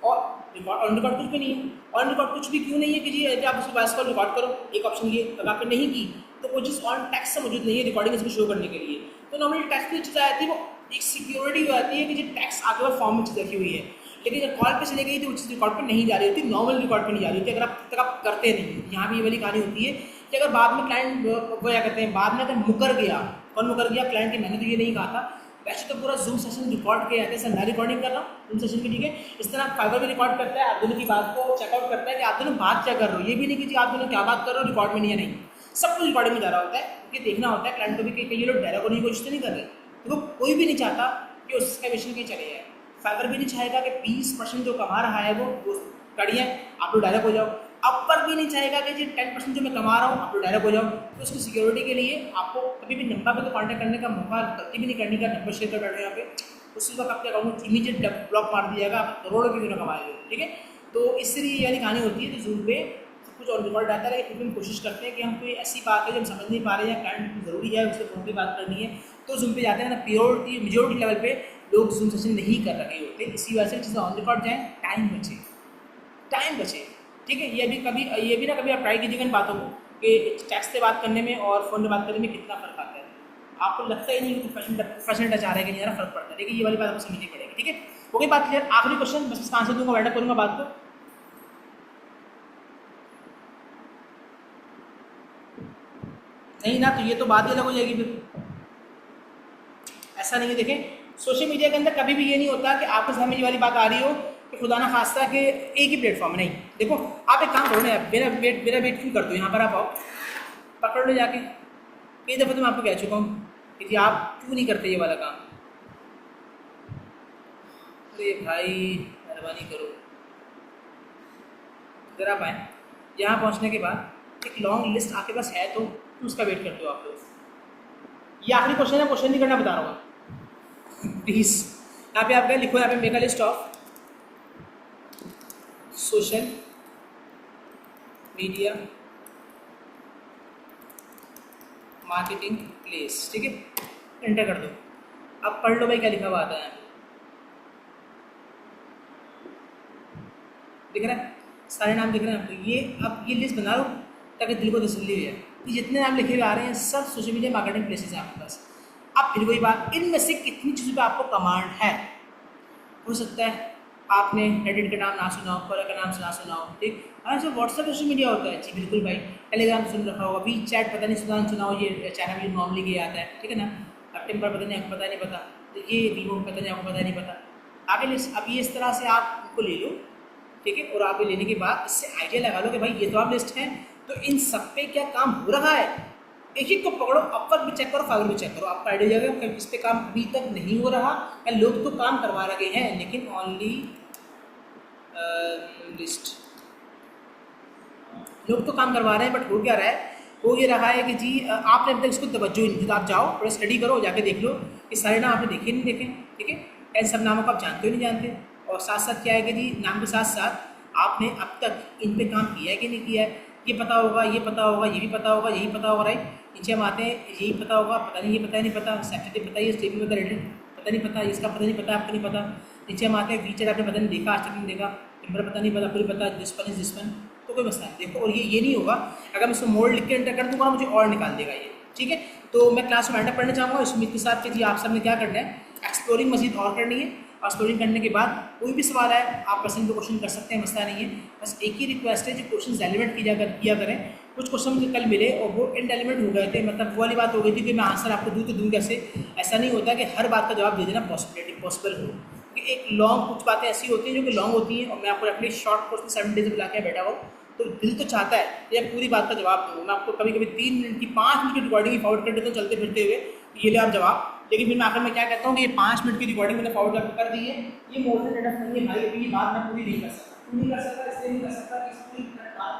[SPEAKER 1] और रिकॉर्ड ऑन रिकॉर्ड कुछ भी नहीं है। ऑन रिकॉर्ड कुछ भी क्यों नहीं है कि जी आप उसकी वॉइस कॉल रिकॉर्ड करो, एक ऑप्शन ये, अगर आपने नहीं की तो कोई चीज़ ऑन टेक्स्ट से मौजूद नहीं है रिकॉर्डिंग इसको शो करने के लिए। तो नॉर्मली टेक्स्ट की चीज़ आती है, वो एक सिक्योरिटी हो जाती है कि जी टेक्स्ट आगे वो फॉर्म में चीज़ रखी हुई है, लेकिन जब कॉल पे चली गई तो वो चीज़ रिकॉर्ड पे नहीं जा रही होती, नॉर्मल रिकॉर्ड पे नहीं जा रही होती, अगर आप तक आप करते नहीं। यहाँ भी ये वाली कहानी होती है कि अगर बाद में क्लाइंट वो क्या कहते हैं, बाद में अगर मुकर गया, कौन मुकर गया, क्लाइंट की, मैंने तो ये नहीं कहा था, वैसे तो पूरा जूम सेशन रिकॉर्ड किया जाता है। सर मैं रिकॉर्डिंग कर रहा हूँ जूम सेशन की, ठीक है। इस तरह फाइवर भी रिकॉर्ड करता है, आप दोनों की बात को चेकआउट करता है कि आप दोनों बात क्या कर रहे हो। ये भी नहीं कि जी आप दोनों क्या बात कर रहे हो, रिकॉर्ड में नहीं है, नहीं, सब कुछ रिकॉर्डिंग में जा रहा होता है, क्योंकि देखना होता है क्लाइंट को भी कि ये लोग डायरेक्ट होने की कोशिश तो नहीं कर रहे। तो कोई भी नहीं चाहता कि उसका मिशन कहीं चले जाए। फाइवर भी नहीं चाहेगा कि 20% जो कमा रहा है वो कड़िए आप लोग डायरेक्ट हो जाओ। अपवर्क भी नहीं चाहेगा कि जी 10% जो मैं कमा रहा हूँ आप लोग डायरेक्ट हो जाओ। तो उसकी सिक्योरिटी के लिए आपको कभी भी नंबर पे तो कॉन्टैक्ट करने का मौका गलती भी नहीं करने का, नंबर शेयर कर बैठे यहाँ पे, उसी वक्त आपके अकाउंट में इमीडिएट ब्लॉक मार दिया जाएगा, आप करोड़ों की दिनों कमाएंगे, ठीक है। तो इसलिए ये वाली कहानी होती है। तो जूम पे सब कुछ और रिकॉर्ड आता है, लेकिन हम कोशिश करते हैं कि हम कोई ऐसी बात है जो हम समझ नहीं पा रहे हैं, क्लाइंट ज़रूरी है उससे फ़ोन पर बात करनी है, तो जूम पे जाते हैं ना। प्योरिटी मेजोरिटी लेवल पे लोग जूम सेशन नहीं कर रहे होते, इसी वजह से चीज़ें ऑन रिकॉर्ड जाएँ, टाइम बचे, ठीक है। ये भी ना कभी आप ट्राई कीजिएगा इन बातों को कि टेक्स्ट से बात करने में और फ़ोन में बात करने में कितना फ़र्क आता है। आपको लगता ही नहीं कि प्रोफेशनल टच आ रहा है कि नहीं, फ़र्क पड़ता है, लेकिन ये वाली बात आपको समझनी पड़ेगी, ठीक है। हो गई बात क्लियर। आखिरी क्वेश्चन, बस इसका आंसर दूंगा, वाइंड अप करूँगा बात को। नहीं ना, तो ये तो बात ही अलग हो जाएगी फिर। ऐसा नहीं है, देखें सोशल मीडिया के अंदर कभी भी ये नहीं होता कि आपके सामने ये वाली बात आ रही हो कि खुदा ना खास्ता कि एक ही प्लेटफॉर्म नहीं। देखो आप एक काम करो ना, मेरा वेट क्यों करते हो, यहाँ पर आप आओ, पकड़ लो जाके। कई दफ़ा तो मैं आपको कह चुका हूँ कि आप क्यों नहीं करते ये वाला काम। अरे भाई मेहरबानी करो, इधर आप आए। यहाँ पहुँचने के बाद एक लॉन्ग लिस्ट आपके पास है तो उसका वेट करते हो आप लोग। ये आखिरी क्वेश्चन है, क्वेश्चन नहीं करना बता रहा हूँ प्लीज़। यहाँ पे आप क्या लिखो, यहाँ पे make a list of social media marketing place, ठीक है, एंटर कर दो। अब पढ़ लो भाई क्या लिखा हुआ आता है। दिख रहा है, सारे नाम दिख रहे हैं आपको। ये अब ये लिस्ट बना लो ताकि दिल को तसल्ली हो जाए कि जितने नाम लिखे हुए आ रहे हैं सब सोशल मीडिया मार्केटिंग प्लेसेस हैं आपके पास। अब फिर वही बात, इनमें से कितनी चीज़ों पर आपको कमांड है। हो सकता है आपने रेडिट का नाम ना सुना हो, कोरा का नाम ना सुना हो, ठीक। हाँ सर व्हाट्सएप सोशल मीडिया होता है, जी बिल्कुल भाई। टेलीग्राम सुन रखा होगा, वी चैट पता नहीं सुना हो, ये चाइना में नॉर्मली ये आता है, ठीक है ना। अब टेम्पर पता नहीं, आपको पता नहीं पता, तो ये वीवो पता नहीं, आपको पता नहीं पता। आगे लिस्ट, अब ये इस तरह से आप उनको ले लो, ठीक है। और आप ये लेने के बाद इससे आइडिया लगा लो कि भाई ये तो आप लिस्ट हैं, तो इन सब पे क्या काम हो रहा है। एक एक को पकड़ो, अपवर्क भी चेक करो, फाइवर भी चेक करो, आपका आइडिया जाएगा कि इस पे काम अभी तक नहीं हो रहा या लोग तो काम करवा रहे हैं लेकिन ऑनली लिस्ट, लोग तो काम करवा रहे हैं बट हो क्या रहा है, हो ये रहा है कि जी आपने अब तक इसको तवज्जो ही नहीं दी। तो आप जाओ थोड़ा स्टडी करो, जाके देख लो कि सारे नाम आपने देखे नहीं देखे, ठीक है। ऐसे सब नामों को आप जानते हो नहीं जानते, और साथ साथ क्या है कि जी नाम के साथ साथ आपने अब तक इन पे काम किया है कि नहीं किया है, ये पता होगा, ये पता होगा, ये भी पता होगा, यही पता होगा, राइट। नीचे हम आते हैं, यही पता होगा, पता नहीं, ये पता नहीं पता, सैटरडे पता है, स्टेबल पता, रेडिट पता नहीं पता, इसका पता नहीं पता, आपको नहीं पता। नीचे हम आते हैं, फीचर आपने पता नहीं देखा, आज तक नहीं देखा, नंबर पता नहीं पता, आपको नहीं पता, जिस वन, तो कोई मसला नहीं। देखो और ये नहीं होगा, अगर मैं इसको मोड लिख के एंटर कर दूँगा मुझे और निकाल देगा ये, ठीक है। तो मैं क्लास में एंटर पढ़ना चाहूँगा इस उम्मीद के साथ कि जी आप सब ने क्या करना है, एक्सप्लोरिंग मजीद और करनी है। और एक्सप्लोरिंग करने के बाद कोई भी सवाल आए आप पर्सन को क्वेश्चन कर सकते हैं, मसला नहीं है। बस एक ही रिक्वेस्ट है, जो क्वेश्चन एलिमेंट किया करें। कुछ क्वेश्चन मुझे कल मिले और वो इनएलिमेंट हो गए थे, मतलब वो वाली बात हो गई थी कि मैं आंसर आपको दूँ तो दूँ कैसे। ऐसा नहीं होता कि हर बात का जवाब दे देना पॉसिबल हो, क्योंकि एक लॉन्ग कुछ बातें ऐसी होती हैं जो कि लॉन्ग होती हैं, और मैं आपको अपनी शॉर्ट कोर्स में 7 डेज बुला के बैठा हूँ, तो दिल तो चाहता है कि अब पूरी बात का जवाब दूँ। मैं आपको कभी कभी 3 मिनट की 5 मिनट की रिकॉर्डिंग फॉरवर्ड कर देता हूँ चलते फिरते हुए, ये ले आप जवाब। लेकिन फिर मैं आखिर में क्या कहता हूँ कि ये 5 मिनट की रिकॉर्डिंग मैंने फॉरवर्ड आपको कर दी है, ये मोर देन एनफ नहीं है भाई, अभी ये बात मैं पूरी नहीं कर सकता, क्यों नहीं कर सकता, इसलिए नहीं कर सकता कि इस पूरी बात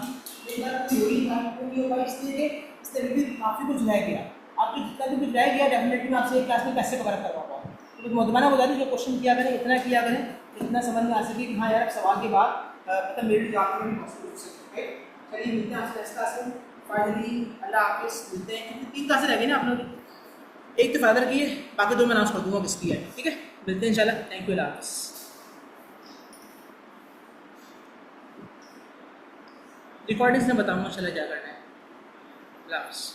[SPEAKER 1] की एक बार थ्योरी नहीं होगा, इसलिए इससे रिलेटेड काफ़ी कुछ रह गया। आपको जितना भी कुछ रह गया डेफिनेटली मैं आपसे एक क्लास में कैसे कवर करवाऊंगा। तो मुद्दमाना बता दी, जो क्वेश्चन किया करें इतना किया करें, इतना समझ में आ सके कि हाँ यार सवाल के बाद मतलब मेरे जवाब में पॉसिबल हो सके। चलिए मिलते हैं आपसे नेक्स्ट क्लास में, फाइनली अल्लाह हाफिज़, मिलते हैं। 3 क्लासें रह गई ना अपने, एक तो फादर की है, बाकी 2 मैं अनाउंस कर दूंगा किसकी है, ठीक है। मिलते हैं इंशाल्लाह, थैंक यू, अल्लाह हाफिज़। रिकॉर्डिंग्स में बताऊंगा इंशाल्लाह क्या करना है, अल्लाह हाफिज़।